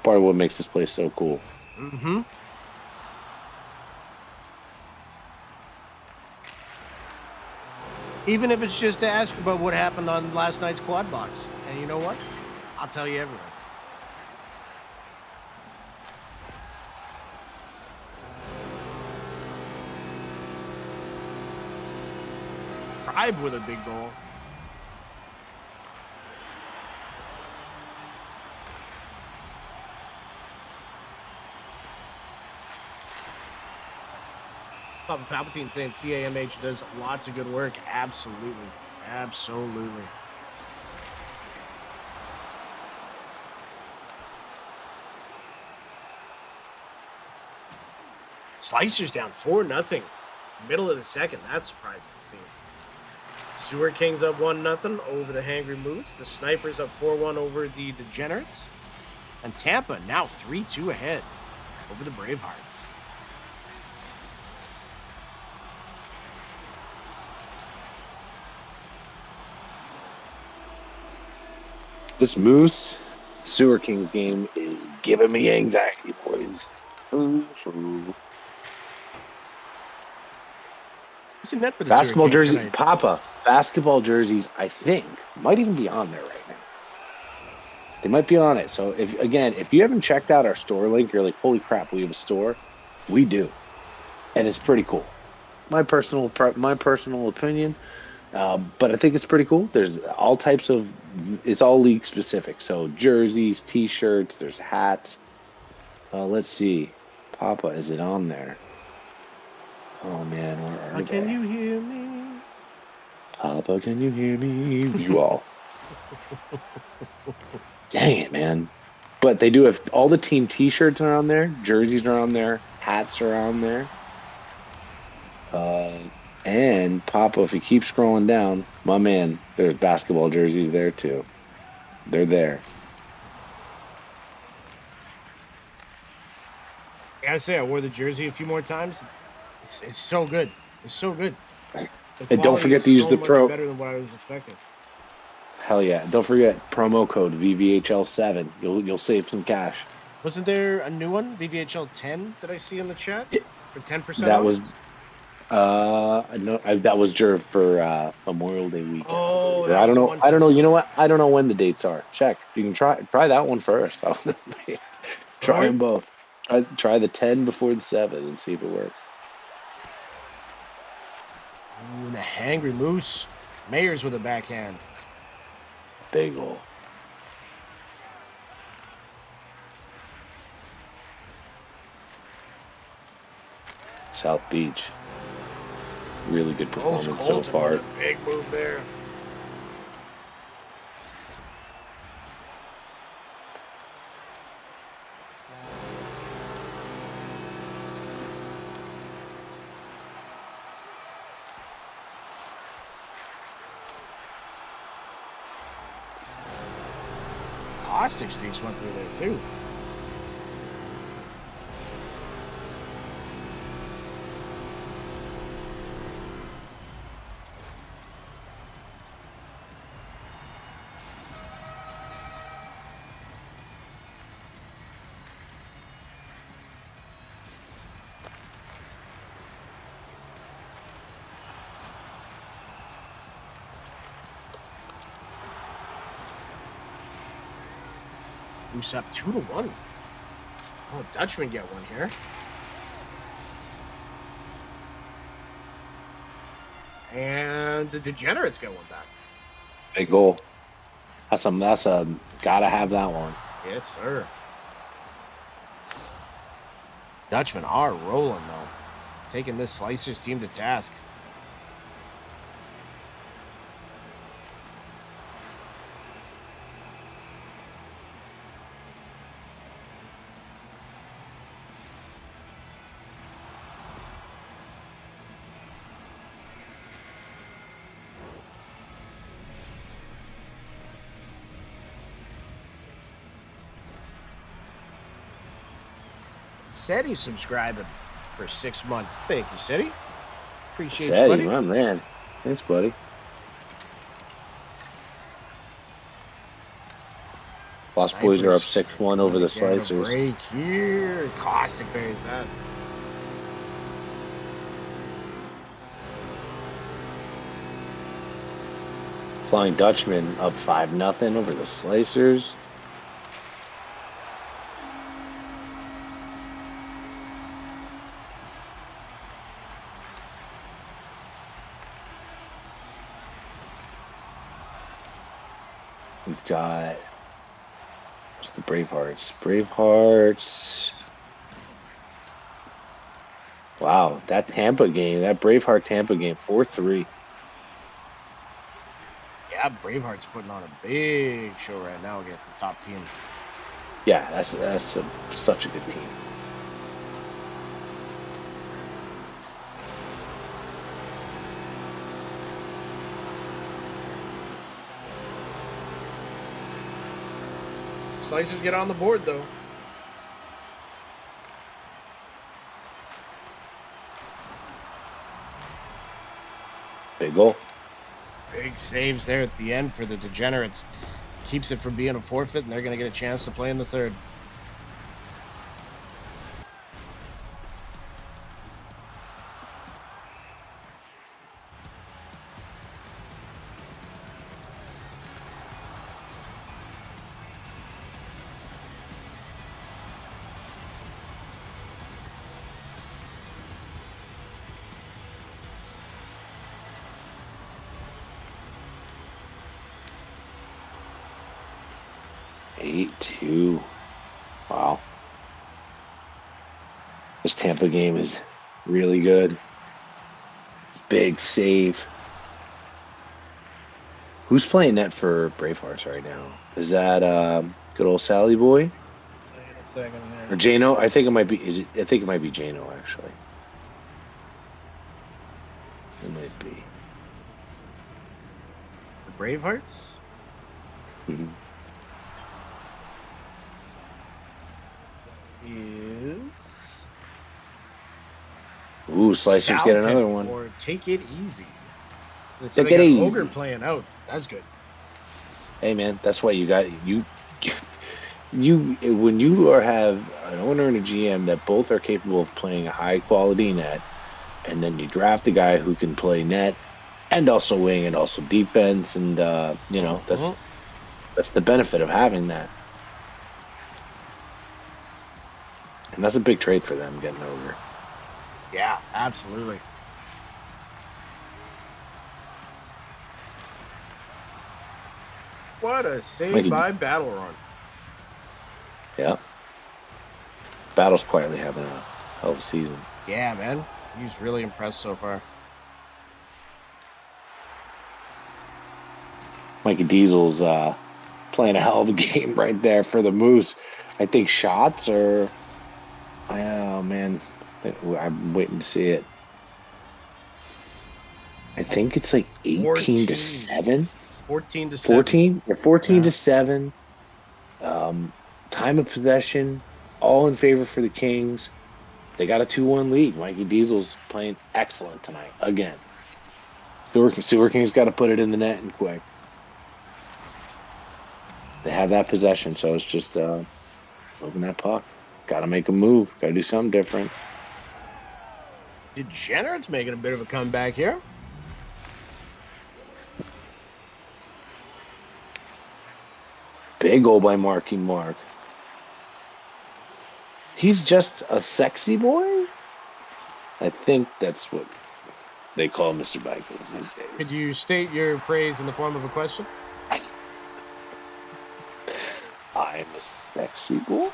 part of what makes this place so cool. Mm-hmm. Even if it's just to ask about what happened on last night's quad box, and you know what? I'll tell you everything. Tribe with a big goal. Papa Palpatine saying CAMH does lots of good work. Absolutely. Absolutely. Slicers down 4-0. Middle of the second. That's surprising to see. Sewer Kings up 1-0 over the Hangry Moose. The Snipers up 4-1 over the Degenerates. And Tampa now 3-2 ahead over the Bravehearts. This Moose Sewer Kings game is giving me anxiety, boys. Who's in net for the Sewer Basketball Kings jersey, tonight? Papa. Basketball jerseys, I think, might even be on there right now. They might be on it. So if you haven't checked out our store link, you're like, holy crap, we have a store. We do, and it's pretty cool. My personal opinion, but I think it's pretty cool. There's all types of. It's all league specific. So jerseys, T-shirts. There's hats. Let's see, Papa, is it on there? Oh man, where are Can they? you hear me? Papa, can you hear me? You all. Dang it, man. But they do have all the team T-shirts are on there, jerseys are on there, hats are on there. And Papa, if you keep scrolling down, my man, there's basketball jerseys there too. They're there. I gotta say, I wore the jersey a few more times. It's so good. It's so good. The And don't quality forget is to use so the much better than what I was expecting. Hell yeah. Don't forget promo code VVHL7. You'll save some cash. Wasn't there a new one, VVHL 10, that I see in the chat for 10% That off? was that was reserved for Memorial Day weekend, I Oh, believe. Or that I don't was know. one I don't time. know. You know what? I don't know when the dates are. Check. You can try that one first. All Try right. them both. Try the 10 before the 7 and see if it works. Ooh, and the Hangry Moose. Mayers with a backhand. Big ol'. South Beach. Really good Rose performance so Colton with far. a big move there. caustic streaks went through there too. Goose up 2-1. Oh, Dutchman get one here. And the Degenerates get one back. Big goal. That's a gotta have that one. Yes, sir. Dutchmen are rolling, though. Taking this Slicers team to task. Said he's subscribing for 6 months. Thank you, City. Appreciate you, buddy. Sadie, my man. Thanks, buddy. Lost Boys are up 6-1 over the Getting a Slicers. break here. Caustic buries that. Flying Dutchman up 5-0 over the Slicers. We've got what's the Bravehearts? Bravehearts. Wow, that Tampa game, that Braveheart Tampa game, 4-3. Yeah, Braveheart's putting on a big show right now against the top team. Yeah, that's such a good team. Slicers get on the board, though. Big goal. Big saves there at the end for the Degenerates. Keeps it from being a forfeit, and they're going to get a chance to play in the third. Two. Wow. This Tampa game is really good. Big save. Who's playing net for Bravehearts right now? Is that good old Sally boy? I'll tell you in a second Or there. Jano? I think it might be I think it might be Jano actually. It might be. The Bravehearts? Mhm. Is Ooh, Slicers get another Salpin one. or Take It Easy. Take they It got Easy. Ogre playing out. That's good. Hey man, that's why you got you when you have an owner and a GM that both are capable of playing a high quality net, and then you draft a guy who can play net and also wing and also defense, and that's the benefit of having that. And that's a big trade for them getting over. Yeah, absolutely. What a save Mikey- by Battle Run. Yeah. Battle's quietly having a hell of a season. Yeah, man. He's really impressed so far. Mikey Diesel's playing a hell of a game right there for the Moose. I think shots are. Oh man, I'm waiting to see it. I think it's like 18 to 7. 14 to 7. 14 or 14 Yeah. to 7. Time of possession, all in favor for the Kings. They got a 2-1 lead. Mikey Diesel's playing excellent tonight again. Sewer Kings got to put it in the net and quick. They have that possession, so it's just moving that puck. Got to make a move. Got to do something different. Degenerates making a bit of a comeback here. Big goal by Marky Mark. He's just a sexy boy? I think that's what they call Mr. Bikers these days. Could you state your praise in the form of a question? I'm a sexy boy.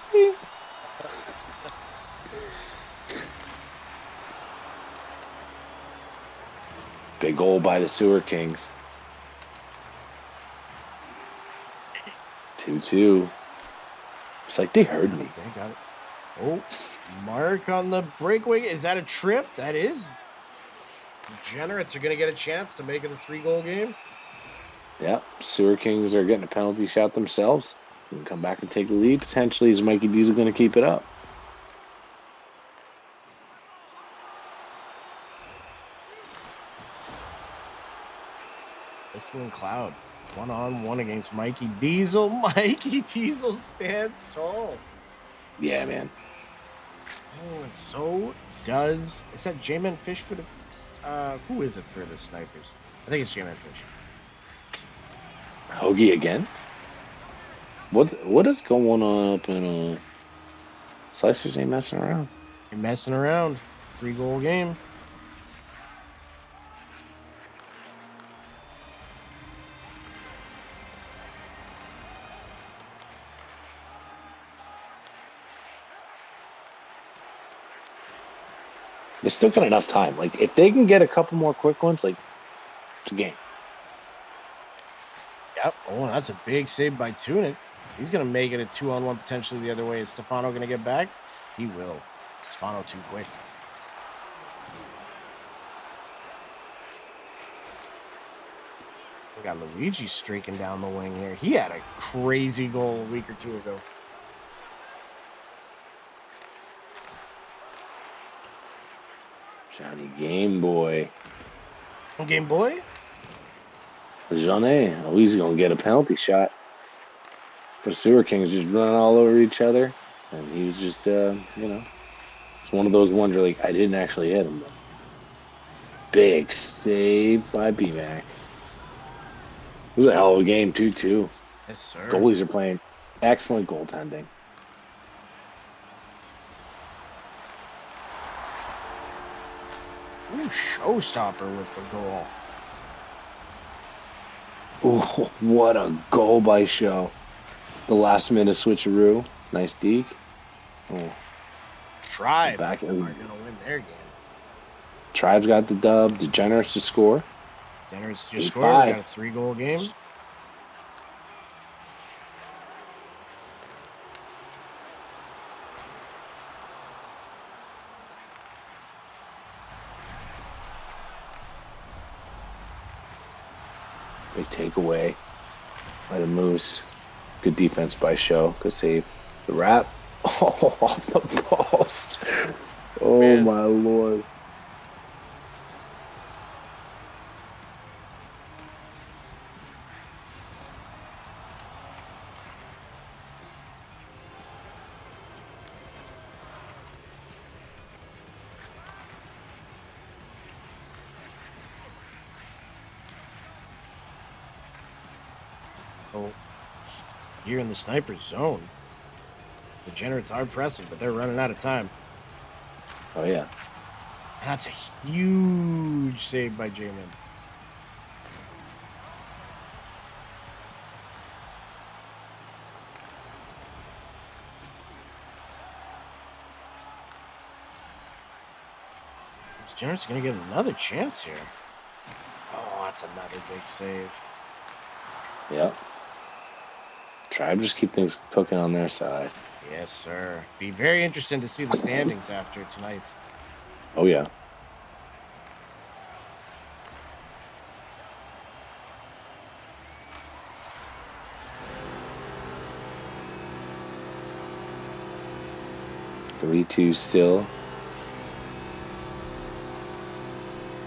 Big goal by the Sewer Kings. 2-2. It's like they heard me. They got it. Oh, Mark on the breakaway. Is that a trip? That is. Degenerates are going to get a chance to make it a 3-goal game. Yep. Sewer Kings are getting a penalty shot themselves. Can come back and take the lead. Potentially, is Mikey Diesel going to keep it up? Whistling Cloud. 1-on-1 against Mikey Diesel. Mikey Diesel stands tall. Yeah, man. Oh, and so does. Is that J-Man Fish for the. Who is it for the Snipers? I think it's J-Man Fish. Hoagie again? What is going on up in Slicers ain't messing around. You're messing around. 3-goal game. They still got enough time. Like, if they can get a couple more quick ones, like, it's a game. Yep. Oh, that's a big save by Tunic. He's going to make it a 2-on-1 potentially the other way. Is Stefano going to get back? He will. Stefano too quick. We got Luigi streaking down the wing here. He had a crazy goal a week or two ago. Johnny Game Boy. Game Boy? Johnny. Oh, he's going to get a penalty shot. The Sewer Kings just running all over each other. And he was just, it's one of those ones where, like, I didn't actually hit him. But big save by B-Mac. This is a hell of a game, 2-2. Yes, sir. Goalies are playing excellent goaltending. Ooh, showstopper with the goal. Oh, what a goal by Show. The last minute switcheroo. Nice deke. Oh, Tribe back are in. going to win their game. Tribe's got the dub. Degenerates to score. Degenerates just 8-5. scored. We got a 3-goal game. Big takeaway by the Moose. Good defense by Show. Good save. The wrap. Oh, off the post. Oh, Man. my Lord. So, here in the sniper zone, the Degenerates are pressing, but they're running out of time. Oh, yeah. That's a huge save by J-Man. Degenerates are going to get another chance here. Oh, that's another big save. Yep. Tribe just keep things cooking on their side. Yes, sir. Be very interesting to see the standings after tonight. Oh, yeah. 3-2 still.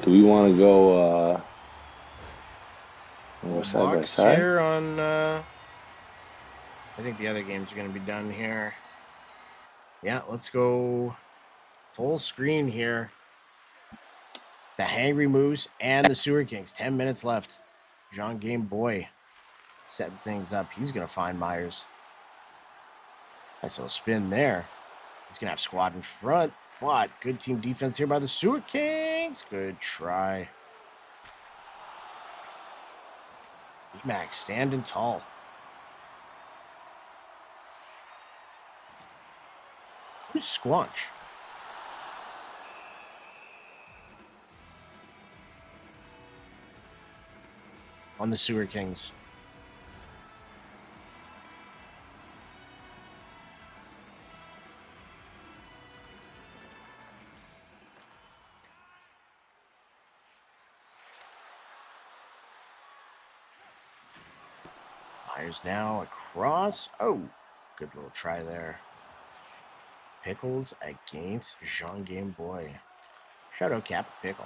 Do we want to go side by Bucks side? here on. I think the other games are going to be done here. Yeah, let's go full screen here. The Hangry Moose and the Sewer Kings. 10 minutes left. Jean Game Boy setting things up. He's going to find Myers. Nice little spin there. He's going to have squad in front. But good team defense here by the Sewer Kings. Good try. Max standing tall. Who's Squanch? On the Sewer Kings. Myers now across. Oh, good little try there. Pickles against Jean Game Boy. Shout out Cap Pickle.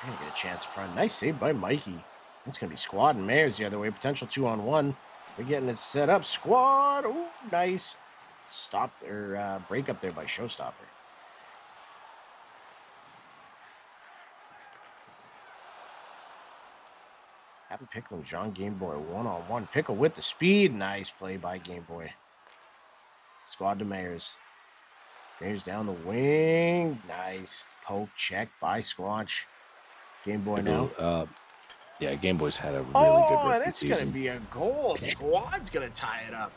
Trying to get a chance in front. Nice save by Mikey. It's going to be Squad and Mayers the other way. Potential 2-on-1. They're getting it set up. Squad. Oh, nice. Stop their break up there by Showstopper. Captain Pickle and John Game Boy 1-on-1. Pickle with the speed. Nice play by Game Boy. Squad to Mayers. Mayers down the wing. Nice poke check by Squanch. Game Boy now. Yeah, Game Boy's had a really Oh, good and rookie it's going to season. be a goal. Squad's going to tie it up.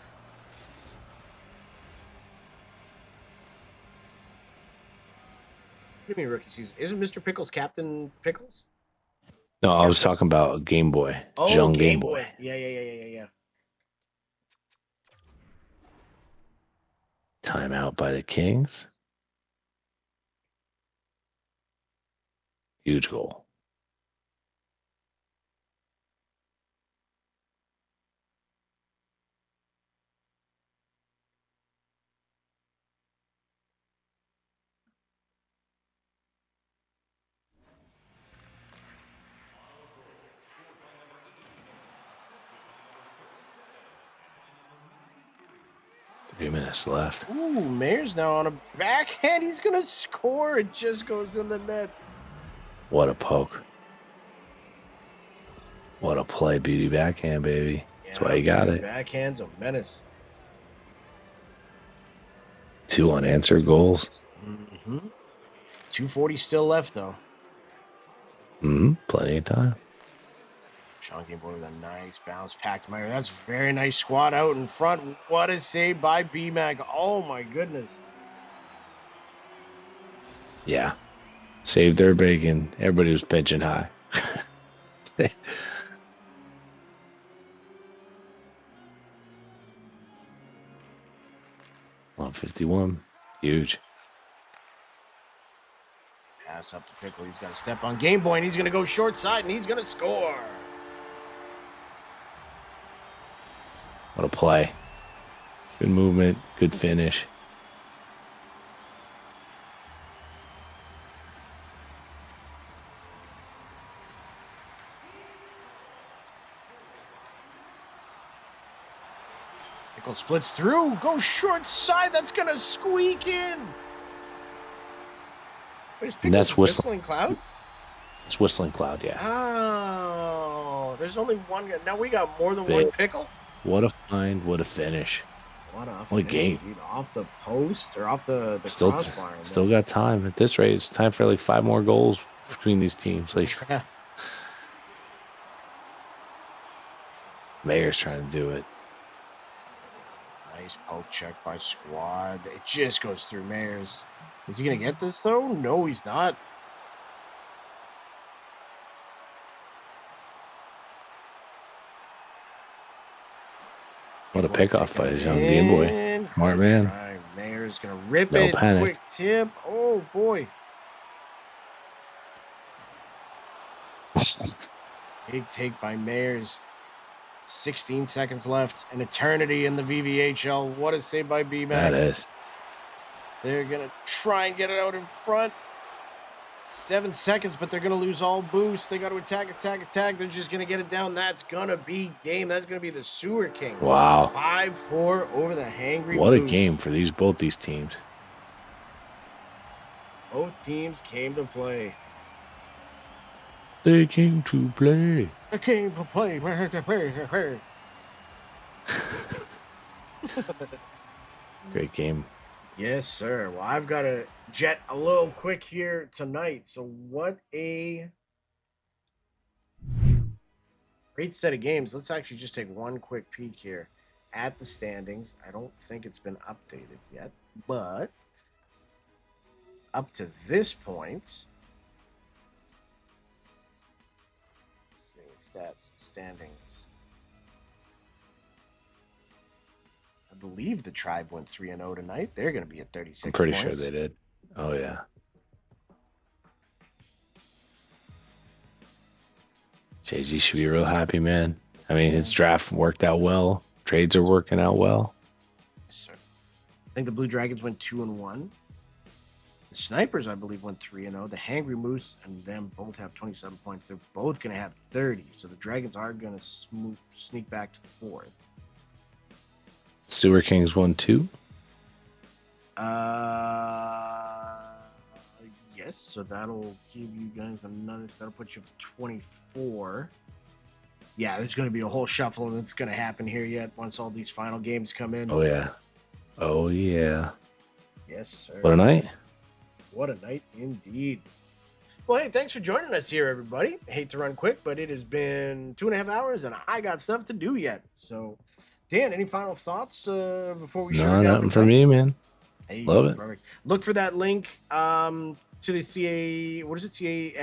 What do you mean rookie season? Isn't Mr. Pickles Captain Pickles? No, I was talking about Game Boy. Oh, Jean Game Boy. Yeah. Timeout by the Kings. Huge goal. Three minutes left. Ooh, Mayer's now on a backhand. He's going to score. It just goes in the net. What a poke. What a play. Beauty backhand, baby. That's why you got it. Backhand's a menace. 2 unanswered goals. 2:40 still left, though. Plenty of time. Sean Game Boy with a nice bounce pack to Meyer. That's very nice squad out in front. What a save by B-Mag. Oh, my goodness. Yeah. Saved their bacon. Everybody was pitching high. 151. Huge. Pass up to Pickle. He's got to step on Game Boy, and he's going to go short side, and he's going to score. What a play. Good movement. Good finish. Pickle splits through. Goes short side. That's going to squeak in. Where's Pickle's that's Whistling Cloud? It's Whistling Cloud, yeah. Oh, there's only one. Now we got more than Big. one Pickle. What a find. What a finish. What a What a finish, game. dude. Off the post or off the Still crossbar. still got time. At this rate, it's time for like 5 more goals between these teams. Like Yeah. Mayer's trying to do it. Nice poke check by Squad. It just goes through Mayers. Is he going to get this, though? No, he's not. What a pickoff by his young Game Boy. Smart man. Try. Mayer's going to rip No it. panic. Quick tip. Oh, boy. Big take by Mayers. 16 seconds left. An eternity in the VVHL. What a save by B-Mag. That is. They're going to try and get it out in front. 7 seconds, but they're going to lose all boost. They got to attack. They're just going to get it down. That's going to be game. That's going to be the Sewer Kings. Wow. 5-4 over the Hangry What a Moose. game for both these teams. Both teams came to play. They came to play. They came to play. Great game. Yes, sir. Well, I've got to jet a little quick here tonight. So what a great set of games. Let's actually just take one quick peek here at the standings. I don't think it's been updated yet, but up to this point, let's see, stats, standings. I believe the Tribe went 3-0 tonight. They're going to be at 36 I'm pretty points. sure they did. Oh, yeah. JG should be real happy, man. I mean, his draft worked out well. Trades are working out well. Yes, sir. I think the Blue Dragons went 2-1. The Snipers, I believe, went 3-0. The Hangry Moose and them both have 27 points. They're both going to have 30. So the Dragons are going to sneak back to 4th. Sewer Kings won 2. Yes. So that'll give you guys another. That'll put you up to 24. Yeah, there's going to be a whole shuffle that's going to happen here yet once all these final games come in. Oh, yeah. Oh, yeah. Yes, sir. What a night. What a night indeed. Well, hey, thanks for joining us here, everybody. Hate to run quick, but it has been 2.5 hours, and I got stuff to do yet. So, Dan, any final thoughts before we shut it No, down? nothing for me, man. Hey, Love it. Perfect. Look for that link to the CAMH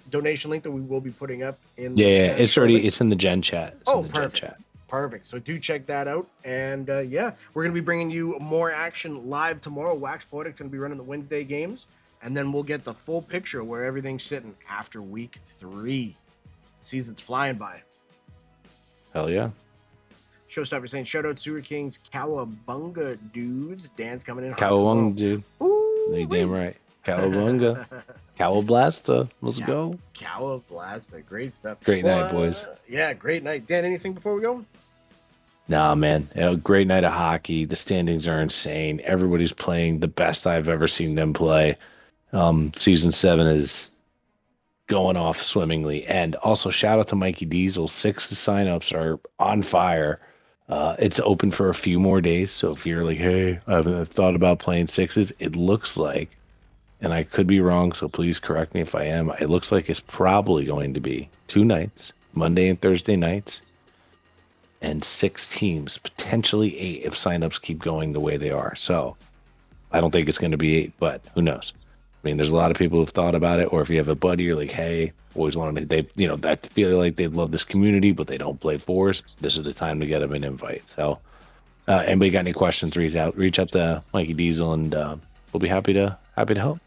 donation link that we will be putting up in the Yeah, chat it's shortly. already, it's in the Gen chat. It's in the perfect. Gen chat. Perfect. So do check that out. And yeah, we're going to be bringing you more action live tomorrow. Wax Poetic's going to be running the Wednesday games. And then we'll get the full picture where everything's sitting after week 3. The season's flying by. Hell yeah. Showstopper saying, shout out Sewer Kings, Cowabunga dudes. Dan's coming in. hot Cowabunga, tomorrow. dude. Ooh, You damn right. Cowabunga. Cowablasta. Let's go. Cowablasta. Great stuff. Great night, boys. Yeah, great night. Dan, anything before we go? Nah, man. A great night of hockey. The standings are insane. Everybody's playing the best I've ever seen them play. Season 7 is going off swimmingly. And also, shout out to Mikey Diesel. 6 signups are on fire. It's open for a few more days. So if you're like, hey, I haven't thought about playing 6s, it looks like, and I could be wrong, so please correct me if I am, it looks like it's probably going to be 2 nights, Monday and Thursday nights, and 6 teams, potentially 8 if signups keep going the way they are. So I don't think it's going to be 8, but who knows? I mean, there's a lot of people who've thought about it, or if you have a buddy, you're like, hey, always wanted to, that feel like they love this community, but they don't play 4s. This is the time to get them an invite. So anybody got any questions, reach out to Mikey Diesel, and we'll be happy to help.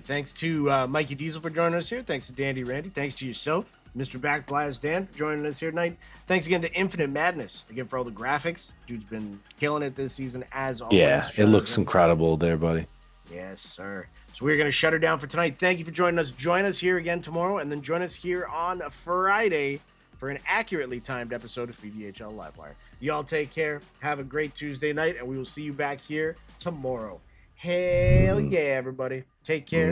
Thanks to Mikey Diesel for joining us here. Thanks to Dandy Randy. Thanks to yourself, Mr. Backblast Dan, for joining us here tonight. Thanks again to Infinite Madness, again, for all the graphics. Dude's been killing it this season, as always. Yeah, it looks incredible there, buddy. Yes, sir. So we're going to shut her down for tonight. Thank you for joining us. Join us here again tomorrow, and then join us here on Friday for an accurately timed episode of VVHL Livewire. Y'all take care. Have a great Tuesday night, and we will see you back here tomorrow. Hell yeah, everybody. Take care.